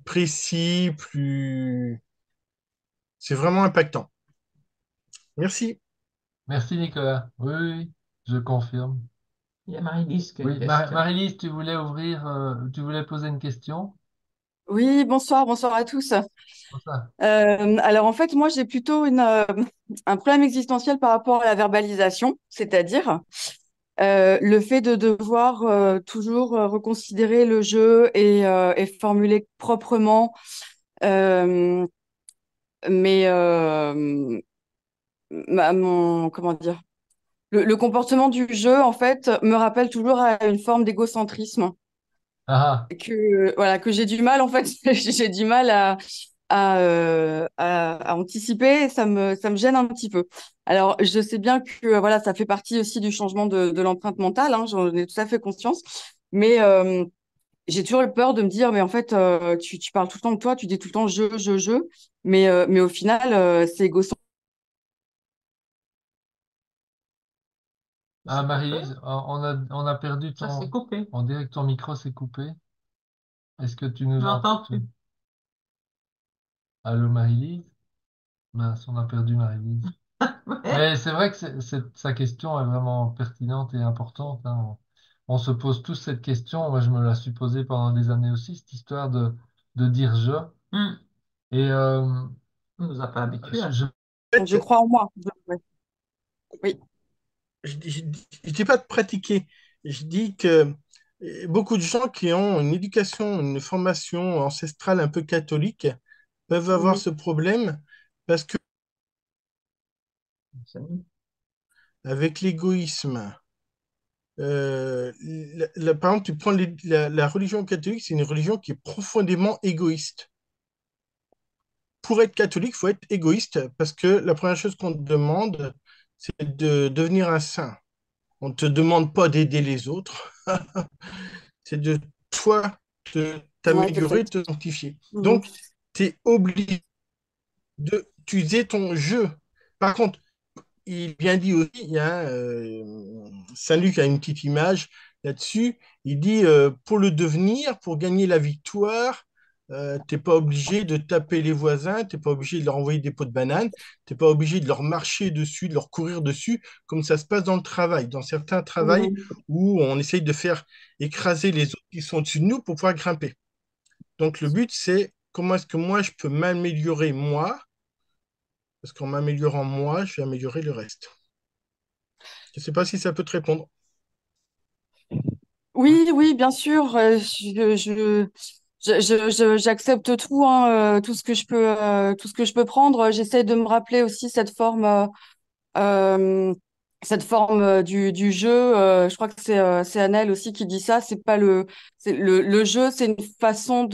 précis, plus... C'est vraiment impactant. Merci. Merci Nicolas. Oui, oui, oui, je confirme. Il y a Marie-Lise qui a une Oui, question. Marie-Lise, tu voulais poser une question? Oui, bonsoir, bonsoir à tous. Comme ça. Alors en fait, moi j'ai plutôt un problème existentiel par rapport à la verbalisation, c'est-à-dire le fait de devoir toujours reconsidérer le jeu et formuler proprement euh, mais comment dire, le comportement du jeu en fait me rappelle toujours à une forme d'égocentrisme Ah, que j'ai du mal en fait, j'ai du mal à anticiper, et ça me gêne un petit peu. Alors, je sais bien que voilà, ça fait partie aussi du changement de l'empreinte mentale, hein, j'en ai tout à fait conscience, mais j'ai toujours le peur de me dire, mais en fait, tu parles tout le temps de toi, tu dis tout le temps je, mais au final, c'est égocentrique. ah, C'est coupé? Marie-Lise, on a perdu Ça, c'est ton... coupé. On dirait que ton micro s'est coupé. Est-ce que tu Je nous entends? n'entends plus. Allô, Marie-Lise? Mince, on a perdu Marie-Lise. Ouais. Mais c'est vrai que sa question est vraiment pertinente et importante, hein. On se pose tous cette question. Moi, je me la suis posée pendant des années aussi, cette histoire de dire je. Hmm. Et On nous a pas habitués à je, ça. En Je fait, crois en moi. Ouais. Oui. je dis pas de pratiquer. Je dis que beaucoup de gens qui ont une éducation, une formation ancestrale un peu catholique peuvent avoir Mhm. ce problème parce que avec l'égoïsme, par exemple, tu prends la religion catholique, c'est une religion qui est profondément égoïste. Pour être catholique, il faut être égoïste parce que la première chose qu'on te demande, c'est de devenir un saint. On ne te demande pas d'aider les autres, c'est de toi de Ouais, de t'améliorer, fait. de te sanctifier. Mhm. Donc, tu es obligé d'utiliser ton jeu. Par contre, il bien dit aussi, hein, Saint-Luc a une petite image là-dessus, il dit pour le devenir, pour gagner la victoire, t'es pas obligé de taper les voisins, t'es pas obligé de leur envoyer des pots de banane, t'es pas obligé de leur marcher dessus, de leur courir dessus, comme ça se passe dans le travail, dans certains travails Mhm. où on essaye de faire écraser les autres qui sont au-dessus de nous pour pouvoir grimper. Donc le but, c'est comment est-ce que moi, je peux m'améliorer moi, parce qu'en m'améliorant moi, je vais améliorer le reste. Je ne sais pas si ça peut te répondre. Oui, oui, bien sûr. J'accepte tout, hein, tout ce que je peux, tout ce que je peux prendre. J'essaie de me rappeler aussi euh, cette forme du jeu. Je crois que c'est Annelle aussi qui dit ça. C'est pas c'est le jeu, c'est une façon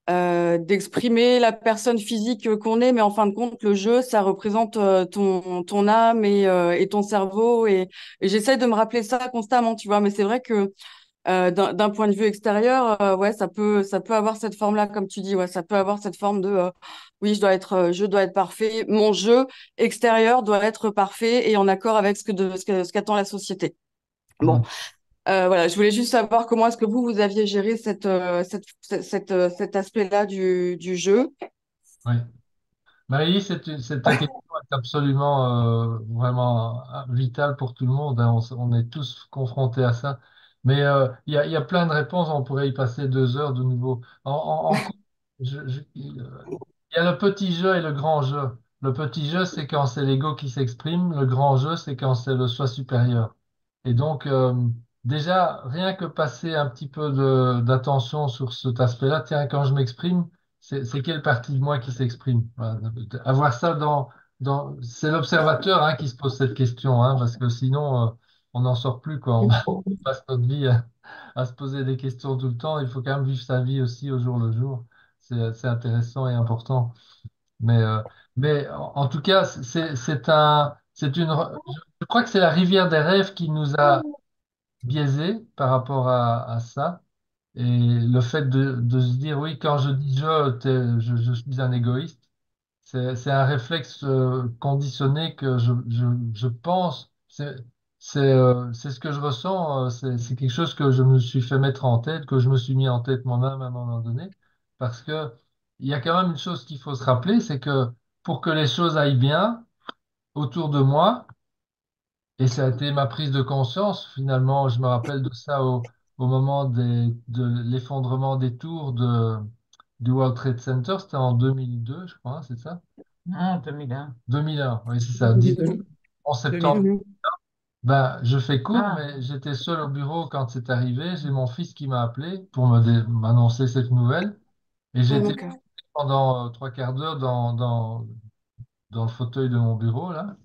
d'exprimer la personne physique qu'on est, mais en fin de compte, le jeu, ça représente ton âme et ton cerveau. Et j'essaie de me rappeler ça constamment, tu vois. Mais c'est vrai que d'un point de vue extérieur, ouais, ça peut avoir cette forme-là, comme tu dis, ouais, ça peut avoir cette forme de, oui, je dois être parfait. Mon jeu extérieur doit être parfait et en accord avec ce qu'attend la société. Bon, Mm. voilà, je voulais juste savoir comment est-ce que vous aviez géré cet aspect-là du jeu. Oui. Maïs, ta question est absolument vraiment vitale pour tout le monde, hein. On est tous confrontés à ça. Mais il y a plein de réponses. On pourrait y passer 2 heures de nouveau. En cours, il y a le petit jeu et le grand jeu. Le petit jeu, c'est quand c'est l'ego qui s'exprime. Le grand jeu, c'est quand c'est le soi supérieur. Et donc, déjà, rien que passer un petit peu d'attention sur cet aspect-là, tiens, quand je m'exprime, c'est quelle partie de moi qui s'exprime? Voilà. Avoir ça c'est l'observateur, hein, qui se pose cette question, hein, parce que sinon, on n'en sort plus, quoi. On passe notre vie à se poser des questions tout le temps. Il faut quand même vivre sa vie aussi au jour le jour. C'est intéressant et important. Mais, euh, mais en tout cas, je crois que c'est la rivière des rêves qui nous a biaisés par rapport à ça. Et le fait de se dire, oui, quand je dis je suis un égoïste, c'est un réflexe conditionné que je pense, c'est ce que je ressens, c'est quelque chose que je me suis fait mettre en tête, que je me suis mis en tête moi-même à un moment donné, parce que il y a quand même une chose qu'il faut se rappeler, c'est que pour que les choses aillent bien autour de moi, et ça a été ma prise de conscience, finalement, je me rappelle de ça au moment de l'effondrement des tours du World Trade Center, c'était en 2002, je crois, hein, c'est ça? Non, 2001. 2001, oui, c'est ça, 11 septembre. 2000. Ben, je fais court, Ah, mais j'étais seul au bureau quand c'est arrivé. J'ai mon fils qui m'a appelé pour m'annoncer cette nouvelle. Et j'ai Ah, été d'accord. pendant 3 quarts d'heure dans le fauteuil de mon bureau, là.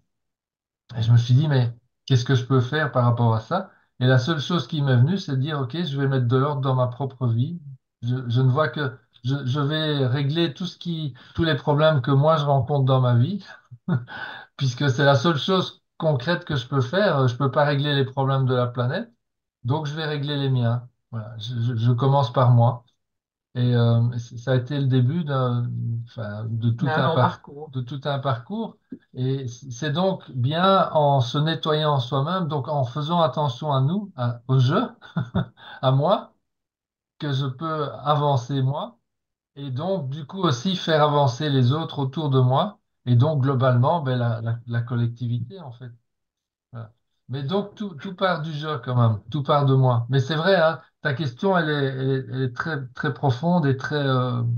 Et je me suis dit, mais qu'est-ce que je peux faire par rapport à ça? Et la seule chose qui m'est venue, c'est de dire, OK, je vais mettre de l'ordre dans ma propre vie. Je ne vois que je vais régler tous les problèmes que moi je rencontre dans ma vie, puisque c'est la seule chose concrète que je peux faire. Je peux pas régler les problèmes de la planète, donc je vais régler les miens. Voilà, je commence par moi. Et ça a été le début enfin, d'un long parcours. de tout un parcours. Et c'est donc bien en se nettoyant soi-même, donc en faisant attention à nous, au jeu, à moi, que je peux avancer moi, et donc du coup aussi faire avancer les autres autour de moi, et donc globalement ben, la collectivité en fait. Voilà. Mais donc tout part du jeu quand même, tout part de moi. Mais c'est vrai, hein, ta question elle est très, très profonde et très Hum,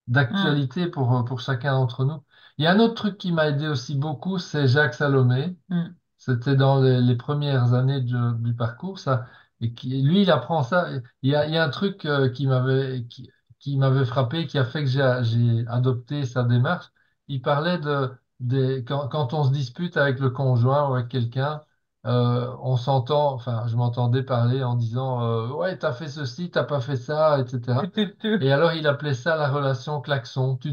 d'actualité pour chacun d'entre nous. Il y a un autre truc qui m'a aidé aussi beaucoup, c'est Jacques Salomé. hum. C'était dans les premières années du parcours, ça. Et lui, il apprend ça. Il y a un truc qui m'avait frappé, qui a fait que j'ai adopté sa démarche. Il parlait quand on se dispute avec le conjoint ou avec quelqu'un, on s'entend, enfin, je m'entendais parler en disant, ouais, t'as fait ceci, t'as pas fait ça, etc. Tu. Et alors, il appelait ça la relation klaxon. Hum. Tu.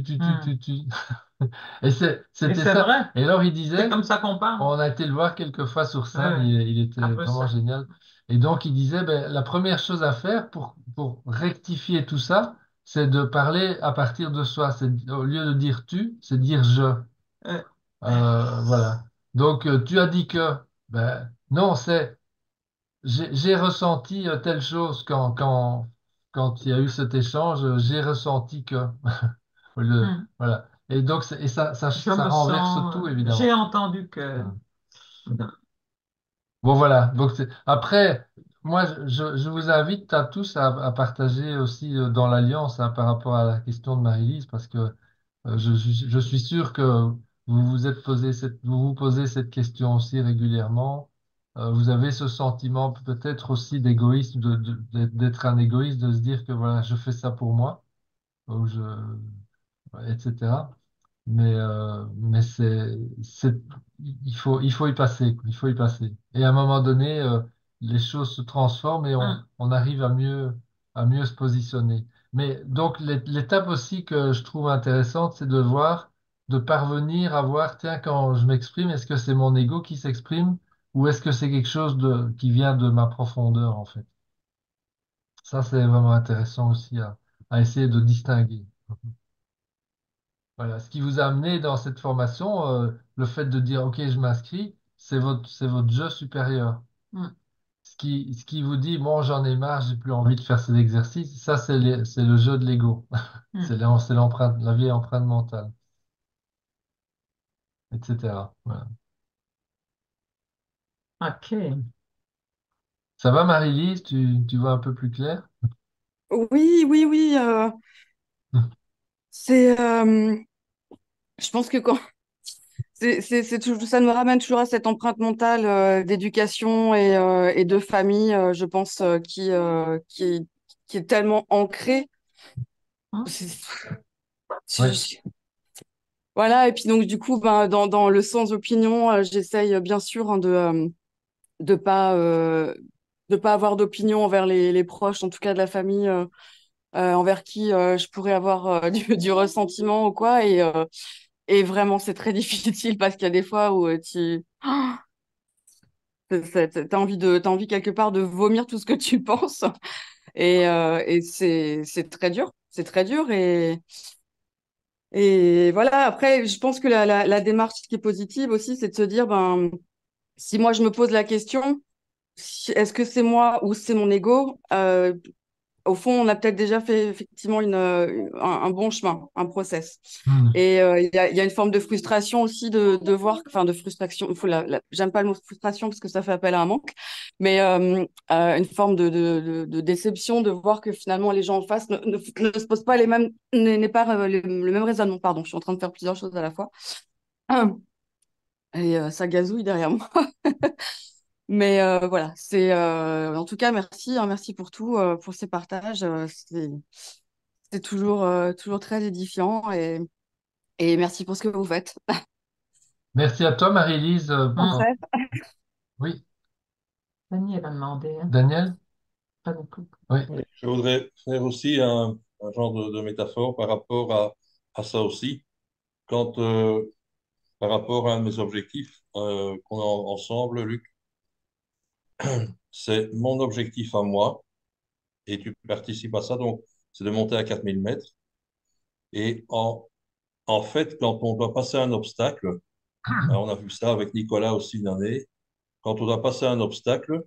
Et Et c'était c'est ça. vrai, Et alors, il c'est disait, comme ça qu'on parle. on a été le voir quelques fois sur scène, Ouais, il était un peu vraiment ça. génial. Et donc, il disait, ben, la première chose à faire pour rectifier tout ça, c'est de parler à partir de soi. Au lieu de dire tu, c'est dire je. Euh, Voilà. Donc, tu as dit que, ben, non, j'ai ressenti telle chose quand il y a eu cet échange, j'ai ressenti que. hum. Voilà. Et donc, Je ça me renverse sens, tout, j'ai évidemment. entendu que. Hum. Bon, voilà. Donc, après, moi, je vous invite à tous à partager aussi dans l'Alliance, hein, par rapport à la question de Marie-Lise, parce que je suis sûr que vous vous posez cette question aussi régulièrement. vous avez ce sentiment peut-être aussi d'égoïsme, d'être un égoïste, de se dire que voilà, je fais ça pour moi, ou etc. Mais il faut y passer, quoi. Il faut y passer. Et à un moment donné, les choses se transforment et on arrive à mieux se positionner. Mais donc, l'étape aussi que je trouve intéressante, c'est de voir, de parvenir à voir, tiens, quand je m'exprime, est-ce que c'est mon ego qui s'exprime ou est-ce que c'est quelque chose qui vient de ma profondeur, en fait? Ça, c'est vraiment intéressant aussi à essayer de distinguer. Voilà. Ce qui vous a amené dans cette formation, le fait de dire, OK, je m'inscris, c'est votre jeu supérieur. Mm. Ce qui vous dit, bon, j'en ai marre, j'ai plus envie de faire ces exercices, ça, c'est le jeu de l'ego. Mm. C'est l'empreinte, la vieille empreinte mentale, etc. Voilà. Ok. Ça va, Marie-Lise, tu vois un peu plus clair? Oui, oui, oui. C'est, je pense que quand c'est toujours, ça me ramène toujours à cette empreinte mentale d'éducation et de famille, je pense, qui est tellement ancrée. Hein? Oui. Voilà, et puis donc du coup, ben, dans le sens opinion, j'essaye bien sûr hein, de pas de pas avoir d'opinion envers les proches, en tout cas de la famille, envers qui je pourrais avoir du ressentiment ou quoi. Et vraiment, c'est très difficile parce qu'il y a des fois où t'as envie t'as envie quelque part de vomir tout ce que tu penses. Et c'est très dur. C'est très dur. Et voilà, après, je pense que la démarche qui est positive aussi, c'est de se dire, ben, si moi je me pose la question, est-ce que c'est moi ou c'est mon ego? Au fond, on a peut-être déjà fait effectivement un bon chemin, un process. Hmm. Et il y a une forme de frustration aussi de voir, enfin de frustration, il faut j'aime pas le mot frustration parce que ça fait appel à un manque, mais une forme de déception de voir que finalement les gens en face ne se posent pas les mêmes, n'est pas le même raisonnement, pardon, je suis en train de faire plusieurs choses à la fois. Et ça gazouille derrière moi. Mais voilà, en tout cas merci, hein, merci pour tout, pour ces partages. C'est toujours, toujours très édifiant et merci pour ce que vous faites. Merci à toi, Marie-Lise, Hein? Oui, Daniel a demandé, hein. Daniel? Pas beaucoup. Oui. Oui, je voudrais faire aussi un genre de métaphore par rapport à ça aussi. Quand, par rapport à un de mes objectifs qu'on a ensemble, Luc, c'est mon objectif à moi et tu participes à ça. Donc, c'est de monter à 4000 mètres. Et en fait, quand on doit passer un obstacle, on a vu ça avec Nicolas aussi une année, quand on doit passer un obstacle,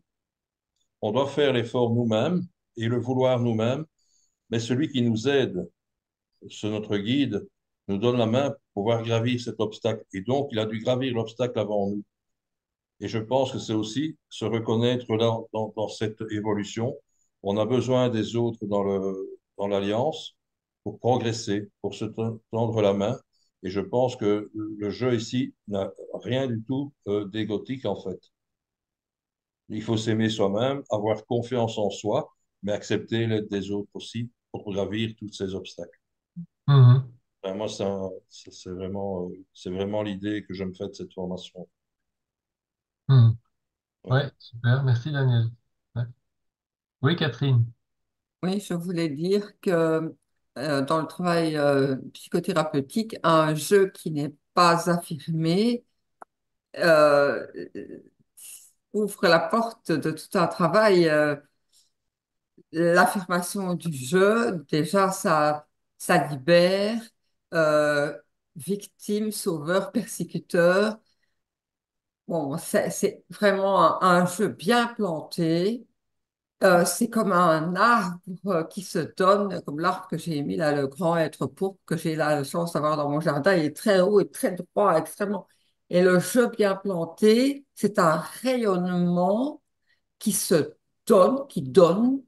on doit faire l'effort nous-mêmes et le vouloir nous-mêmes, mais celui qui nous aide, c'est notre guide, nous donne la main pour pouvoir gravir cet obstacle. Et donc, il a dû gravir l'obstacle avant nous. Et je pense que c'est aussi se reconnaître dans cette évolution. On a besoin des autres dans l'alliance pour progresser, pour se tendre la main. Et je pense que le jeu ici n'a rien du tout d'égotique en fait. Il faut s'aimer soi-même, avoir confiance en soi, mais accepter l'aide des autres aussi pour gravir tous ces obstacles. Mhm. Ben, moi, c'est vraiment l'idée que je me fais de cette formation. Mhm. Ouais. Ouais, super. Merci, Daniel. Ouais. Oui, Catherine. Oui, je voulais dire que dans le travail psychothérapeutique, un jeu qui n'est pas affirmé euh, ouvre la porte de tout un travail. L'affirmation du jeu, déjà, ça libère victime, sauveur, persécuteur. Bon, c'est vraiment un jeu bien planté. C'est comme un arbre qui se donne, comme l'arbre que j'ai mis là, le grand être pourpre que j'ai la chance d'avoir dans mon jardin. Il est très haut et très droit, extrêmement. Et le jeu bien planté, c'est un rayonnement qui se donne, qui donne.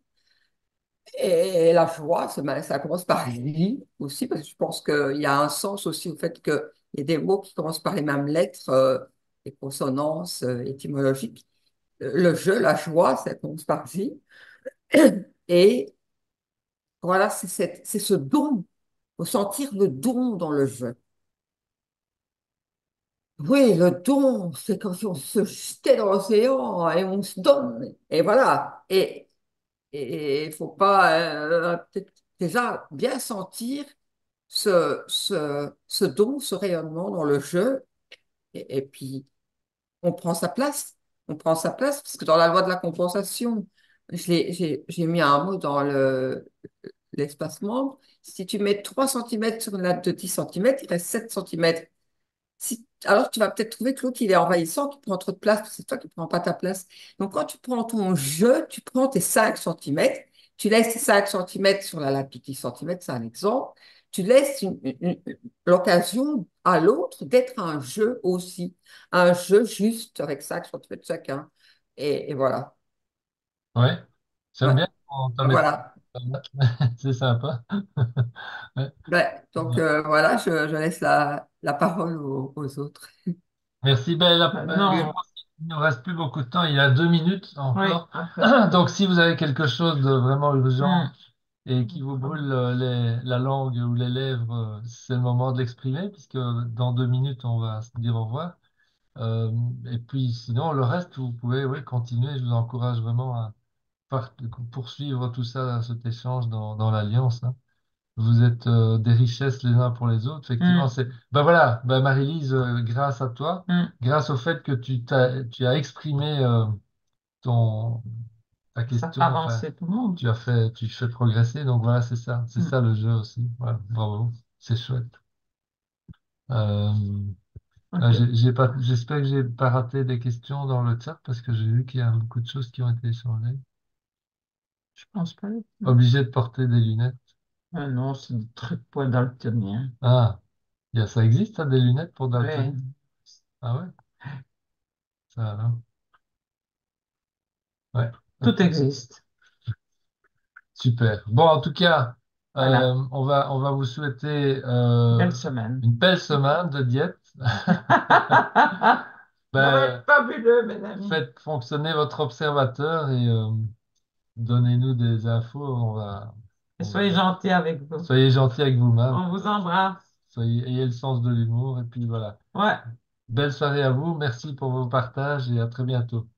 Et la joie, ça commence par lui aussi, parce que je pense qu'il y a un sens aussi au fait qu'il y a des mots qui commencent par les mêmes lettres, les consonances étymologiques. le jeu, la joie, ça commence par J. Et voilà, c'est ce don. Faut sentir le don dans le jeu. Oui, le don, c'est comme si on se jetait dans l'océan et on se donne. Et voilà. Et il faut pas peut-être déjà bien sentir ce don, ce rayonnement dans le jeu. Et puis, on prend sa place. On prend sa place parce que dans la loi de la compensation, j'ai mis un mot dans l'espace membre. Si tu mets 3 centimètres sur une latte de 10 centimètres, il reste 7 centimètres. Alors, tu vas peut-être trouver que l'autre, il est envahissant, qui prend trop de place, parce que c'est toi qui ne prends pas ta place. Donc, quand tu prends ton jeu, tu prends tes 5 centimètres, tu laisses tes 5 centimètres sur la latte de 10 centimètres, c'est un exemple. Tu laisses l'occasion à l'autre d'être un jeu aussi, un jeu juste avec 5 centimètres chacun. Et voilà. Ouais, Ouais. j'aime bien ton méthode. Voilà. C'est sympa. Ouais. Donc, voilà, je laisse la parole aux autres. Merci. Ben, Non. il ne nous reste plus beaucoup de temps. Il y a 2 minutes Oui, encore. en fait. Donc, si vous avez quelque chose de vraiment urgent Hmm. et qui vous brûle la langue ou les lèvres, c'est le moment de l'exprimer, puisque dans 2 minutes, on va se dire au revoir. Euh, et puis, sinon, le reste, vous pouvez, oui, continuer. Je vous encourage vraiment à poursuivre tout ça, cet échange dans l'Alliance, hein. Vous êtes des richesses les uns pour les autres. Effectivement, Hmm. c'est. Ben voilà, ben Marie-Lise, grâce à toi, Hmm. grâce au fait que tu as exprimé ton ta Ça fait question, enfin, avancer tout le monde. tu fais progresser. Donc voilà, c'est Hmm. ça le jeu aussi. Voilà, bravo, c'est chouette. Euh, Ok. j'espère que j'ai pas raté des questions dans le chat parce que j'ai vu qu'il y a beaucoup de choses qui ont été échangées. Je pense pas. Obligé de porter des lunettes. Non, c'est des trucs pour daltonien. Ah, ça existe, ça, des lunettes pour Ouais. daltonien? Ah ouais, ça alors. Ouais, Tout ok. existe. Super. Bon, en tout cas, Voilà. on va vous souhaiter Belle semaine. une belle semaine de diète. Ça va être Ben, fabuleux, mes amis. faites fonctionner votre observateur et donnez-nous des infos. Et On soyez va- gentils avec vous. Soyez gentils avec vous-même. On vous embrasse. Ayez le sens de l'humour. Et puis voilà. Ouais. Belle soirée à vous. Merci pour vos partages et à très bientôt.